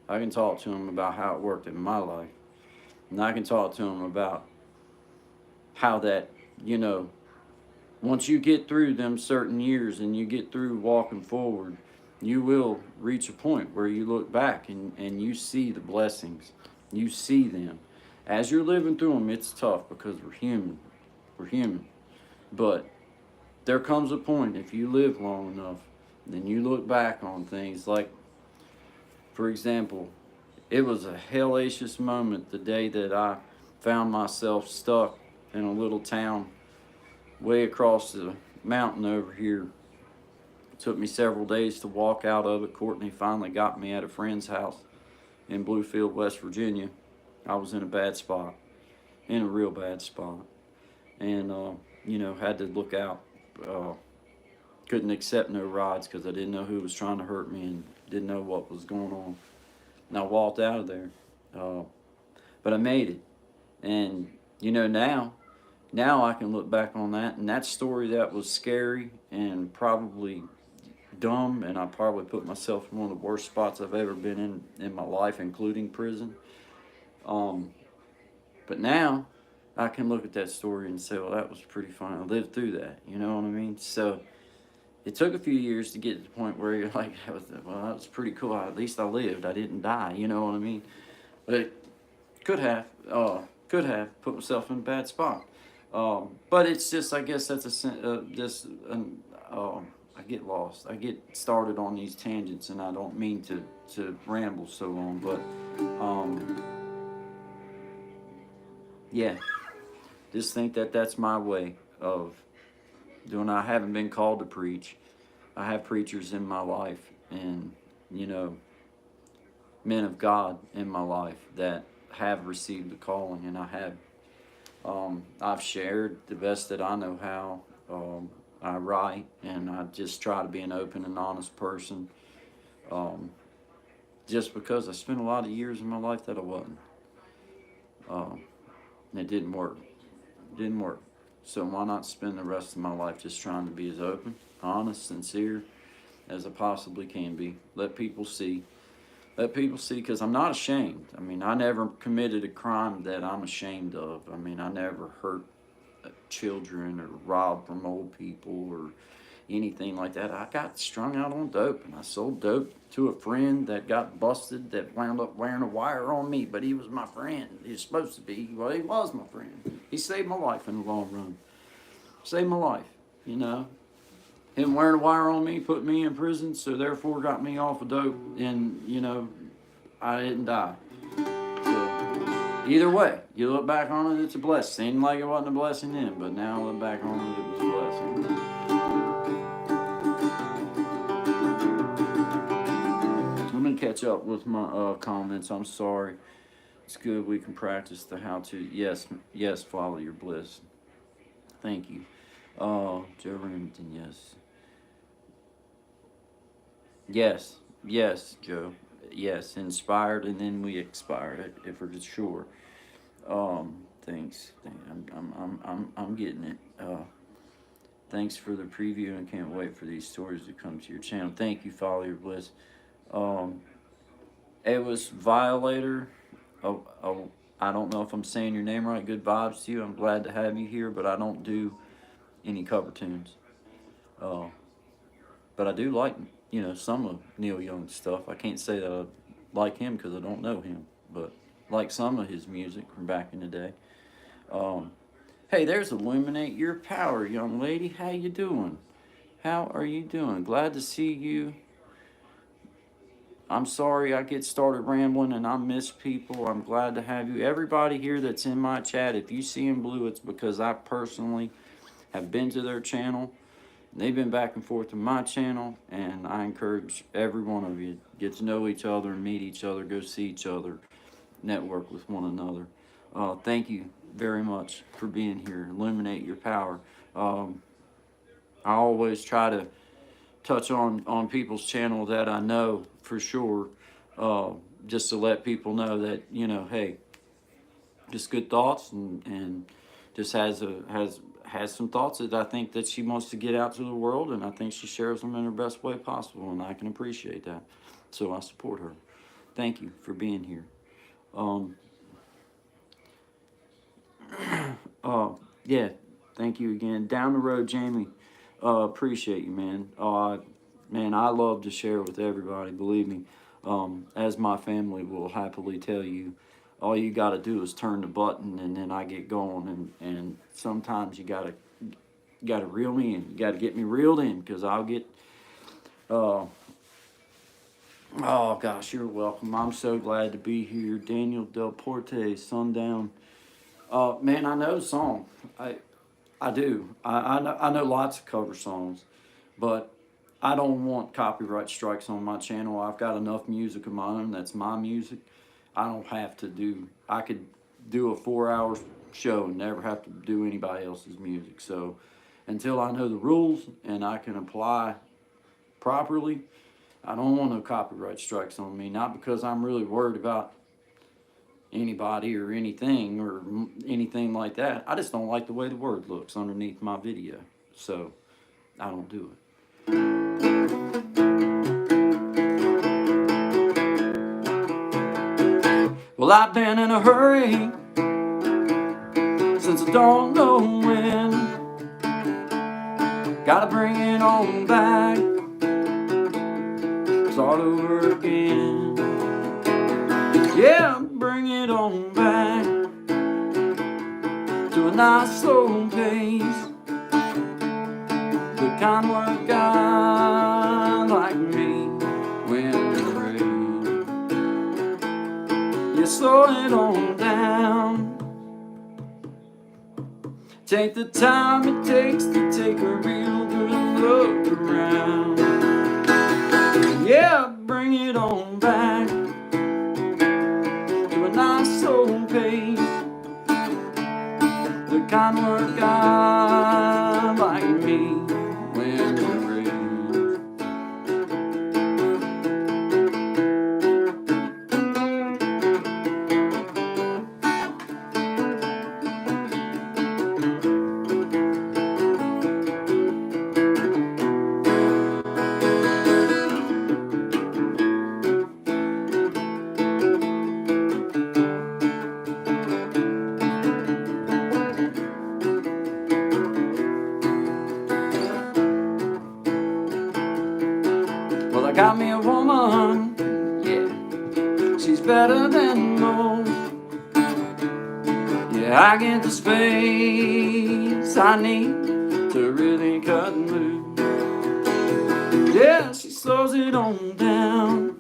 I can talk to them about how it worked in my life. And I can talk to them about how that, you know, once you get through them certain years and you get through walking forward, you will reach a point where you look back and you see the blessings. You see them. As you're living through them, it's tough because we're human. We're human. But there comes a point, if you live long enough, then you look back on things like, for example, it was a hellacious moment the day that I found myself stuck in a little town way across the mountain over here. It took me several days to walk out of it. Courtney finally got me at a friend's house in Bluefield, West Virginia. I was in a bad spot, in a real bad spot, and had to look out. Uh, couldn't accept no rides because I didn't know who was trying to hurt me and didn't know what was going on. And I walked out of there, uh, but I made it. And now I can look back on that, and that story that was scary and probably dumb, and I probably put myself in one of the worst spots I've ever been in my life, including prison. Um, but now I can look at that story and say, well, that was pretty fun. I lived through that. You know what I mean? So it took a few years to get to the point where you're like, well, that was pretty cool. At least I lived. I didn't die. You know what I mean? But it could have put myself in a bad spot. But it's just, I guess that's I get lost. I get started on these tangents, and I don't mean to ramble so long. But yeah, just think that that's my way of doing. I haven't been called to preach. I have preachers in my life, and you know, men of God in my life that have received the calling, and I have. I've shared the best that I know how. I write, and I just try to be an open and honest person. Um, just because I spent a lot of years in my life that I wasn't. And it didn't work. It didn't work. So why not spend the rest of my life just trying to be as open, honest, sincere as I possibly can be? Let people see. Let people see, because I'm not ashamed. I mean, I never committed a crime that I'm ashamed of. I mean, I never hurt children or robbed from old people or anything like that. I got strung out on dope, and I sold dope to a friend that got busted, that wound up wearing a wire on me, but he was my friend. He was supposed to be. Well, he was my friend. He saved my life in the long run. Saved my life, you know. Him wearing a wire on me put me in prison, so therefore got me off of dope, and, you know, I didn't die. So, either way, you look back on it, it's a blessing. Seemed like it wasn't a blessing then, but now I look back on it, it was a blessing. I'm going to catch up with my comments. I'm sorry. It's good we can practice the how to. Yes, follow your bliss. Thank you. Joe Remington, yes. Yes, Joe. Yes, inspired, and then we expired. If we're sure. Thanks. I'm getting it. Thanks for the preview, and can't wait for these stories to come to your channel. Thank you, follow your bliss. It was Violator. I don't know if I'm saying your name right. Good vibes to you. I'm glad to have you here, but I don't do any cover tunes. But I do like, you know, some of Neil Young's stuff. I can't say that I like him because I don't know him, but like some of his music from back in the day. Hey, there's Illuminate Your Power, young lady. How you doing? How are you doing? Glad to see you. I'm sorry I get started rambling and I miss people. I'm glad to have you. Everybody here that's in my chat, if you see in blue, it's because I personally have been to their channel. They've been back and forth to my channel, and I encourage every one of you to get to know each other and meet each other, go see each other, network with one another. Thank you very much for being here. Illuminate your power. I always try to touch on people's channel that I know for sure, just to let people know that, you know, hey, just good thoughts, and just has some thoughts that I think that she wants to get out to the world, and I think she shares them in her best way possible, and I can appreciate that. So I support her. Thank you for being here. Yeah, thank you again. Down the road, Jamie. Appreciate you, man. Man, I love to share with everybody, believe me. As my family will happily tell you, all you got to do is turn the button, and then I get going. And sometimes you got to reel me in. You got to get me reeled in, because I'll get. Oh gosh, you're welcome. I'm so glad to be here. Daniel Del Porte, Sundown. Man, I know the song. I do. I know lots of cover songs, but I don't want copyright strikes on my channel. I've got enough music of my own. That's my music. I don't have to do. I could do a 4-hour show and never have to do anybody else's music. So until I know the rules and I can apply properly, I don't want no copyright strikes on me. Not because I'm really worried about anybody or anything like that. I just don't like the way the word looks underneath my video, so I don't do it. Well, I've been in a hurry since I don't know when. Gotta bring it on back, start over again. Yeah, bring it on back to a nice slow pace, the kind where a guy like me when it's ready. You slow it on down, Take the time it takes to take a real good look around. Yeah, bring it on back to a nice slow pace, the kind work I like me when it rains. Well, I got me a woman, yeah, she's better than most. Yeah, I get the space I need to really cut and move. Yeah, she slows it on down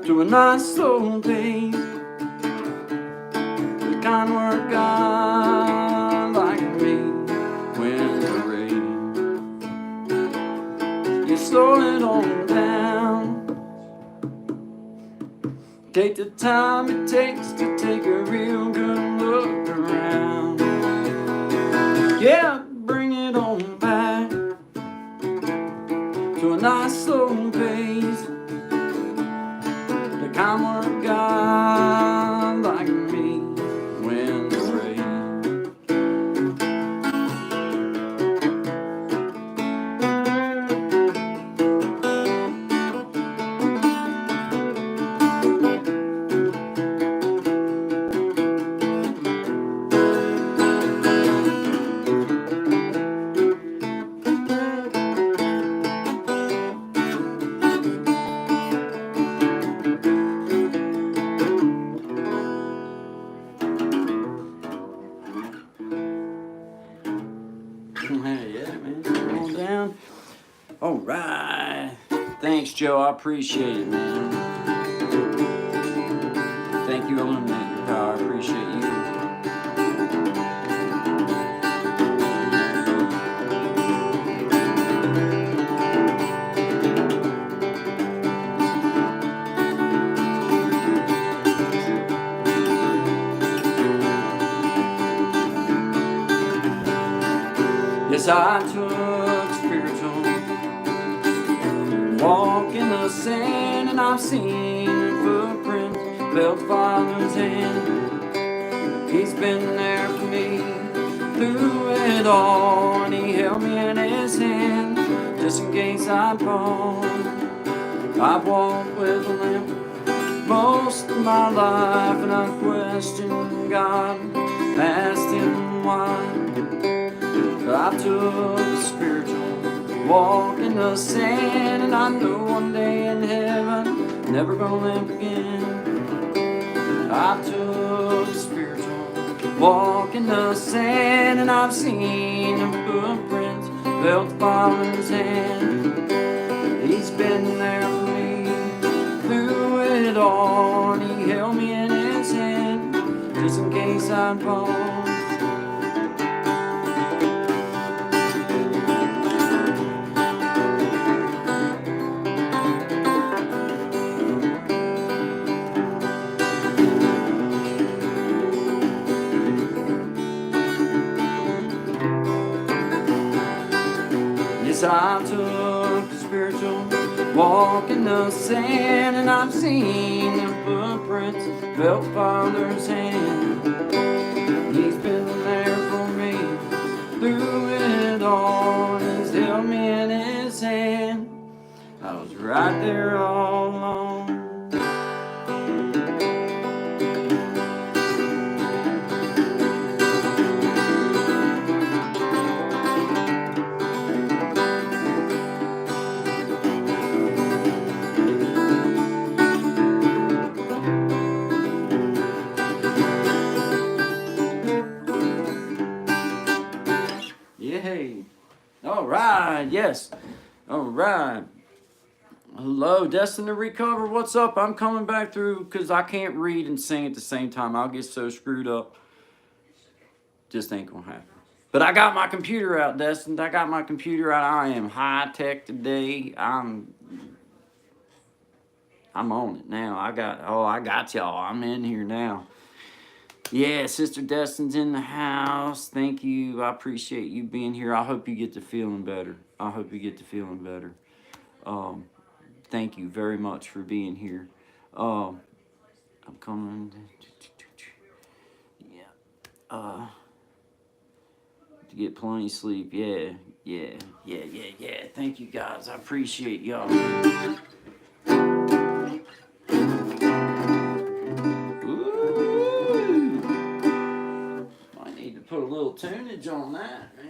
to a nice slow pace, the kind work I like me when it rains. You slow it on down, take the time it takes to take a real good look around. Yeah, bring it on back to a nice slow pace, the kind work I like me when it rains. Yeah, man, come on down. All right. Thanks, Joe. I appreciate it, man. Thank you, Illuminate Your Power. I appreciate you. Yes, I took spiritual walk in the sand, and I've seen footprints, felt Father's hand. He's been there for me through it all, and he held me in his hand just in case I fall. I've walked with a limp most of my life, and I've questioned God, asked him why. I took a spiritual walk in the sand, and I know one day in heaven never gonna limp again. I took a spiritual walk in the sand, and I've seen the footprints, felt the Father's hand. He's been there for me through it all, and he held me in his hand just in case I'd fall. I took a spiritual walk in the sand, and I've seen the footprints, felt Father's hand. He's been there for me through it all, and he's held me in his hand. I was right there all along. Yay. All right, yes. All right. Hello, Destined to Recover. What's up? I'm coming back through because I can't read and sing at the same time. I'll get so screwed up. Just ain't gonna happen. But I got my computer out, Destin. I got my computer out. I am high tech today. I'm on it now. I got y'all. I'm in here now. Yeah, Sister Destin's in the house. Thank you. I appreciate you being here. I hope you get to feeling better. I hope you get to feeling better. Thank you very much for being here. I'm coming. Yeah. To get plenty of sleep. Yeah. Thank you guys. I appreciate y'all. Ooh. I need to put a little tunage on that, man.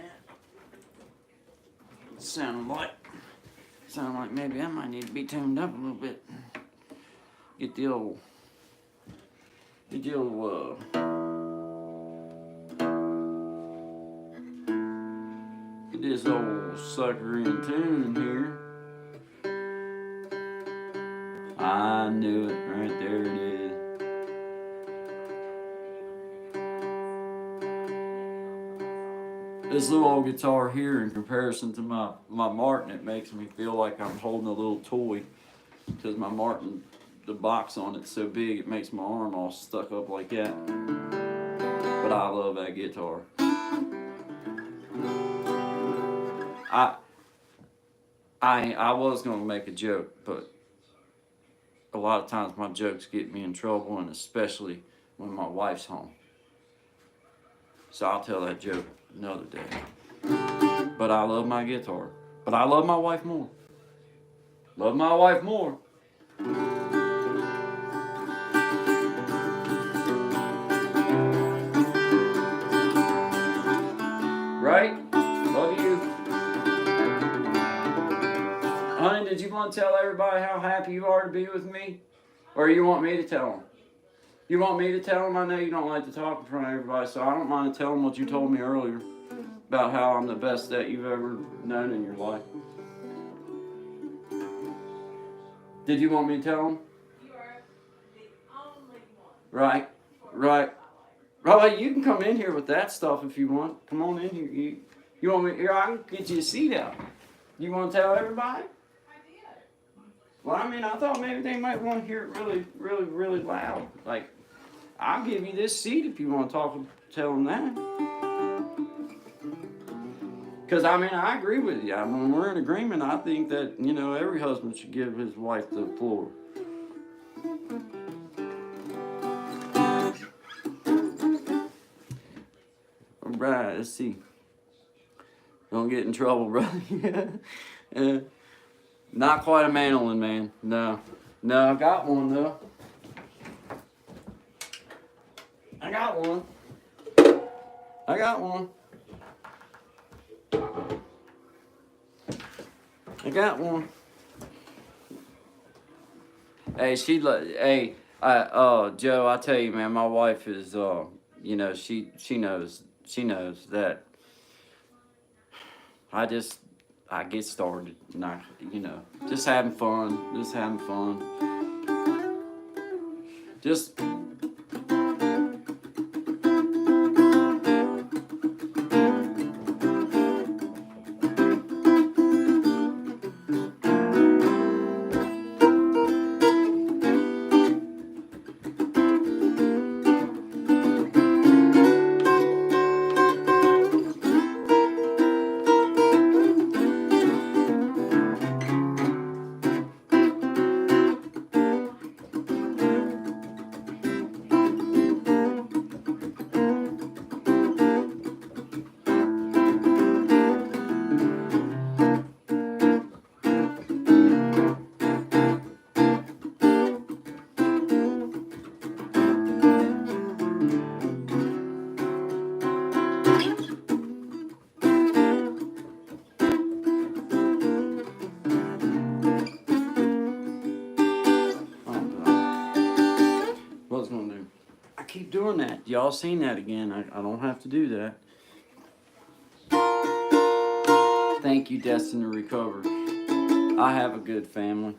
Sound like maybe I might need to be tuned up a little bit. Get this old sucker in tune here. I knew it. Right there it is. This little old guitar here, in comparison to my Martin, it makes me feel like I'm holding a little toy. Because my Martin, the box on it's so big, it makes my arm all stuck up like that. But I love that guitar. I was gonna make a joke, but a lot of times my jokes get me in trouble, and especially when my wife's home. So I'll tell that joke another day. But I love my guitar. But I love my wife more. Love my wife more. Right? Love you. Honey, did you want to tell everybody how happy you are to be with me? Or you want me to tell them? You want me to tell them? I know you don't like to talk in front of everybody, so I don't mind telling them what you told me earlier about how I'm the best that you've ever known in your life. Did you want me to tell them? You are the only one. Right. Well, you can come in here with that stuff if you want. Come on in here. You want me here? I can get you a seat out. You want to tell everybody? Well, I mean, I thought maybe they might want to hear it really loud. Like, I'll give you this seat if you want to tell them that. Because, I mean, I agree with you. When we're in agreement, I think that, every husband should give his wife the floor. All right, let's see. Don't get in trouble, brother. Not quite a mandolin, man. No, I got one, though. I got one. Hey, Joe, I tell you, man, my wife is, she knows that I get started, and just having fun. Just keep doing that. Y'all seen that again. I don't have to do that. Thank you, Destin to Recover. I have a good family.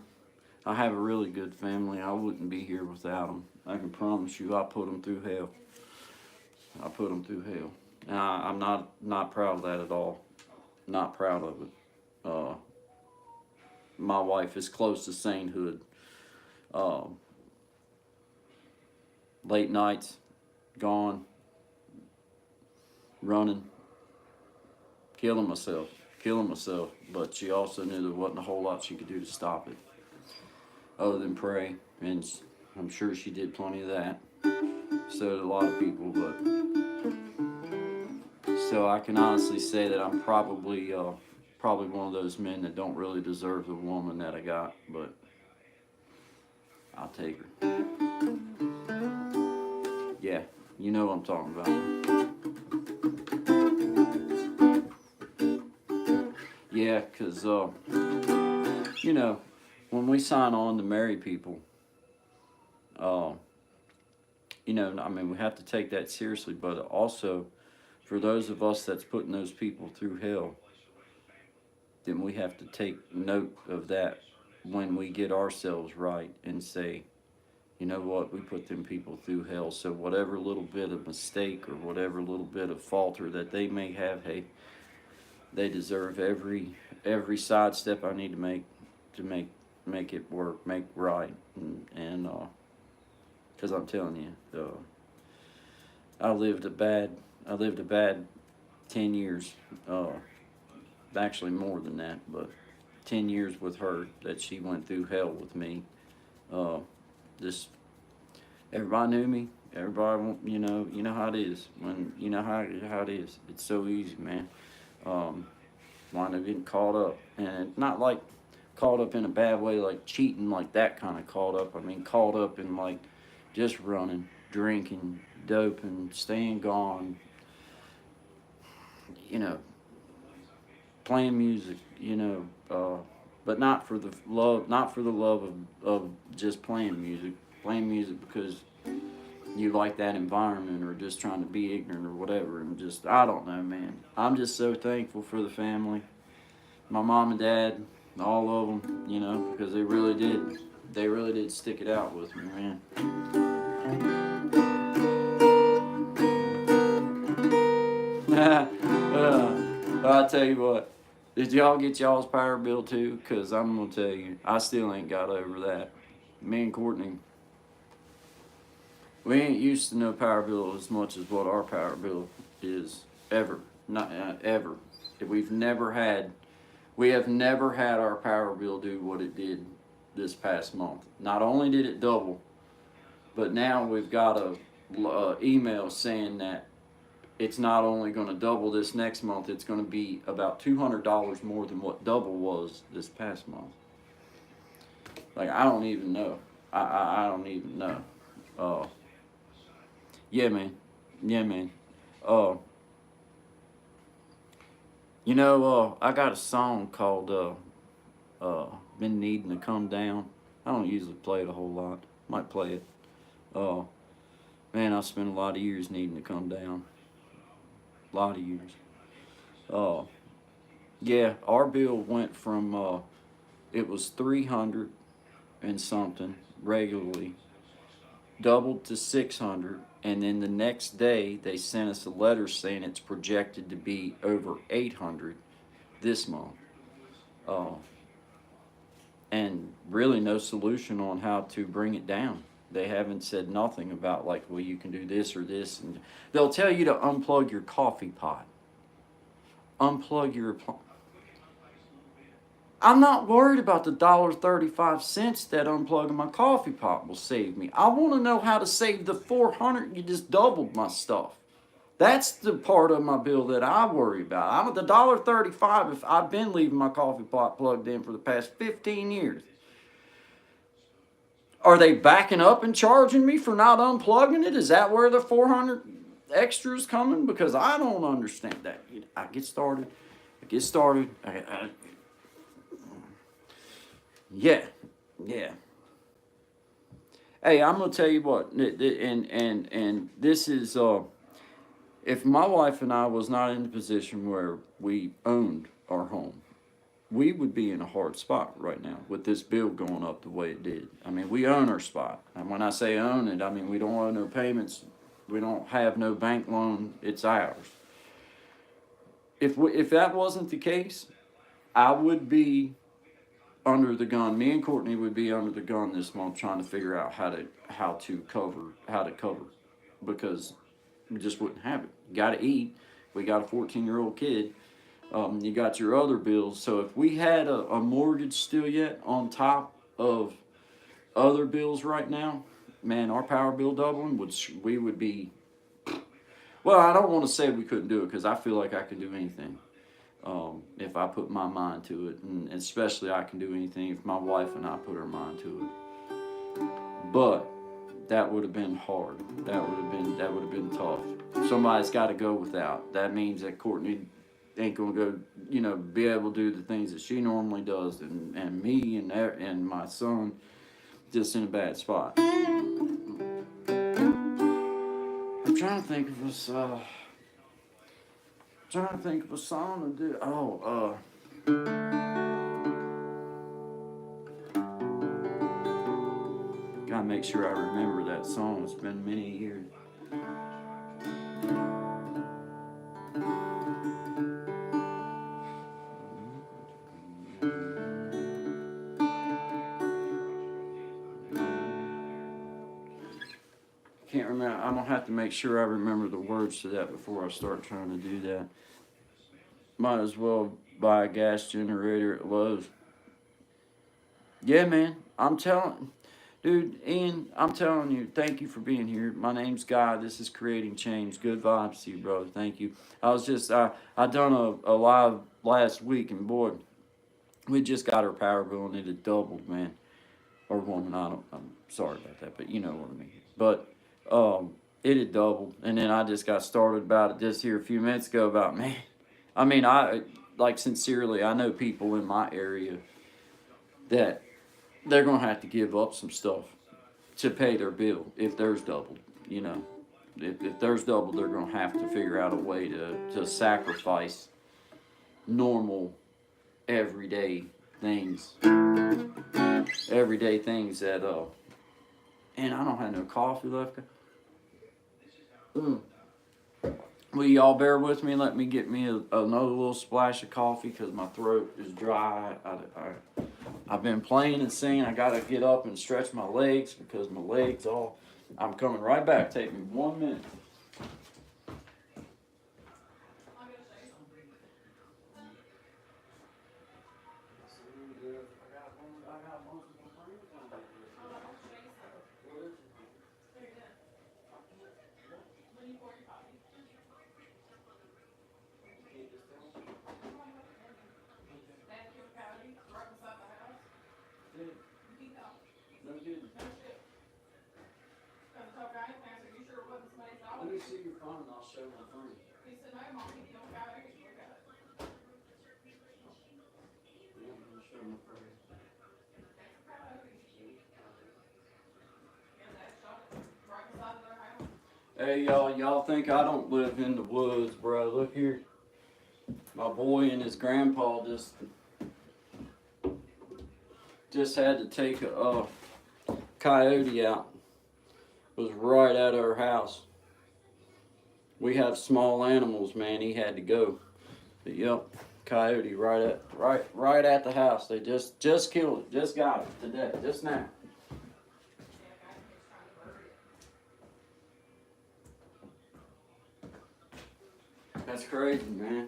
I have a really good family. I wouldn't be here without them. I can promise you I put them through hell. I'm not proud of that at all. Not proud of it. Uh, my wife is close to sainthood. Um, Late nights, gone, running, killing myself. But she also knew there wasn't a whole lot she could do to stop it, other than pray. And I'm sure she did plenty of that. So did a lot of people. But so I can honestly say that I'm probably one of those men that don't really deserve the woman that I got. But I'll take her. Yeah, you know what I'm talking about. Yeah, because, you know, when we sign on to marry people, uh, you know, I mean, we have to take that seriously, but also for those of us that's putting those people through hell, then we have to take note of that when we get ourselves right and say, you know what, we put them people through hell. So whatever little bit of mistake or whatever little bit of falter that they may have, hey, they deserve every sidestep I need to make it work, make right, and because I'm telling you, I lived a bad 10 years, actually more than that, but 10 years with her that she went through hell with me. Uh, just everybody knew me. Everybody, you know how it is. When you know how it is, it's so easy, man. Wind up getting caught up, and not like caught up in a bad way, like cheating, like that kind of caught up. I mean, caught up in like just running, drinking, doping, staying gone. You know, playing music. But not for the love of just playing music. Playing music because you like that environment or just trying to be ignorant or whatever. And just, I don't know, man. I'm just so thankful for the family. My mom and dad, all of them, because they really did stick it out with me, man. I'll tell you what. Did y'all get y'all's power bill too? Because I'm going to tell you, I still ain't got over that. Me and Courtney, we ain't used to no power bill as much as what our power bill is ever. Not ever. We have never had our power bill do what it did this past month. Not only did it double, but now we've got a email saying that it's not only going to double this next month, it's going to be about $200 more than what double was this past month. Like, I don't even know. I don't even know. Yeah, man. Yeah, man. I got a song called Been Needing to Come Down. I don't usually play it a whole lot. Might play it. Man, I spent a lot of years needing to come down. A lot of years. Yeah, our bill went from it was 300 and something regularly, doubled to 600, and then the next day they sent us a letter saying it's projected to be over 800 this month. And really no solution on how to bring it down. They haven't said nothing about like, well, you can do this or this, and they'll tell you to unplug your coffee pot. Unplug your. I'm not worried about the $1.35 that unplugging my coffee pot will save me. I want to know how to save the 400. You just doubled my stuff. That's the part of my bill that I worry about. I'm at the $1.35 if I've been leaving my coffee pot plugged in for the past 15 years. Are they backing up and charging me for not unplugging it? Is that where the 400 extra is coming? Because I don't understand that. I get started. Yeah. Hey, I'm gonna tell you what, and this is if my wife and I was not in the position where we owned our home, we would be in a hard spot right now with this bill going up the way it did. I mean, we own our spot, and when I say own it, I mean we don't owe no payments, we don't have no bank loan, it's ours. if that wasn't the case, I would be under the gun. Me and Courtney would be under the gun this month trying to figure out how to cover because we just wouldn't have it. You got to eat. We got a 14-year-old kid. You got your other bills. So if we had a mortgage still yet on top of other bills right now, man, our power bill doubling we would be. Well, I don't want to say we couldn't do it because I feel like I can do anything if I put my mind to it, and especially I can do anything if my wife and I put our mind to it. But that would have been hard. That would have been tough. Somebody's got to go without. That means that Courtney ain't gonna go, be able to do the things that she normally does, and me and my son just in a bad spot. I'm trying to think of a song to do. Gotta make sure I remember that song. It's been many years. Can't remember. I'm gonna have to make sure I remember the words to that before I start trying to do that. Might as well buy a gas generator at Lowe's. Yeah, man. Dude, Ian, I'm telling you, thank you for being here. My name's Guy. This is Creating Change. Good vibes to you, brother. Thank you. I done a live last week, and boy, we just got our power bill, and it had doubled, man. Or woman, I'm sorry about that, but you know what I mean. But it had doubled, and then I just got started about it just here a few minutes ago about, man. I mean, sincerely, I know people in my area that they're going to have to give up some stuff to pay their bill if theirs doubled, If theirs doubled, they're going to have to figure out a way to sacrifice normal, everyday things. Everyday things that, and I don't have no coffee left. Will y'all bear with me and let me get me another little splash of coffee because my throat is dry. I've been playing and singing. I got to get up and stretch my legs because my legs I'm coming right back. Take me 1 minute. Let me see your phone and I'll show my phone. Hey y'all think I don't live in the woods, bro. Look here. My boy and his grandpa just had to take a coyote out. It was right at our house. We have small animals, man. He had to go. But yep, coyote right at the house. They just killed it. Just got it today, just now. That's crazy, man.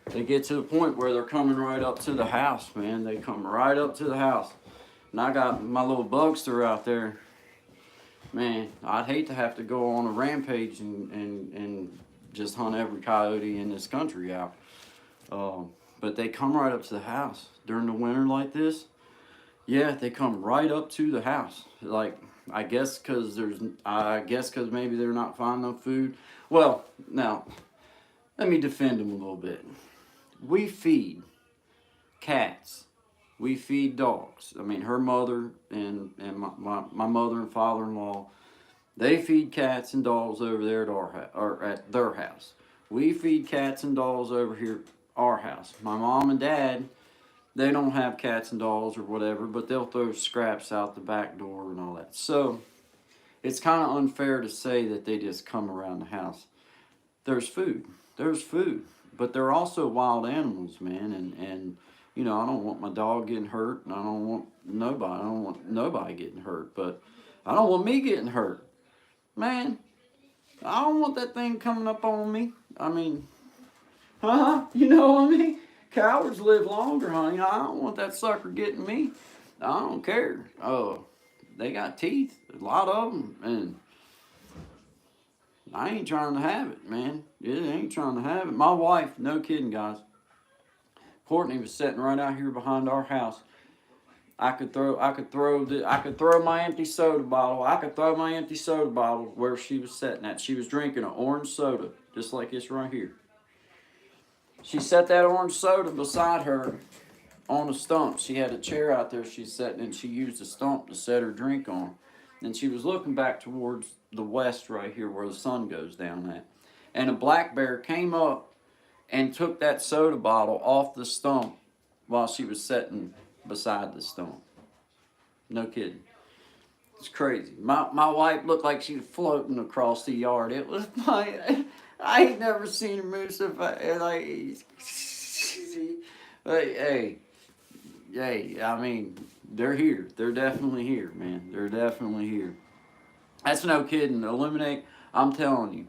They get to the point where they're coming right up to the house, man. They come right up to the house. And I got my little bugster out there. Man, I'd hate to have to go on a rampage and just hunt every coyote in this country out. But they come right up to the house during the winter like this. Yeah, they come right up to the house. Like, I guess because maybe they're not finding enough food. Well, now, let me defend them a little bit. We feed cats. We feed dogs. I mean, her mother and my mother and father-in-law, they feed cats and dogs over there at their house. We feed cats and dogs over here at our house. My mom and dad, they don't have cats and dogs or whatever, but they'll throw scraps out the back door and all that. So it's kind of unfair to say that they just come around the house. There's food. There's food. but they're also wild animals, man. And you know, I don't want my dog getting hurt, and I don't want nobody. I don't want nobody getting hurt, but I don't want me getting hurt, man. I don't want that thing coming up on me. I mean, huh? You know what I mean? Cowards live longer, honey. I don't want that sucker getting me. I don't care. Oh, they got teeth, a lot of them, and I ain't trying to have it, man. It ain't trying to have it. My wife, no kidding, guys. Courtney was sitting right out here behind our house. I could throw my empty soda bottle. I could throw my empty soda bottle where she was sitting at. She was drinking an orange soda, just like this right here. She set that orange soda beside her on a stump. She had a chair out there she's sitting, and she used a stump to set her drink on. And she was looking back towards the west right here where the sun goes down at. And a black bear came up and took that soda bottle off the stump while she was sitting beside the stump. No kidding. It's crazy. My wife looked like she was floating across the yard. It was my... I ain't never seen her move so fast. Like, hey, I mean, they're here. They're definitely here, man. They're definitely here. That's no kidding. Illuminate, I'm telling you.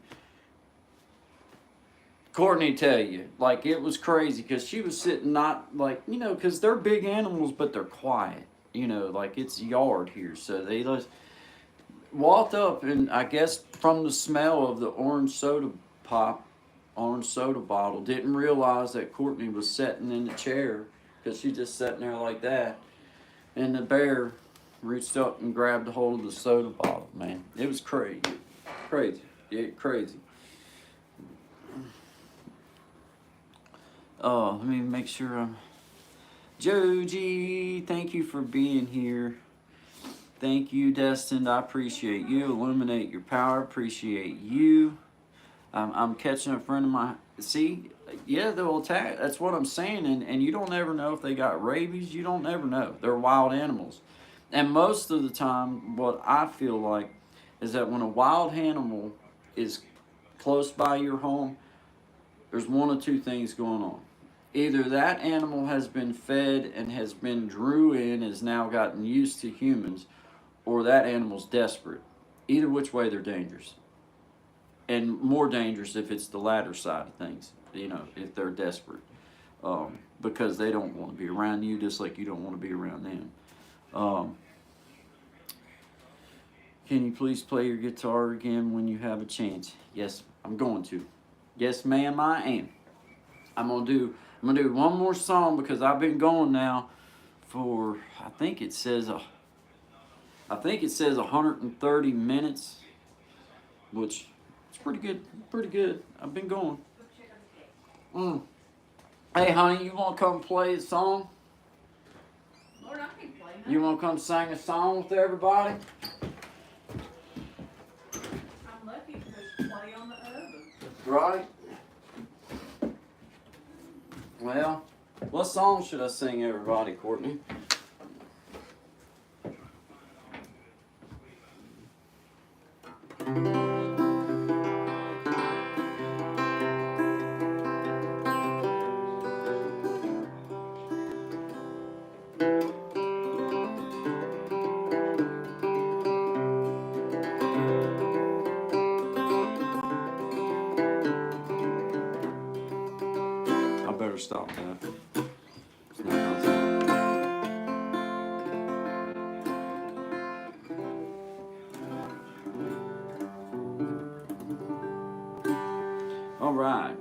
Courtney tell you, like, it was crazy because she was sitting not, like, you know, because they're big animals, but they're quiet. You know, like, it's yard here, so they just walked up, and I guess from the smell of the orange soda bottle, didn't realize that Courtney was sitting in the chair because she's just sitting there like that. And the bear reached up and grabbed a hold of the soda bottle, man. It was crazy. Crazy. Yeah, crazy. Oh, let me make sure I'm... Joji, thank you for being here. Thank you, Destined. I appreciate you. Illuminate your power. Appreciate you. I'm catching a friend of mine. See, yeah, they'll attack. That's what I'm saying. And you don't ever know if they got rabies. You don't ever know. They're wild animals. And most of the time, what I feel like is that when a wild animal is close by your home, there's one of two things going on. Either that animal has been fed and has been drew in, has now gotten used to humans, or that animal's desperate. Either which way, they're dangerous. And more dangerous if it's the latter side of things, you know, if they're desperate. Because they don't want to be around you just like you don't want to be around them. Can you please play your guitar again when you have a chance? Yes, I'm going to. Yes, ma'am, I am. I'm gonna do one more song because I've been going now for I think it says 130 minutes, which is pretty good. Pretty good. I've been going. Hey, honey, you want to come play a song? Lord, I can play. You want to come sing a song with everybody? I'm lucky to play on the oven. Right. Well, what song should I sing, everybody, Courtney? I better stop that. It's not gonna sound. All right.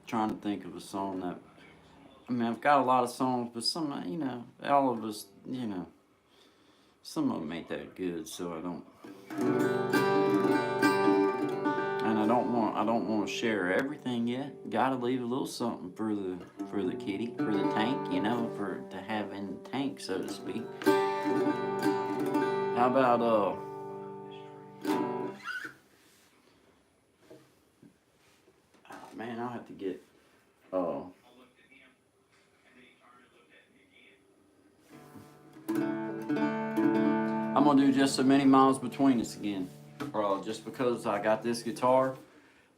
Trying to think of a song that. I mean, I've got a lot of songs, but some, you know, all of us, you know, some of them ain't that good, so I don't. And I don't want to share everything yet. Gotta leave a little something for the kitty, for the tank, you know, for to have in the tank, so to speak. How about man, I'll have to get I'm gonna do Just So Many Miles Between Us again. just because I got this guitar.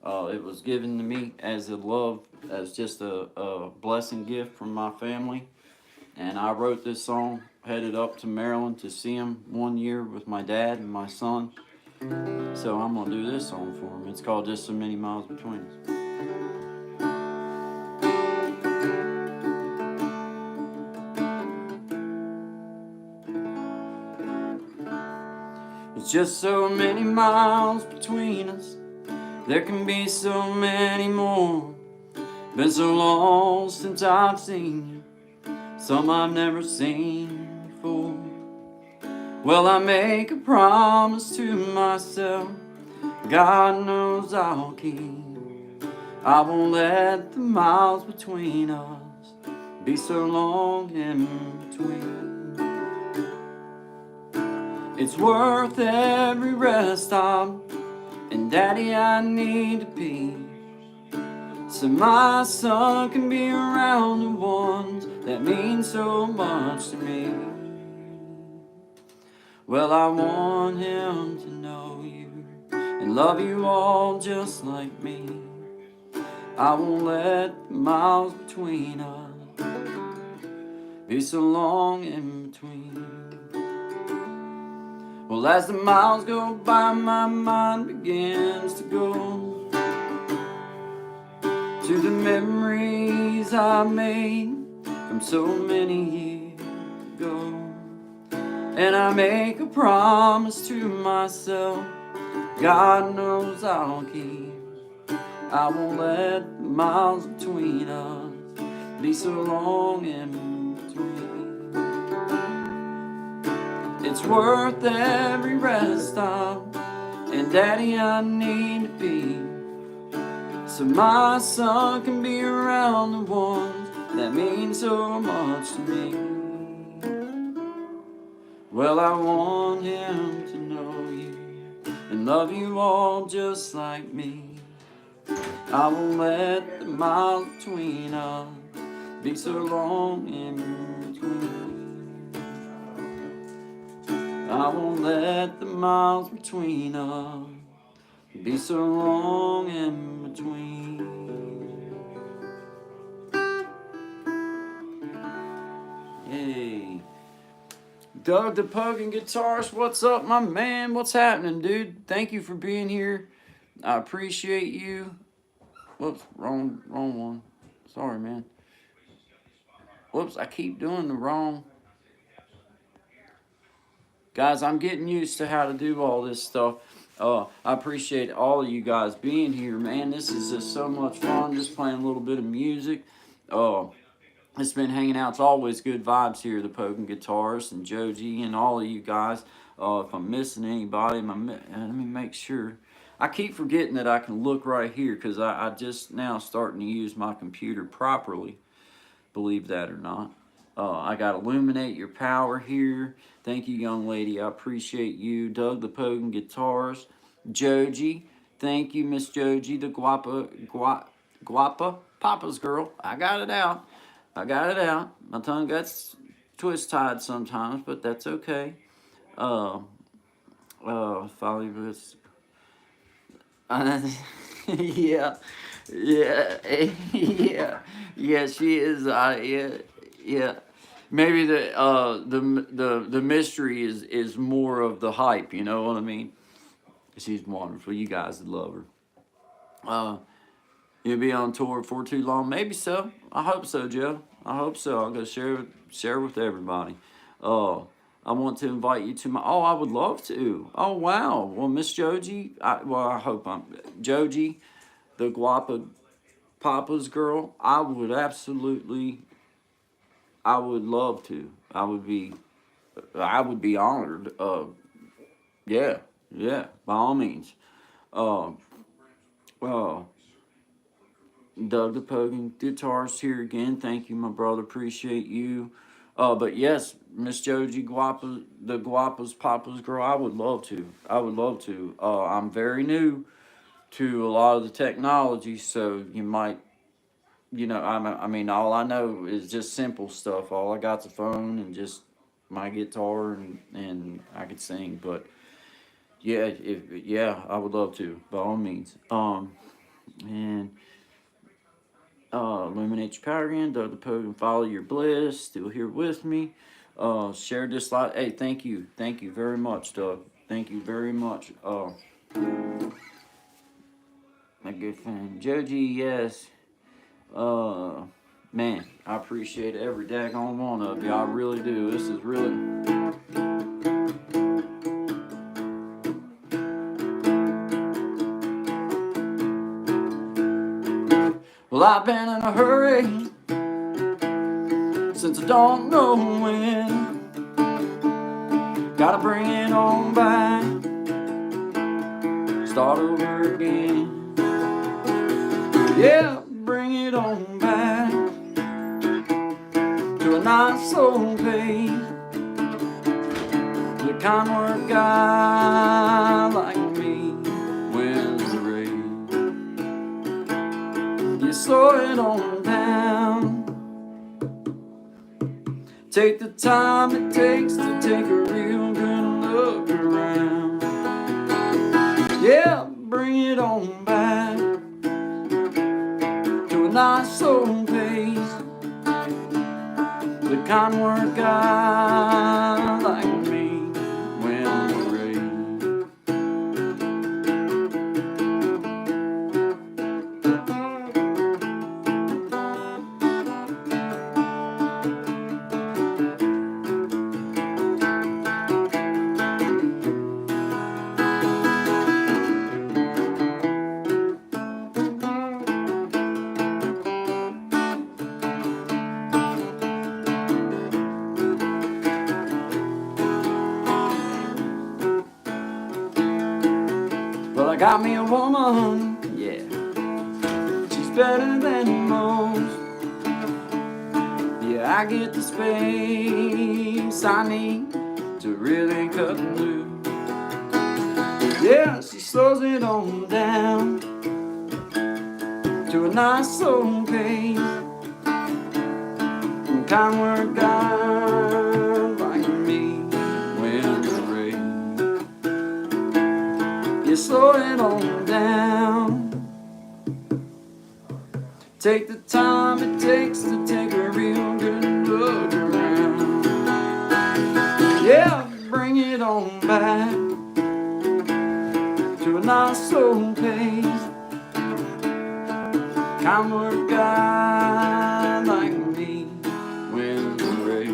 It was given to me as a love, as just a blessing gift from my family. And I wrote this song, headed up to Maryland to see him 1 year with my dad and my son. So I'm going to do this song for him. It's called Just So Many Miles Between Us. It's just so many miles between us. There can be so many more. Been so long since I've seen you, some I've never seen before. Well, I make a promise to myself, God knows I'll keep. I won't let the miles between us be so long in between. It's worth every rest stop, and Daddy, I need to pee, so my son can be around the ones that mean so much to me. Well, I want him to know you and love you all just like me. I won't let the miles between us be so long in between. Well, as the miles go by, my mind begins to go to the memories I made from so many years ago. And I make a promise to myself, God knows I'll keep. I won't let the miles between us be so long in between. It's worth every rest stop, and Daddy, I need to be, so my son can be around the ones that mean so much to me. Well, I want him to know you and love you all just like me. I won't let the miles between us be so long in between. I won't let the miles between us be so long in between. Yay. Doug the Puggin Guitarist, what's up, my man? What's happening, dude? Thank you for being here. I appreciate you. Whoops, wrong one. Sorry, man. Whoops, I keep doing the wrong. Guys, I'm getting used to how to do all this stuff. I appreciate all of you guys being here, man. This is just so much fun, just playing a little bit of music. It's been hanging out. It's always good vibes here, the Poking Guitarist and Joji and all of you guys. If I'm missing anybody, let me make sure. I keep forgetting that I can look right here because I just now starting to use my computer properly, believe that or not. I got Illuminate Your Power here. Thank you, young lady. I appreciate you. Doug the Poking Guitarist. Joji. Thank you, Miss Joji, the guapa Papa's girl. I got it out. My tongue gets twist-tied sometimes, but that's okay. Folly was... yeah, yeah, she is. Yeah. Maybe the mystery is more of the hype. You know what I mean? She's wonderful. You guys would love her. You'll be on tour for too long? Maybe so. I hope so, Joe. I hope so. I'm gonna share with everybody. I want to invite you to my. Oh, I would love to. Oh, wow. Well, Miss Joji. I hope I'm Joji, the Guapa Papa's girl. I would absolutely. I would love to. I would be honored. Yeah, by all means. Uh, uh, Doug the Pogan Guitarist here again. Thank you, my brother. Appreciate you. But yes, Miss Joji Guapa, the Guapa's Papa's girl. I would love to. I'm very new to a lot of the technology, so you might, I mean, all I know is just simple stuff. All I got's a phone and just my guitar, and I could sing. But Yeah, I would love to, by all means. And eliminate your power again, Doug the Pogue, and follow your bliss. Still here with me. Share this live. Hey, thank you very much, Doug. Thank you very much. My good friend Joji, yes. Uh, Man, I appreciate every daggone one of you. I really do. This is really. Well, I've been in a hurry since I don't know when. Gotta bring it on back, start over again. Yeah, bring it on back to a nice old pace. The kind work guy like me wins the race. You slow it on down. Take the time it takes to take a real good look around. Yeah, bring it on back to a nice old pace. The kind work guy like me wins the Well, I got me a woman, yeah. She's better than most. Yeah, I get the space I need to really cut loose. Yeah, she slows it on down to a nice old pace. And kind work guy like me wins the race. You slow it on down. Take the time it takes to take a real good look around. Yeah, bring it on back to a nice old pace. Kind work guy like me wins the race.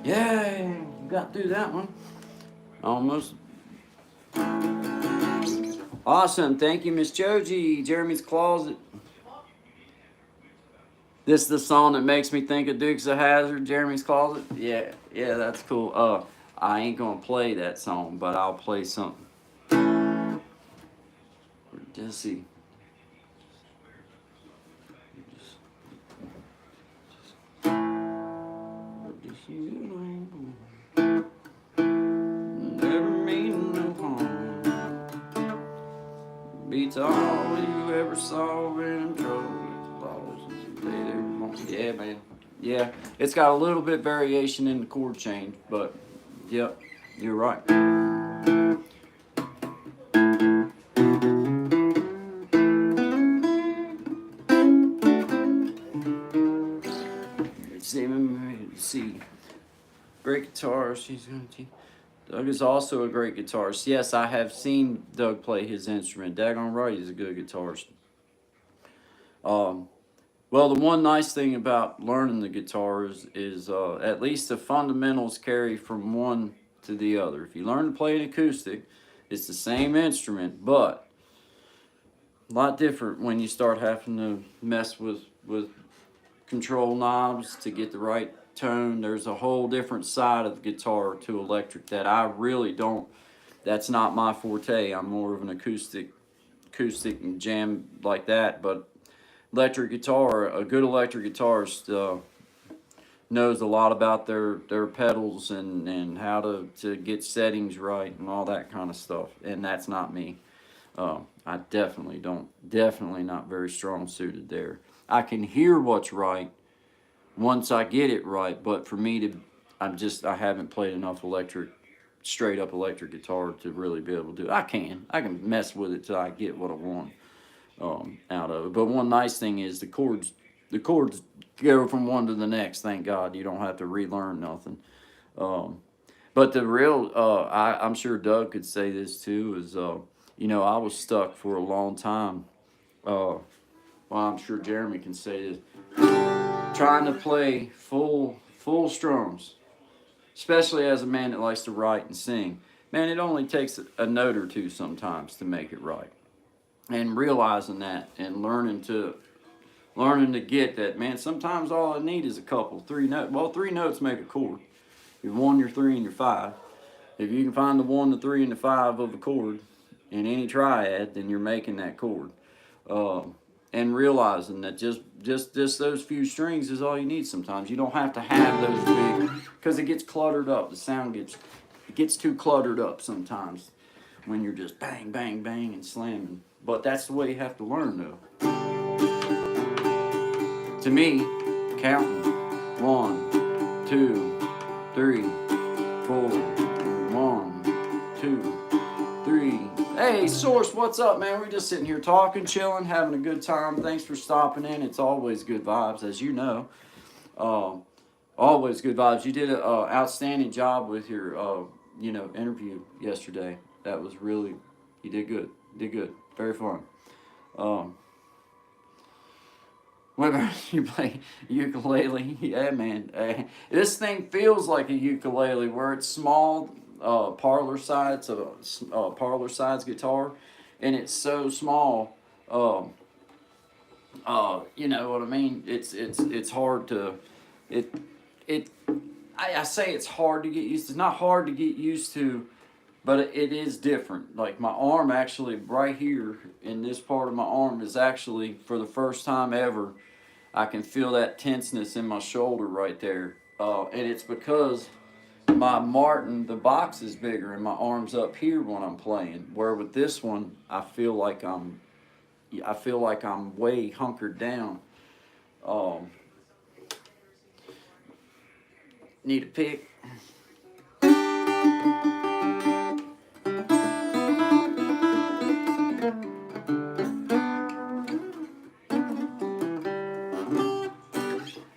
Yeah, you got through that one. Almost. Awesome. Thank you, Miss Joji. Jeremy's Closet. This is the song that makes me think of Dukes of Hazzard, Jeremy's Closet. Yeah, that's cool. I ain't gonna play that song, but I'll play something. Just see. Never mean no harm. Beats all you ever saw in trouble. Yeah, man. Yeah, it's got a little bit variation in the chord change, but yep, you're right. See, great guitarist. She's gonna teach. Doug is also a great guitarist. Yes, I have seen Doug play his instrument. Daggone right, he's a good guitarist. Well, the one nice thing about learning the guitar is at least the fundamentals carry from one to the other. If you learn to play an acoustic, it's the same instrument, but a lot different when you start having to mess with control knobs to get the right tone. There's a whole different side of the guitar to electric that I really don't. That's not my forte. I'm more of an acoustic and jam like that. But electric guitar, a good electric guitarist knows a lot about their pedals and how to get settings right and all that kind of stuff. And that's not me. I definitely not very strong suited there. I can hear what's right once I get it right, but for me to, I haven't played enough straight up electric guitar to really be able to do it. I can mess with it till I get what I want out of it. But one nice thing is the chords go from one to the next. Thank God you don't have to relearn nothing. But the real, I'm sure Doug could say this too, is I was stuck for a long time. Well, I'm sure Jeremy can say this. Trying to play full strums, especially as a man that likes to write and sing. Man, it only takes a note or two sometimes to make it right. And realizing that and learning to get that, man, sometimes all I need is a couple, 3 notes. Well, 3 notes make a chord. Your 1, your 3, and your 5. If you can find the 1, the 3, and the 5 of a chord in any triad, then you're making that chord. And realizing that just those few strings is all you need sometimes. You don't have to have those big, because it gets cluttered up. The sound gets too cluttered up sometimes when you're just bang, bang, bang and slamming. But that's the way you have to learn, though. To me, counting 1, 2, 3, 4, 1, 2, 3. Hey, Source, what's up, man? We're just sitting here talking, chilling, having a good time. Thanks for stopping in. It's always good vibes, as you know. Always good vibes. You did an outstanding job with your, interview yesterday. That was really, you did good. Very fun. Whether you play ukulele, yeah, man. This thing feels like a ukulele, where it's small. Parlor sides guitar, and it's so small. You know what I mean? It's hard to I say it's hard to get used to. It's not hard to get used to, but it is different. Like my arm, actually, right here in this part of my arm, is actually, for the first time ever, I can feel that tenseness in my shoulder right there, and it's because my Martin, the box is bigger and my arm's up here when I'm playing. Where with this one, I feel like I'm way hunkered down. Need a pick?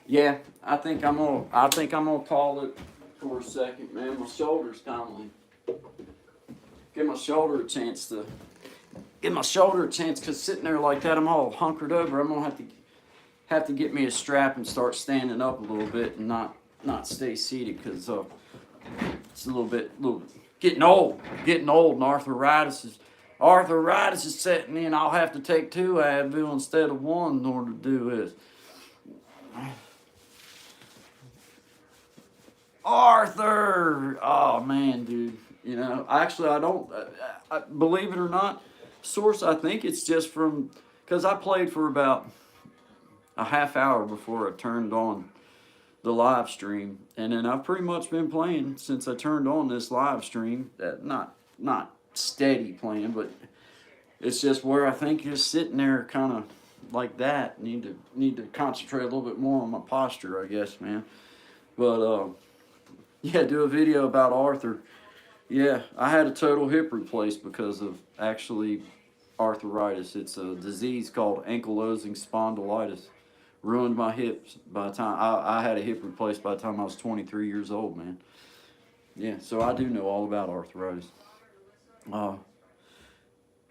Yeah, I think I'm gonna call it for a second, man. My shoulder's kind of like, give my shoulder a chance, because sitting there like that, I'm all hunkered over. I'm gonna have to get me a strap and start standing up a little bit and not stay seated, because it's a little getting old, and arthritis is setting in. I'll have to take 2 Advil instead of 1 in order to do this. Arthur! Oh, man, dude. Actually, I don't, believe it or not, Source, I think it's just from, because I played for about a half hour before I turned on the live stream, and then I've pretty much been playing since I turned on this live stream. Not steady playing, but it's just where I think you're sitting there kind of like that. Need to concentrate a little bit more on my posture, I guess, man. But, yeah, do a video about Arthur. Yeah, I had a total hip replaced because of actually arthritis. It's a disease called ankylosing spondylitis. Ruined my hips by the time I had a hip replaced by the time I was 23 years old, man. Yeah, so I do know all about arthritis.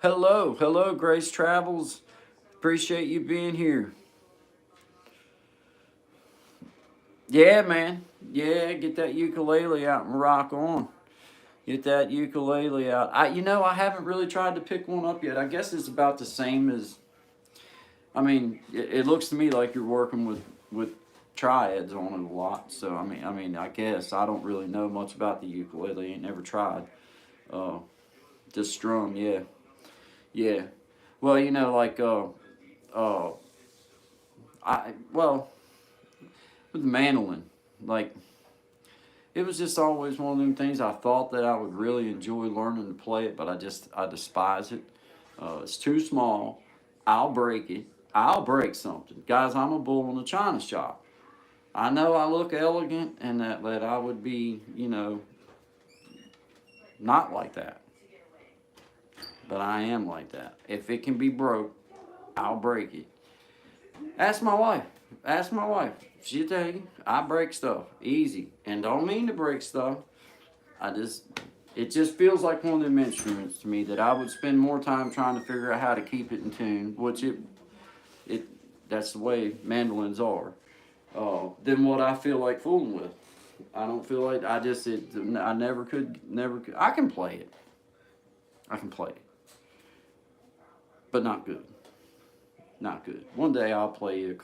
Hello, Grace Travels. Appreciate you being here. Yeah, man. Yeah, get that ukulele out and rock on. Get that ukulele out. I haven't really tried to pick one up yet. I guess it's about the same as, it looks to me like you're working with triads on it a lot. So I guess I don't really know much about the ukulele. Ain't never tried. Uh, just strum, yeah, yeah. Well, like uh, well, with the mandolin, like it was just always one of them things. I thought that I would really enjoy learning to play it, but I despise it. It's too small. I'll break it. I'll break something, guys. I'm a bull in a china shop. I know I look elegant, and that I would be, not like that, but I am like that. If it can be broke, I'll break it. Ask my wife. Ask my wife. She'll tell you. I break stuff easy, and don't mean to break stuff. It just feels like one of them instruments to me that I would spend more time trying to figure out how to keep it in tune, which it that's the way mandolins are, than what I feel like fooling with. I don't feel like I never could. I can play it. I can play it, but not good. Not good. One day I'll play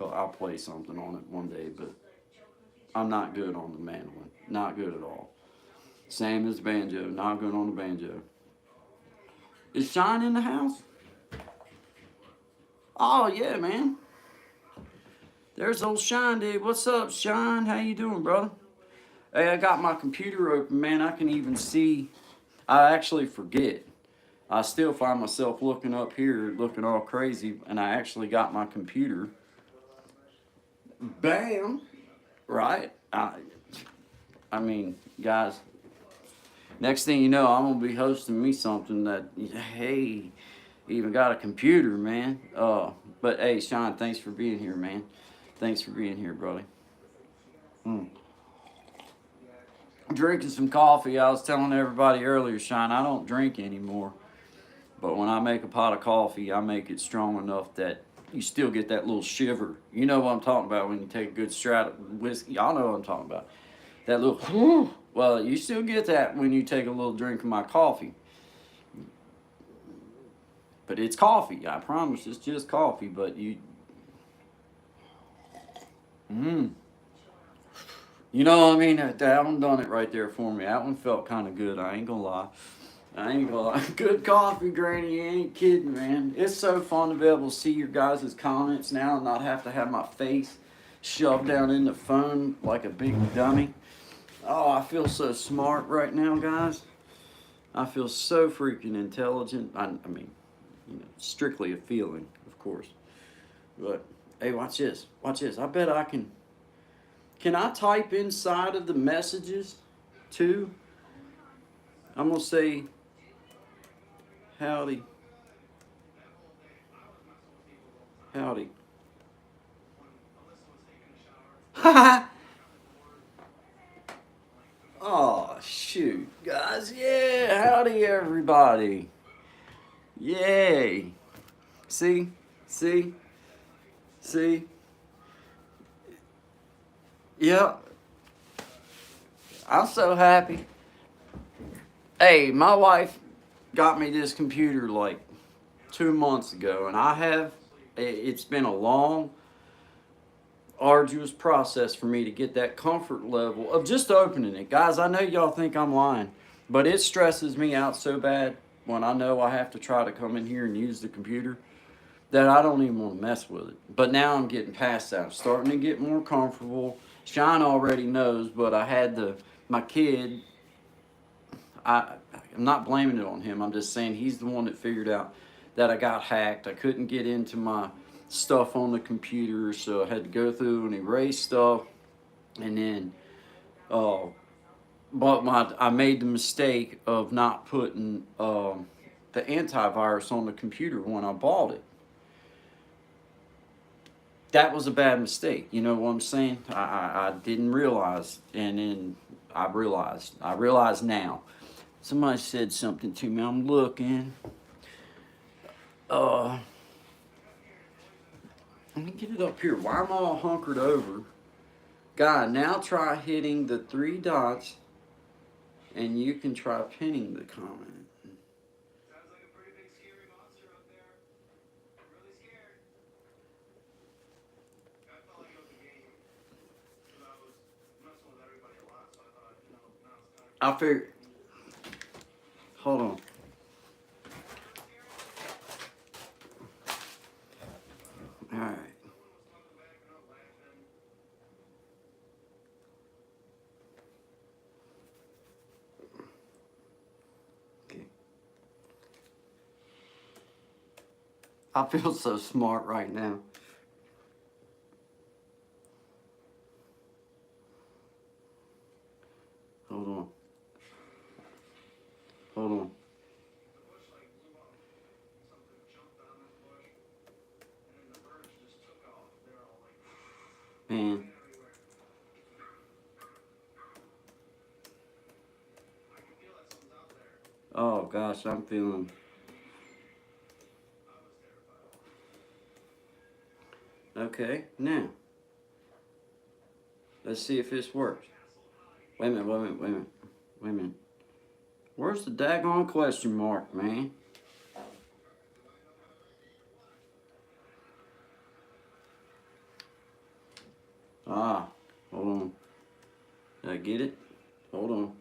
something on it one day, but I'm not good on the mandolin. Not good at all. Same as the banjo. Not good on the banjo. Is Shine in the house? Oh yeah, man. There's old Shine, dude. What's up, Shine? How you doing, brother? Hey, I got my computer open, man. I can even see. I actually forget. I still find myself looking up here, looking all crazy, and I actually got my computer. Bam! Right? I mean, guys, next thing you know, I'm going to be hosting me something that, hey, even got a computer, man. But hey, Sean, thanks for being here, man. Thanks for being here, buddy. Drinking some coffee. I was telling everybody earlier, Sean, I don't drink anymore. But when I make a pot of coffee, I make it strong enough that you still get that little shiver. You know what I'm talking about when you take a good strat of whiskey. Y'all know what I'm talking about. That little, whew. Well, you still get that when you take a little drink of my coffee. But it's coffee. I promise it's just coffee. But you know what I mean? That one done it right there for me. That one felt kind of good. I ain't gonna lie. I ain't gonna lie. Good coffee, Granny. You ain't kidding, man. It's so fun to be able to see your guys' comments now and not have to have my face shoved down in the phone like a big dummy. Oh, I feel so smart right now, guys. I feel so freaking intelligent. I mean, strictly a feeling, of course. But, hey, watch this. Watch this. I bet I can. Can I type inside of the messages, too? I'm going to say, howdy. Howdy. Ha! Oh, shoot, guys. Yeah, howdy, everybody. Yay. See? See? See? Yep. I'm so happy. Hey, my wife got me this computer like 2 months ago, and it's been a long, arduous process for me to get that comfort level of just opening it. Guys, I know y'all think I'm lying, but it stresses me out so bad when I know I have to try to come in here and use the computer that I don't even want to mess with it. But now I'm getting past that. I'm starting to get more comfortable. Sean already knows, but my kid, I'm not blaming it on him. I'm just saying he's the one that figured out that I got hacked. I couldn't get into my stuff on the computer, so I had to go through and erase stuff. And then, I made the mistake of not putting the antivirus on the computer when I bought it. That was a bad mistake. You know what I'm saying? I didn't realize, and then I realized. I realize now. Somebody said something to me. I'm looking. Let me get it up here. Why am I all hunkered over? Guy, now try hitting the three dots, and you can try pinning the comment. Sounds like a pretty big scary monster up there. I'm really scared. I felt like it was a game. I figured. Hold on. All right. Okay. I feel so smart right now. Hold on. Hold on. Man. Oh gosh, I'm feeling. Okay, now. Let's see if this works. Wait a minute, wait a minute, wait a minute. Wait a minute. Where's the daggone question mark, man? Ah, hold on. Did I get it? Hold on.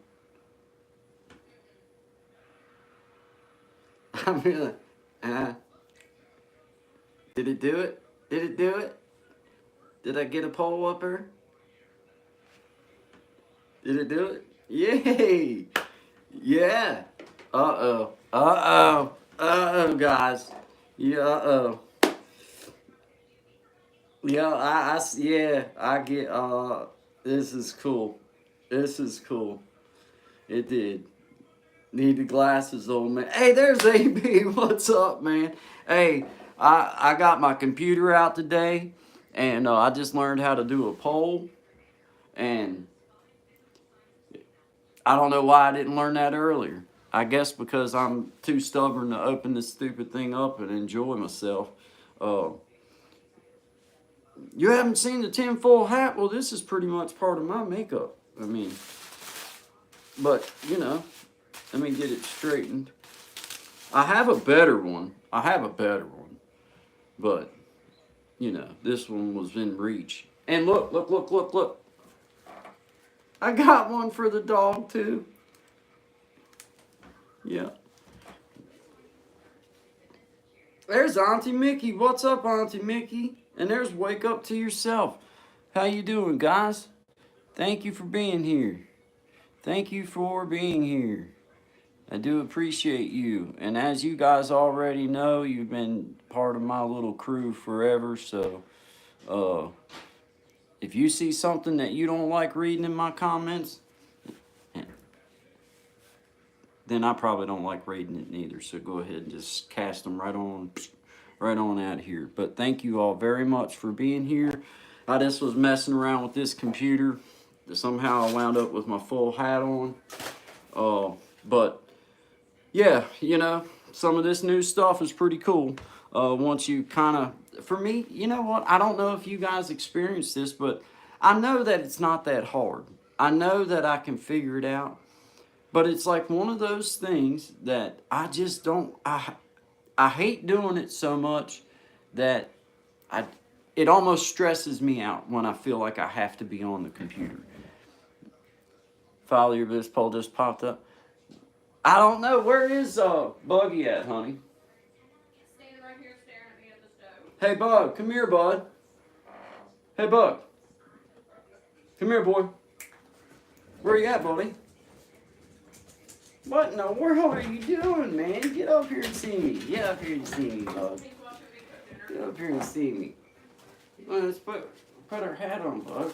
I'm really. Did it do it? Did it do it? Did I get a poll up here? Did it do it? Yay! Yeah. Uh-oh. Uh-oh. Uh-oh, guys. Yeah, uh-oh. Yeah, yeah, I get, this is cool. This is cool. It did. Need the glasses, old man. Hey, there's AB. What's up, man? Hey, I got my computer out today, and I just learned how to do a poll, and I don't know why I didn't learn that earlier. I guess because I'm too stubborn to open this stupid thing up and enjoy myself. You haven't seen the tinfoil hat? Well, this is pretty much part of my makeup. I mean, but, you know, let me get it straightened. I have a better one. But, you know, this one was in reach. And look, look, look, look, look. I got one for the dog, too. Yeah. There's Auntie Mickey. What's up, Auntie Mickey? And there's Wake Up to Yourself. How you doing, guys? Thank you for being here. Thank you for being here. I do appreciate you. And as you guys already know, you've been part of my little crew forever. So, if you see something that you don't like reading in my comments, then I probably don't like reading it neither. So go ahead and just cast them right on out of here. But thank you all very much for being here. I just was messing around with this computer. Somehow I wound up with my full hat on. But yeah, you know, some of this new stuff is pretty cool. Once you kind of, for me, you know what? I don't know if you guys experience this, but I know that it's not that hard. I know that I can figure it out. But it's like one of those things that I just don't, I hate doing it so much that it almost stresses me out when I feel like I have to be on the computer. Follow your this poll just popped up. I don't know. Where is Buggy at, honey? Standing right here staring at me at the stove. Hey, Bug, come here, bud. Hey, Bug. Come here, boy. Where you at, buddy? What in the world are you doing, man? Get up here and see me. Get up here and see me, Bug. He's watching me cook Get dinner. up here and see me. Well, let's put our hat on, Bug.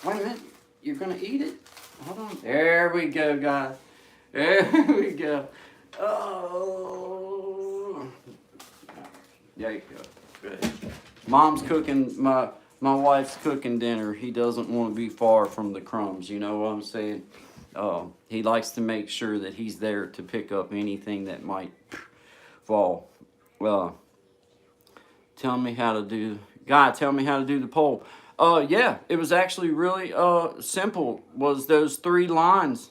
Wait a minute. You're going to eat it? Hold on. There we go, guys. There we go. Oh. There you go. Good. Mom's cooking, my wife's cooking dinner. He doesn't want to be far from the crumbs. You know what I'm saying? He likes to make sure that he's there to pick up anything that might fall. Tell me how to do the poll. Yeah, it was actually really simple. Was those 3 lines.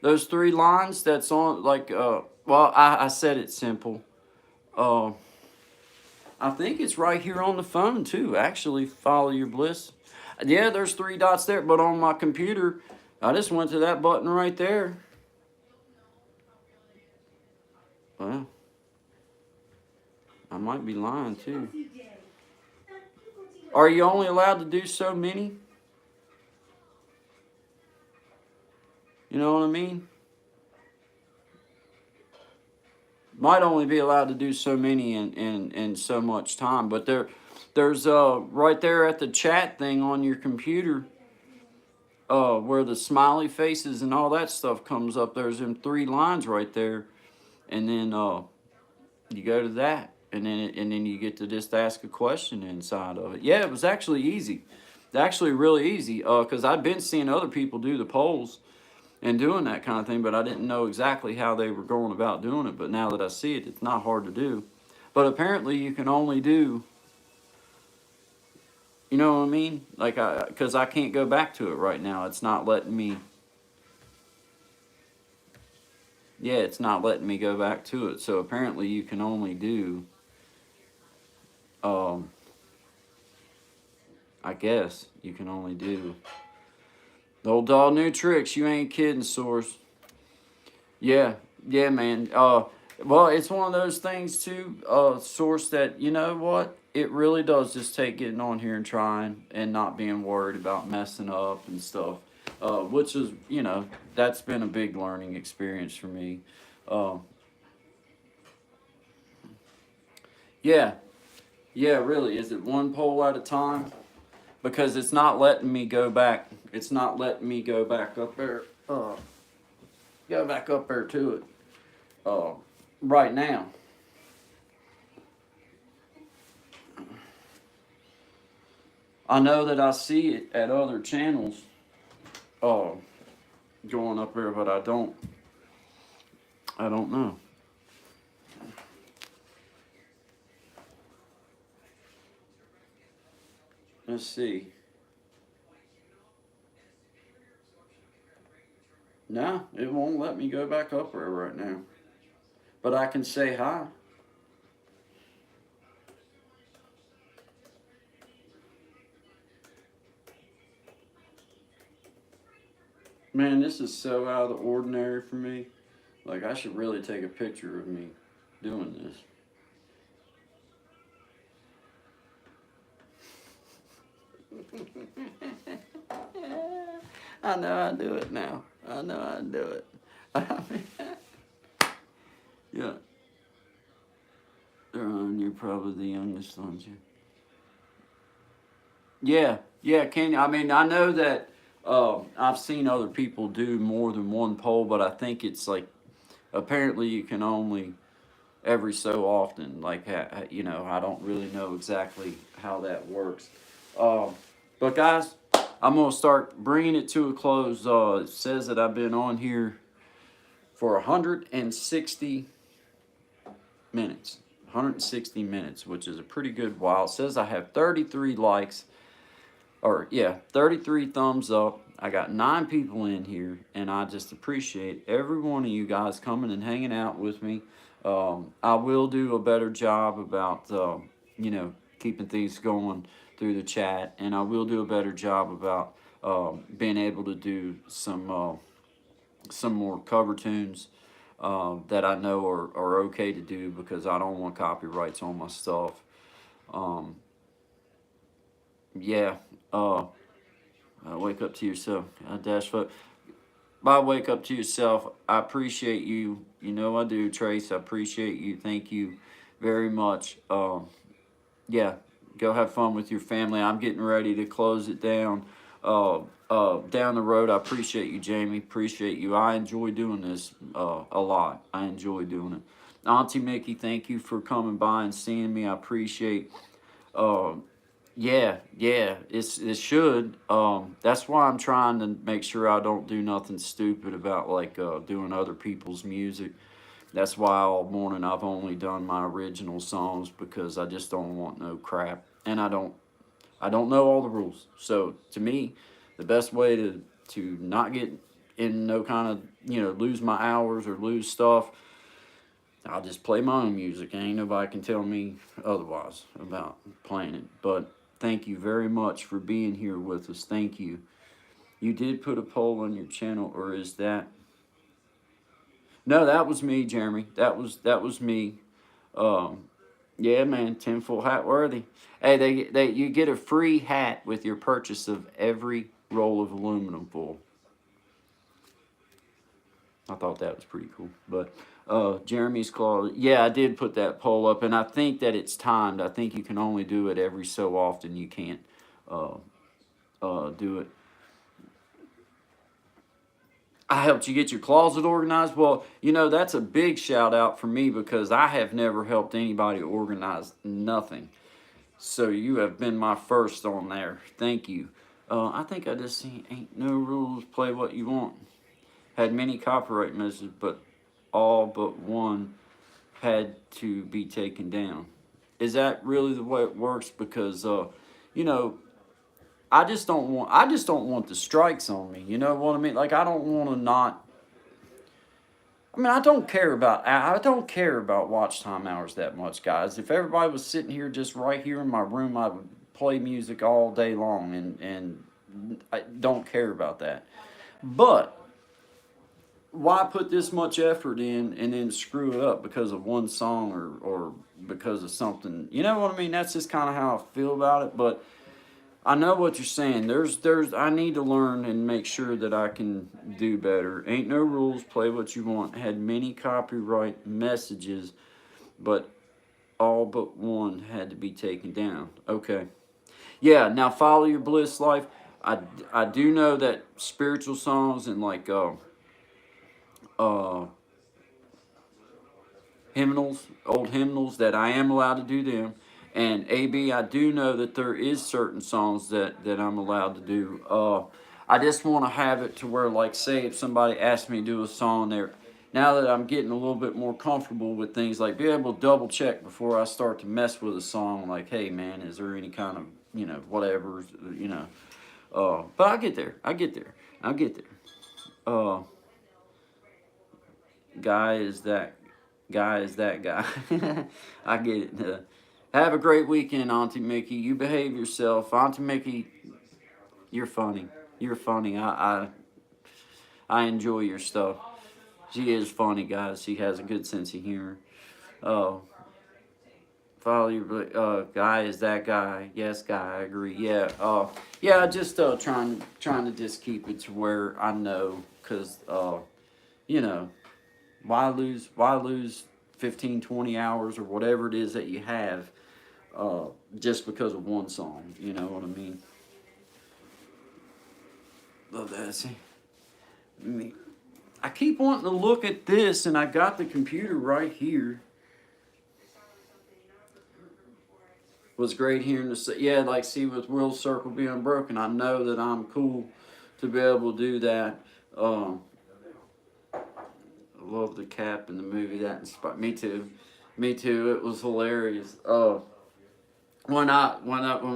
Those 3 lines that's on, like, well, I said it's simple. I think it's right here on the phone, too, actually, Follow Your Bliss. Yeah, there's 3 dots there, but on my computer, I just went to that button right there. Well, I might be lying too. Are you only allowed to do so many? You know what I mean? Might only be allowed to do so many in so much time, but there's right there at the chat thing on your computer, where the smiley faces and all that stuff comes up. There's them 3 lines right there, and then you go to that, and then you get to just ask a question inside of it. Yeah, it was actually easy, actually really easy. Because I've been seeing other people do the polls and doing that kind of thing, but I didn't know exactly how they were going about doing it. But now that I see it, it's not hard to do. But apparently, you can only do. You know what I mean? Like because I can't go back to it right now. It's not letting me. Yeah, it's not letting me go back to it. So apparently, you can only do. Um, I guess you can only do. The old dog new tricks. You ain't kidding, Source. Yeah, yeah, man. Well, it's one of those things too, Source, that you know what? It really does just take getting on here and trying and not being worried about messing up and stuff. Which is, that's been a big learning experience for me. Uh, yeah, yeah, really. Is it one poll at a time? Because it's not letting me go back. It's not letting me go back up there. Go back up there to it. Right now. I know that I see it at other channels, going up there, but I don't know. Let's see. No, it won't let me go back up there right now. But I can say hi. Man, this is so out of the ordinary for me. Like, I should really take a picture of me doing this. I know I do it now. I know I do it. Yeah. You're probably the youngest, aren't you? Yeah, can you? I mean, I know that I've seen other people do more than one poll, but I think it's like apparently you can only every so often. Like, I don't really know exactly how that works. But guys, I'm gonna start bringing it to a close. It says that I've been on here for 160 minutes. 160 minutes, which is a pretty good while. It says I have 33 likes, or yeah, 33 thumbs up. I got 9 people in here, and I just appreciate every one of you guys coming and hanging out with me. I will do a better job about, keeping things going through the chat, and I will do a better job about being able to do some more cover tunes that I know are okay to do, because I don't want copyrights on my stuff. Yeah. Wake up to yourself. Dash vote. By wake up to yourself, I appreciate you. You know I do, Trace. I appreciate you. Thank you very much. Yeah, go have fun with your family. I'm getting ready to close it down. Down the road, I appreciate you, Jamie. Appreciate you. I enjoy doing this a lot. I enjoy doing it. Auntie Mickey, thank you for coming by and seeing me. I appreciate. Yeah, it should. That's why I'm trying to make sure I don't do nothing stupid about like doing other people's music. That's why all morning I've only done my original songs, because I just don't want no crap, and I don't know all the rules. So to me, the best way to not get in no kind of lose my hours or lose stuff, I'll just play my own music. Ain't nobody can tell me otherwise about playing it. But Thank you very much for being here with us. Thank you. You did put a poll on your channel, or is that? No, that was me, Jeremy. That was me. Um, yeah, man, tinfoil hat worthy. Hey, they you get a free hat with your purchase of every roll of aluminum foil. I thought that was pretty cool. But Jeremy's Claw, yeah, I did put that poll up, and I think that it's timed. I think you can only do it every so often. You can't uh, do it. I helped you get your closet organized. Well, that's a big shout out for me because I have never helped anybody organize nothing. So you have been my first on there. Thank you. I think I just seen Ain't No Rules, Play What You Want. Had many copyright messages, but all but one had to be taken down. Is that really the way it works? Because you know, I just don't want the strikes on me. You know what I mean? Like I don't want to not. I mean, I don't care about watch time hours that much, guys. If everybody was sitting here just right here in my room, I would play music all day long, and I don't care about that. But why put this much effort in and then screw it up because of one song or because of something? You know what I mean? That's just kind of how I feel about it. But I know what you're saying. I need to learn and make sure that I can do better. Ain't No Rules, Play What You Want. Had many copyright messages, but all but one had to be taken down. Okay. Yeah, now Follow Your Bliss Life. I do know that spiritual songs and like uh hymnals, old hymnals, that I am allowed to do them. And AB, I do know that there is certain songs that I'm allowed to do. I just want to have it to where, like, say if somebody asked me to do a song there, now that I'm getting a little bit more comfortable with things, like be able to double check before I start to mess with a song, like, hey man, is there any kind of, whatever, but I get there. I'll get there. Uh, guy is that guy is that guy. I get it. Have a great weekend, Auntie Mickey. You behave yourself. Auntie Mickey, you're funny. You're funny. I enjoy your stuff. She is funny, guys. She has a good sense of humor. Oh, follow your guy is that guy. Yes, guy. I agree. Yeah. Yeah. Just trying to just keep it to where I know, cause you know, why lose 15, 20 hours or whatever it is that you have just because of one song. You know what I mean? Love that. See, I keep wanting to look at this, and I got the computer right here. Was great hearing the yeah, like see with Will's circle being broken. I know that I'm cool to be able to do that. I love the cap in the movie. That inspired me too. Me too. It was hilarious. When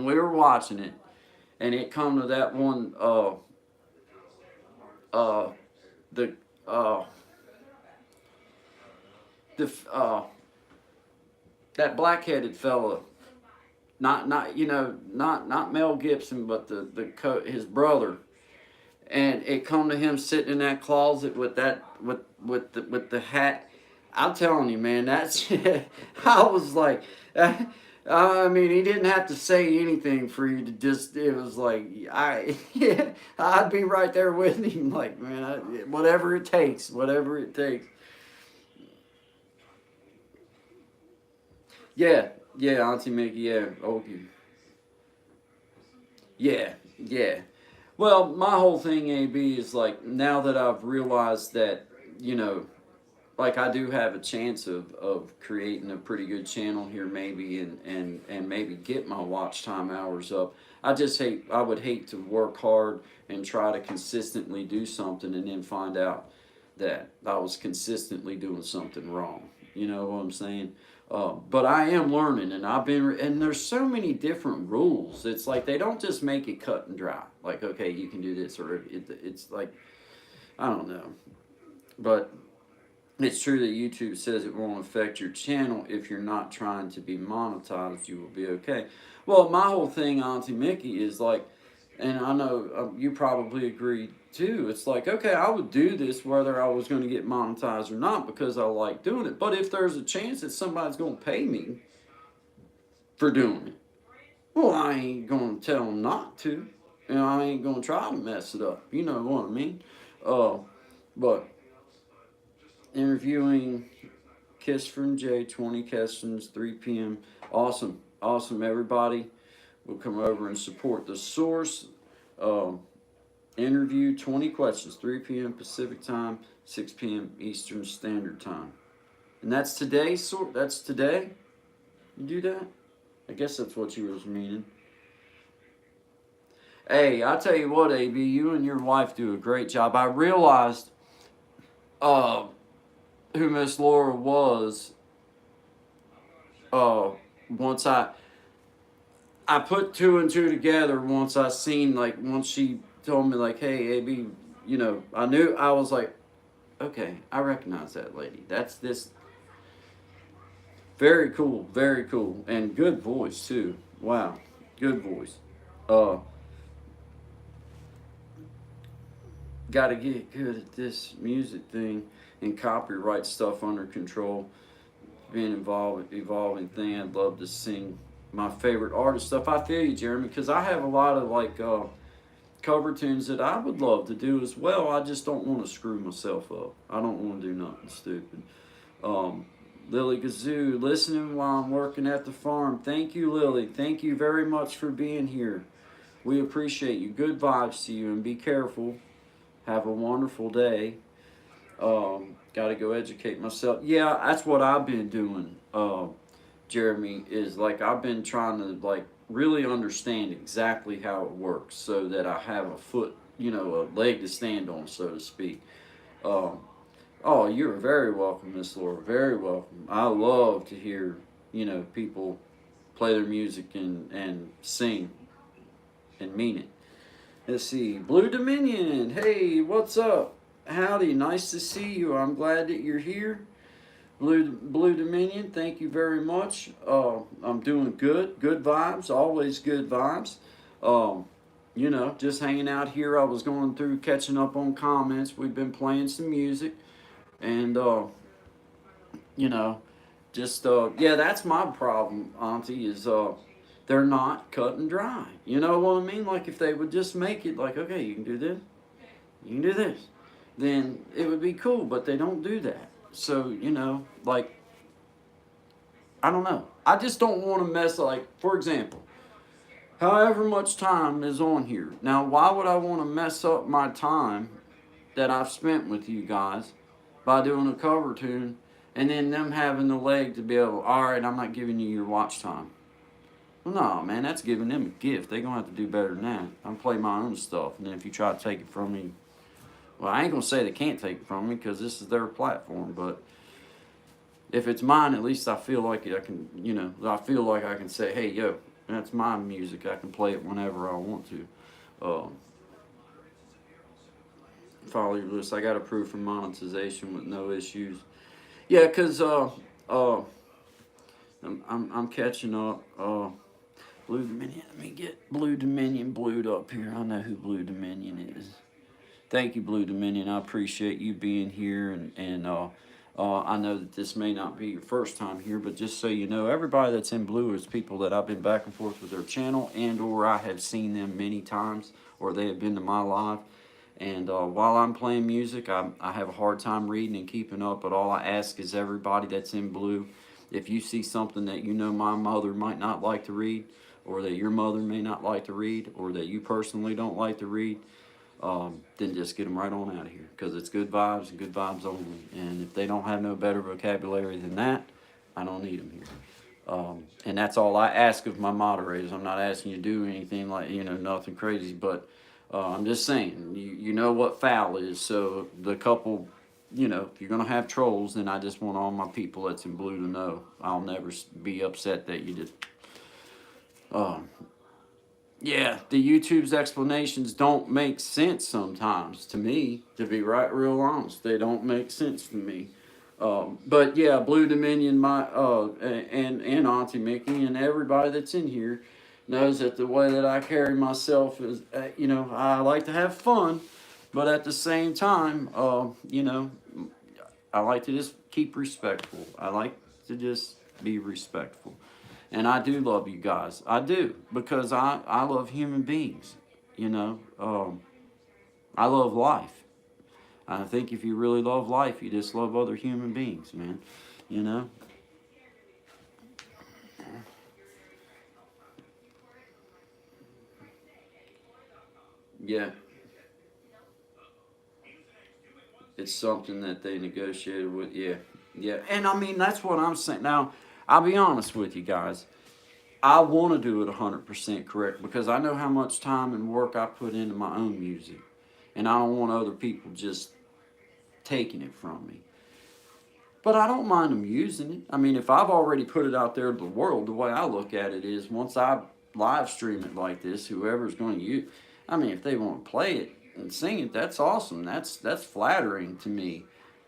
we were watching it, and it come to that one uh the uh the that black-headed fella, not Mel Gibson, but his brother, and it come to him sitting in that closet with that with the hat. I'm telling you, man, that's I was like, I mean, he didn't have to say anything for you to just. It was like yeah, I'd be right there with him, like man, whatever it takes, whatever it takes. Yeah, yeah, Auntie Mickey, yeah, okay, yeah, yeah. Well, my whole thing, AB, is like now that I've realized that, you know, like I do have a chance of creating a pretty good channel here, maybe, and maybe get my watch time hours up. I would hate to work hard and try to consistently do something and then find out that I was consistently doing something wrong. You know what I'm saying? But I am learning, and and there's so many different rules. It's like they don't just make it cut and dry. Like, okay, you can do this, or it's like, I don't know. But It's true that YouTube says it won't affect your channel if you're not trying to be monetized. You will be okay. Well, my whole thing, Auntie Mickey, is like, and I know you probably agree too. It's like, okay, I would do this whether I was going to get monetized or not because I like doing it. But if there's a chance that somebody's going to pay me for doing it, well, I ain't going to tell them not to. And I ain't going to try to mess it up. You know what I mean? But interviewing Kiss from Jay, 20 questions, 3 p.m. Awesome. Awesome, everybody. We'll come over and support the source. Interview, 20 questions, 3 p.m. Pacific time, 6 p.m. Eastern Standard Time. And that's today, that's today? You do that? I guess that's what you was meaning. Hey, I tell you what, AB, you and your wife do a great job. I realized who Miss Laura was once I put two and two together once I seen, like, once she told me, like, hey, AB, you know, I was like, okay, I recognize that lady. That's this. Very cool, very cool. And good voice, too. Wow, good voice. Got to get good at this music thing and copyright stuff under control. Being involved, evolving thing. I'd love to sing my favorite artist stuff. I feel you, Jeremy, because I have a lot of like cover tunes that I would love to do as well. I just don't want to screw myself up. I don't want to do nothing stupid. Lily Gazoo, listening while I'm working at the farm. Thank you, Lily. Thank you very much for being here. We appreciate you. Good vibes to you, and be careful. Have a wonderful day. Got to go educate myself. Yeah, that's what I've been doing, Jeremy, is like I've been trying to like really understand exactly how it works so that I have a foot, you know, a leg to stand on, so to speak. Oh, you're very welcome, Miss Laura. Very welcome. I love to hear, you know, people play their music and sing and mean it. Let's see. Blue Dominion. Hey, what's up? Howdy. Nice to see you. I'm glad that you're here. Blue Dominion, thank you very much. I'm doing good. Good vibes. Always good vibes. You know, just hanging out here. I was going through, catching up on comments. We've been playing some music. And, you know, just, yeah, that's my problem, Auntie, is they're not cut and dry. You know what I mean? Like, if they would just make it like, okay, you can do this, you can do this, then it would be cool, but they don't do that. So, you know, like, I don't know. I just don't want to mess, like, for example, however much time is on here. Now, why would I want to mess up my time that I've spent with you guys by doing a cover tune and then them having the leg to be able, all right, I'm not giving you your watch time. Well, no, man, that's giving them a gift. They're going to have to do better than that. I'm play my own stuff, and then if you try to take it from me, well, I ain't going to say they can't take it from me because this is their platform, but if it's mine, at least I feel like I can, you know, I feel like I can say, hey, yo, that's my music. I can play it whenever I want to. Follow your list. I got approved for monetization with no issues. Yeah, because I'm catching up. Blue Dominion. Let me get Blue Dominion blued up here. I know who Blue Dominion is. Thank you, Blue Dominion. I appreciate you being here, and I know that this may not be your first time here, but just so you know, everybody that's in blue is people that I've been back and forth with their channel, and or I have seen them many times, or they have been to my live. And while I'm playing music, I have a hard time reading and keeping up, but all I ask is everybody that's in blue, if you see something that you know my mother might not like to read, or that your mother may not like to read, or that you personally don't like to read, then just get them right on out of here, because it's good vibes and good vibes only. And if they don't have no better vocabulary than that, I don't need them here. And that's all I ask of my moderators. I'm not asking you to do anything like, you know, nothing crazy, but I'm just saying, you know what foul is. So the couple, you know, if you're going to have trolls, then I just want all my people that's in blue to know. I'll never be upset that you did. Yeah, the YouTube's explanations don't make sense sometimes to me, to be right real honest. They don't make sense to me. But yeah, Blue Dominion, my and Auntie Mickey and everybody that's in here knows that the way that I carry myself is, I like to have fun, but at the same time, I like to just keep respectful. I like to just be respectful. And I do love you guys. I do, because I love human beings. You know, I love life. I think if you really love life, you just love other human beings, man. You know? Yeah. It's something that they negotiated with. Yeah. Yeah. And I mean, that's what I'm saying. Now, I'll be honest with you guys. I want to do it 100% correct because I know how much time and work I put into my own music. And I don't want other people just taking it from me. But I don't mind them using it. I mean, if I've already put it out there to the world, the way I look at it is once I live stream it like this, whoever's going to use, I mean, if they want to play it and sing it, that's awesome. That's flattering to me.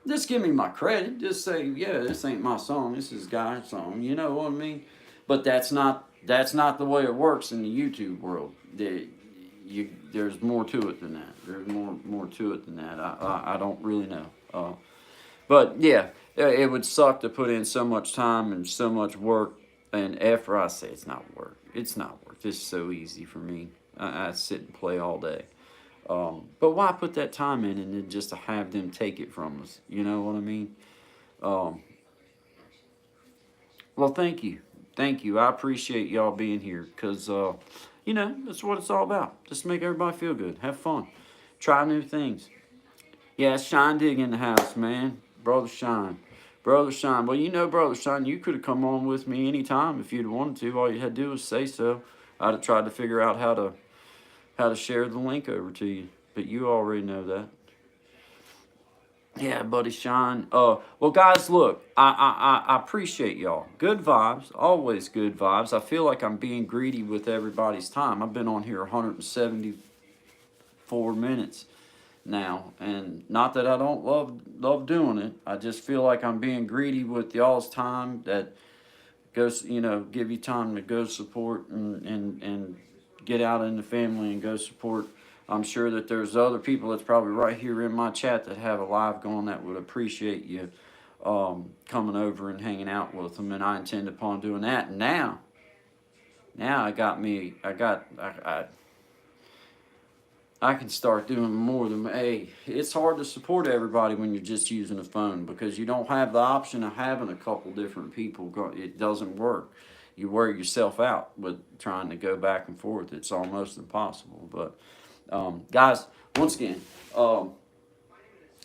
Just give me my credit. Just say, yeah, this ain't my song. This is Guy's song. You know what I mean? But that's not the way it works in the YouTube world. There's more to it than that. There's more to it than that. I don't really know. But yeah, it would suck to put in so much time and so much work and effort. I say it's not work. It's not work. It's so easy for me. I sit and play all day. But why put that time in and then just to have them take it from us? You know what I mean? Um, well, thank you. Thank you. I appreciate y'all being here because, that's what it's all about. Just make everybody feel good. Have fun. Try new things. Yeah, Shine Dig in the house, man. Brother Shine. Brother Shine. Well, Brother Shine, you could have come on with me anytime if you'd wanted to. All you had to do was say so. I'd have tried to figure out how to share the link over to you. But you already know that. Yeah, buddy Shine. Well, guys, look, I appreciate y'all. Good vibes, always good vibes. I feel like I'm being greedy with everybody's time. I've been on here 174 minutes now, and not that I don't love doing it. I just feel like I'm being greedy with y'all's time. That goes, give you time to go support and get out in the family and go support. I'm sure that there's other people that's probably right here in my chat that have a live going that would appreciate you coming over and hanging out with them, and I intend upon doing that. Now I can start doing more than, hey, it's hard to support everybody when you're just using a phone because you don't have the option of having a couple different people. It doesn't work. You wear yourself out with trying to go back and forth. It's almost impossible. But guys, once again, I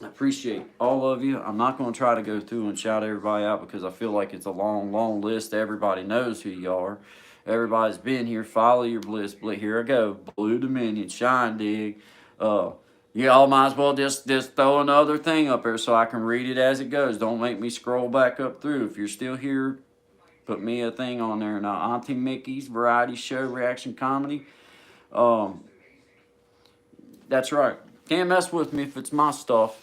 appreciate all of you. I'm not going to try to go through and shout everybody out because I feel like it's a long list. Everybody knows who you are. Everybody's been here. Follow your bliss. Here I go. Blue Dominion, Shine Dig. Y'all might as well just throw another thing up there so I can read it as it goes. Don't make me scroll back up through. If you're still here, put me a thing on there. Now, Auntie Mickey's Variety Show Reaction Comedy. That's right. Can't mess with me if it's my stuff.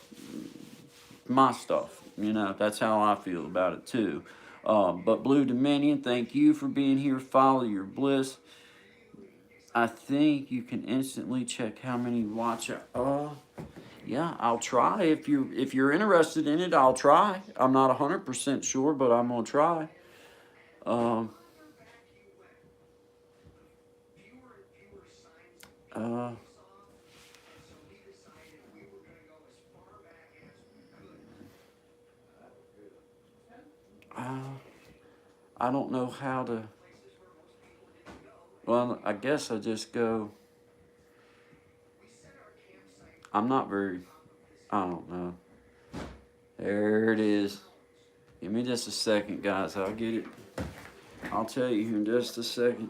My stuff. That's how I feel about it too. But Blue Dominion, thank you for being here. Follow your bliss. I think you can instantly check how many watch. Yeah, I'll try. If you're interested in it, I'll try. I'm not 100% sure, but I'm gonna try. Um. Uh. uh I don't know how to. Well, I guess I just go. I'm not very. I don't know. There it is. Give me just a second, guys. I'll get it. I'll tell you in just a second.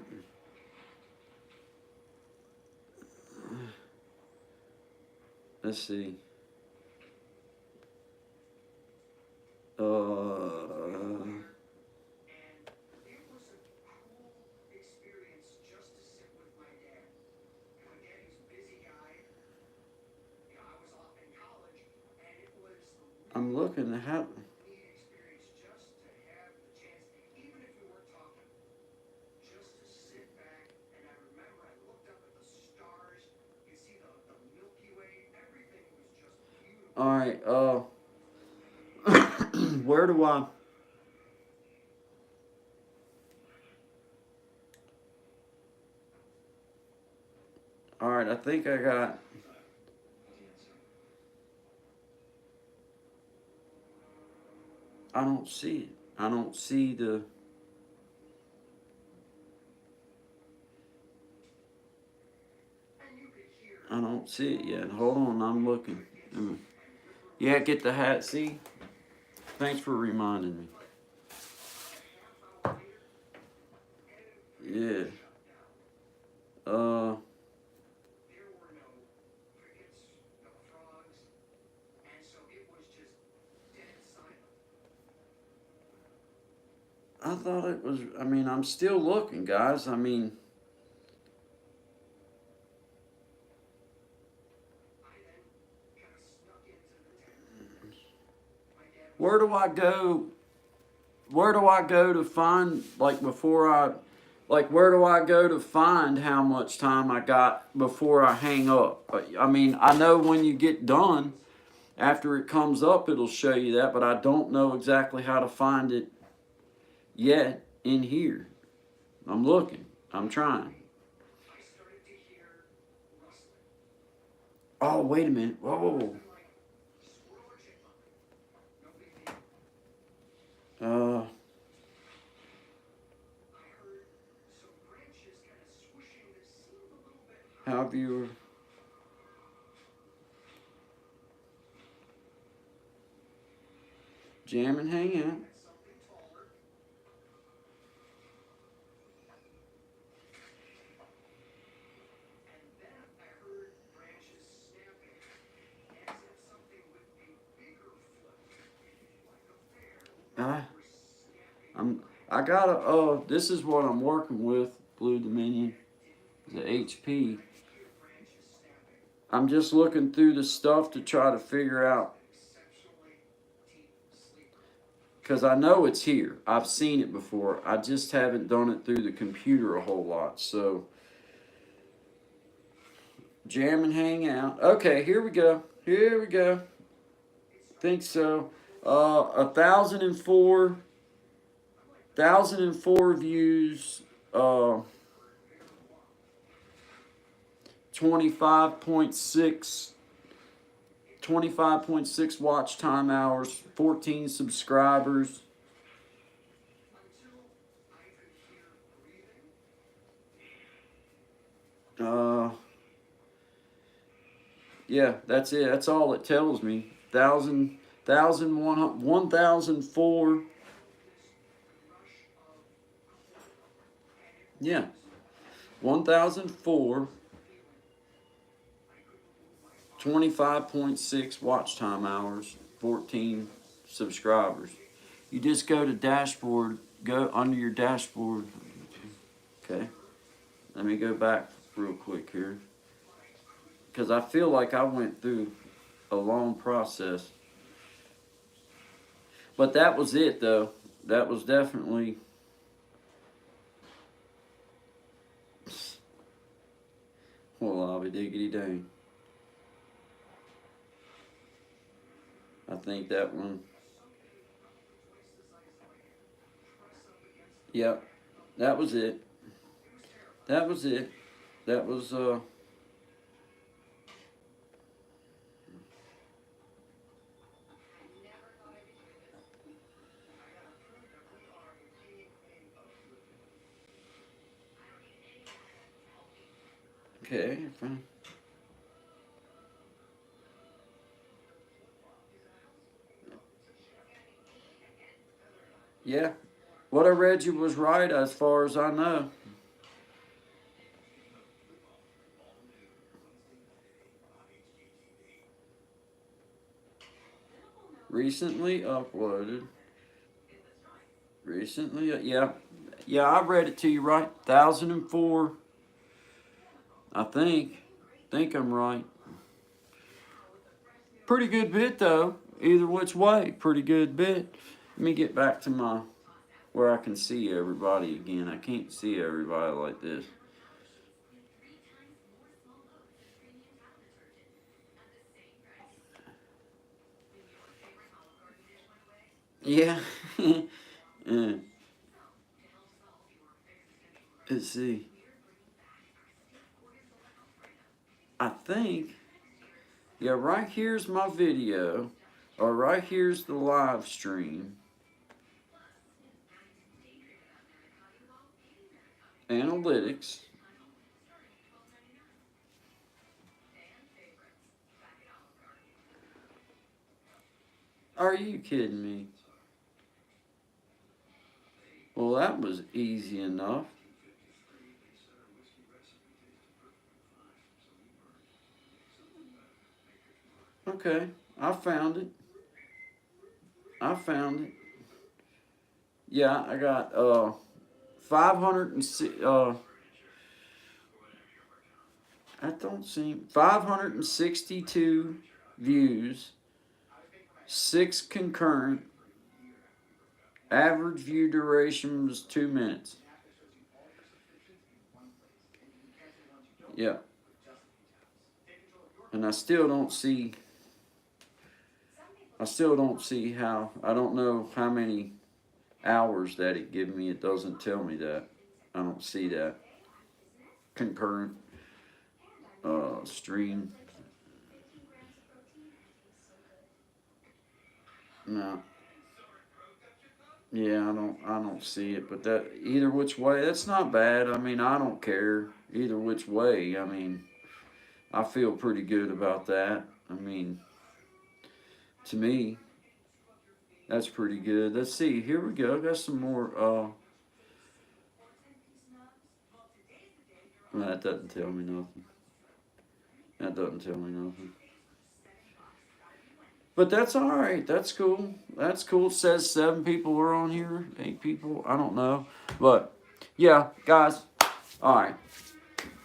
Let's see. I'm looking at how. Alright, where do I... Alright, I think I got... I don't see it. I don't see the... I don't see it yet. Hold on, I'm looking. Yeah, get the hat. See? Thanks for reminding me. Yeah. Uh... There were no crickets, no frogs, and so it was just dead silent. I thought it was... I mean, I'm still looking, guys. I mean... I then kind of snuck into the tent. My dad was Where do I go? Where do I go to find, like, before I... Like, where do I go to find how much time I got before I hang up? I mean, I know when you get done, after it comes up, it'll show you that, but I don't know exactly how to find it yet in here. I'm looking. I'm trying. I started to hear rustling. Oh, wait a minute. Whoa. Something like squirrel or chipmunk. No big deal. I heard some branches kind of swishing that seemed a little bit high. How viewer. Jam and hang out. And something taller. And then I heard branches snapping as if something with a bigger foot, like a bear, Ah. were snapping. I gotta, this is what I'm working with, Blue Dominion, the HP. Hear branches snapping. I'm just looking through the stuff to try to figure out, Exceptionally deep sleep. because I know it's here. I've seen it before. I just haven't done it through the computer a whole lot, so. Jam and hang out. Okay, here we go. Here we go. Think so. 1,004 views. 25.6 watch time hours. 14 subscribers. Until I could hear breathing. Yeah, that's it. That's all it tells me. 1,004. Yeah. 1,004. 25.6 watch time hours. 14 subscribers. You just go to dashboard. Go under your dashboard. Okay. Let me go back real quick here. Because I feel like I went through a long process. But that was it, though. That was definitely... Well, I'll be diggity dang. I think that one... Yep. That was it. That was it. That was, Okay, fine. Yeah. What I read you was right as far as I know. Recently uploaded. Recently, yeah. Yeah, I read it to you right. 1,004. I think I'm right. Pretty good bit though. Either which way, pretty good bit. Let me get back to my where I can see everybody again. I can't see everybody like this. Yeah. Let's see. I think, yeah, right here's my video, or right here's the live stream. Analytics. Are you kidding me? Well, that was easy enough. Okay, I found it. I found it. Yeah, I got 506 I don't seem 562 views, 6 concurrent. Average view duration was 2 minutes. Yeah. And I still don't see how, I don't know how many hours that it give me. It doesn't tell me that. I don't see that. Concurrent stream. No. Yeah, I don't see it, but that either which way, that's not bad. I mean, I don't care either which way. I mean, I feel pretty good about that. I mean, to me, that's pretty good. Let's see. Here we go. Got some more that doesn't tell me nothing. That doesn't tell me nothing. But that's all right. That's cool. That's cool. It says 7 people are on here, 8 people. I don't know. But yeah, guys. All right.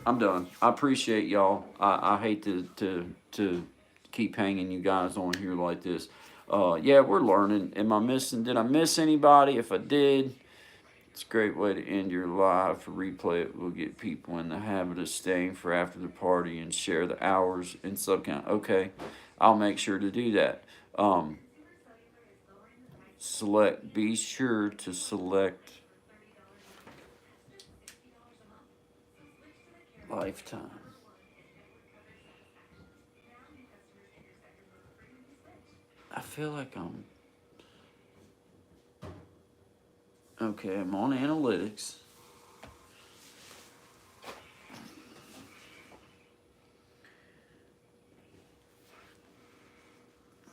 I'm done. I appreciate y'all. I hate to keep hanging you guys on here like this. Yeah, we're learning. Am I missing? Did I miss anybody? If I did, it's a great way to end your live. For replay it will get people in the habit of staying for after the party and share the hours in sub count. Okay, I'll make sure to do that. Select. Be sure to select lifetime. I feel like I'm okay. I'm on analytics.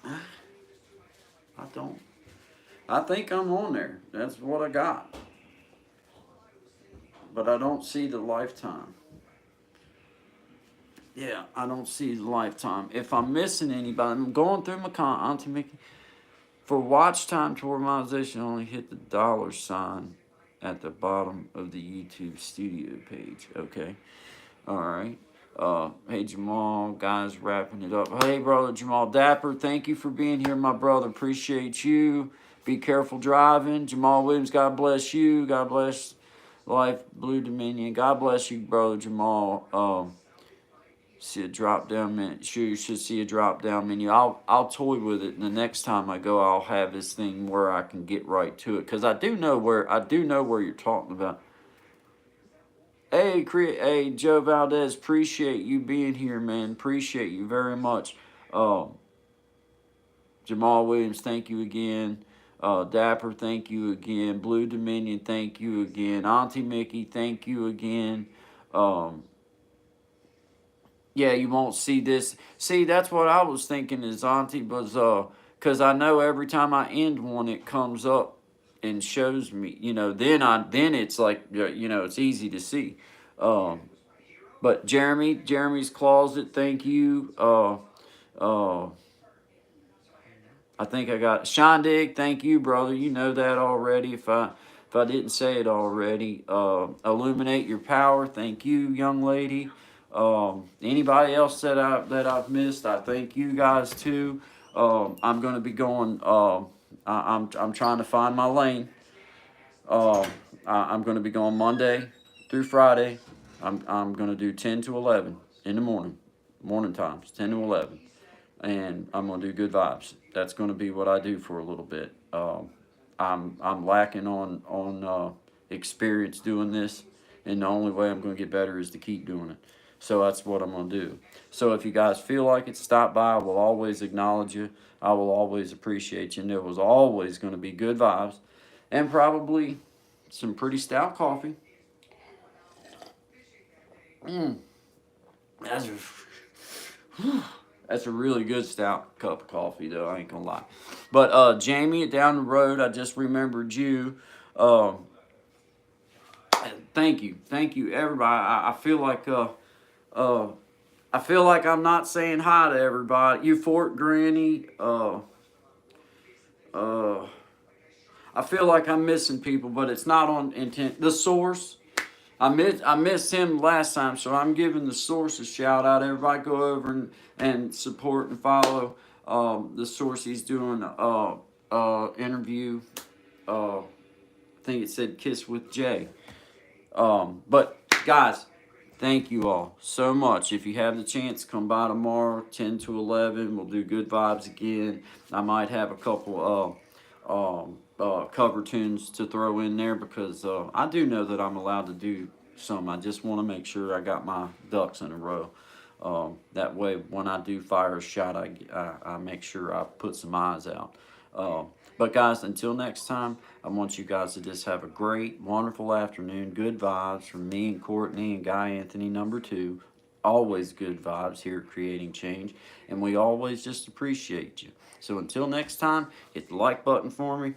I don't. I think I'm on there. That's what I got. But I don't see the lifetime. Yeah, I don't see the lifetime. If I'm missing anybody, I'm going through my Auntie Mickey. For watch time toward monetization, only hit the $ at the bottom of the YouTube studio page. Okay. All right. Hey Jamal, guys, wrapping it up. Hey brother Jamal Dapper, thank you for being here, my brother. Appreciate you. Be careful driving. Jamal Williams, God bless you. God bless Life Blue Dominion. God bless you, brother Jamal. See a drop down menu. Sure, you should see a drop down menu. I'll toy with it, and the next time I go, I'll have this thing where I can get right to it, because I do know where you're talking about. Hey, Joe Valdez, appreciate you being here, man. Appreciate you very much. Jamal Williams, thank you again. Dapper, thank you again. Blue Dominion, thank you again. Auntie Mickey, thank you again. Yeah, you won't see this. See, that's what I was thinking is Auntie was, because I know every time I end one, it comes up and shows me, then it's like, it's easy to see. But Jeremy's Closet, thank you. I think I got Shondig, thank you, brother. You know that already. If I didn't say it already, Illuminate Your Power, thank you, young lady. Anybody else that I've missed, I thank you guys too. I'm going to be going. I'm trying to find my lane. I'm going to be going Monday through Friday. I'm going to do 10 to 11 in the morning times, 10 to 11, and I'm going to do good vibes. That's going to be what I do for a little bit. I'm lacking on experience doing this, and the only way I'm going to get better is to keep doing it. So that's what I'm going to do. So if you guys feel like it, stop by. I will always acknowledge you. I will always appreciate you. And there was always going to be good vibes and probably some pretty stout coffee. That's a, that's a really good stout cup of coffee, though. I ain't gonna lie. But Jamie, down the road, I just remembered you. Um, thank you, everybody. Uh, I feel like I'm not saying hi to everybody. You Fort Granny. Uh, I feel like I'm missing people, but it's not on intent. The source. I missed him last time, so I'm giving the source a shout out. Everybody go over and support and follow the source. He's doing interview. I think it said Kiss with Jay. But guys, thank you all so much. If you have the chance, come by tomorrow, 10 to 11. We'll do good vibes again. I might have a couple cover tunes to throw in there because I do know that I'm allowed to do some. I just want to make sure I got my ducks in a row. That way, when I do fire a shot, I make sure I put some eyes out. But guys, until next time, I want you guys to just have a great, wonderful afternoon. Good vibes from me and Courtney and Guy Anthony #2. Always good vibes here at Creating Change. And we always just appreciate you. So until next time, hit the like button for me.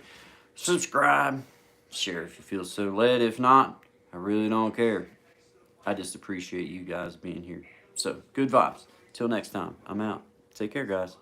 Subscribe. Share if you feel so led. If not, I really don't care. I just appreciate you guys being here. So, good vibes. Till next time, I'm out. Take care, guys.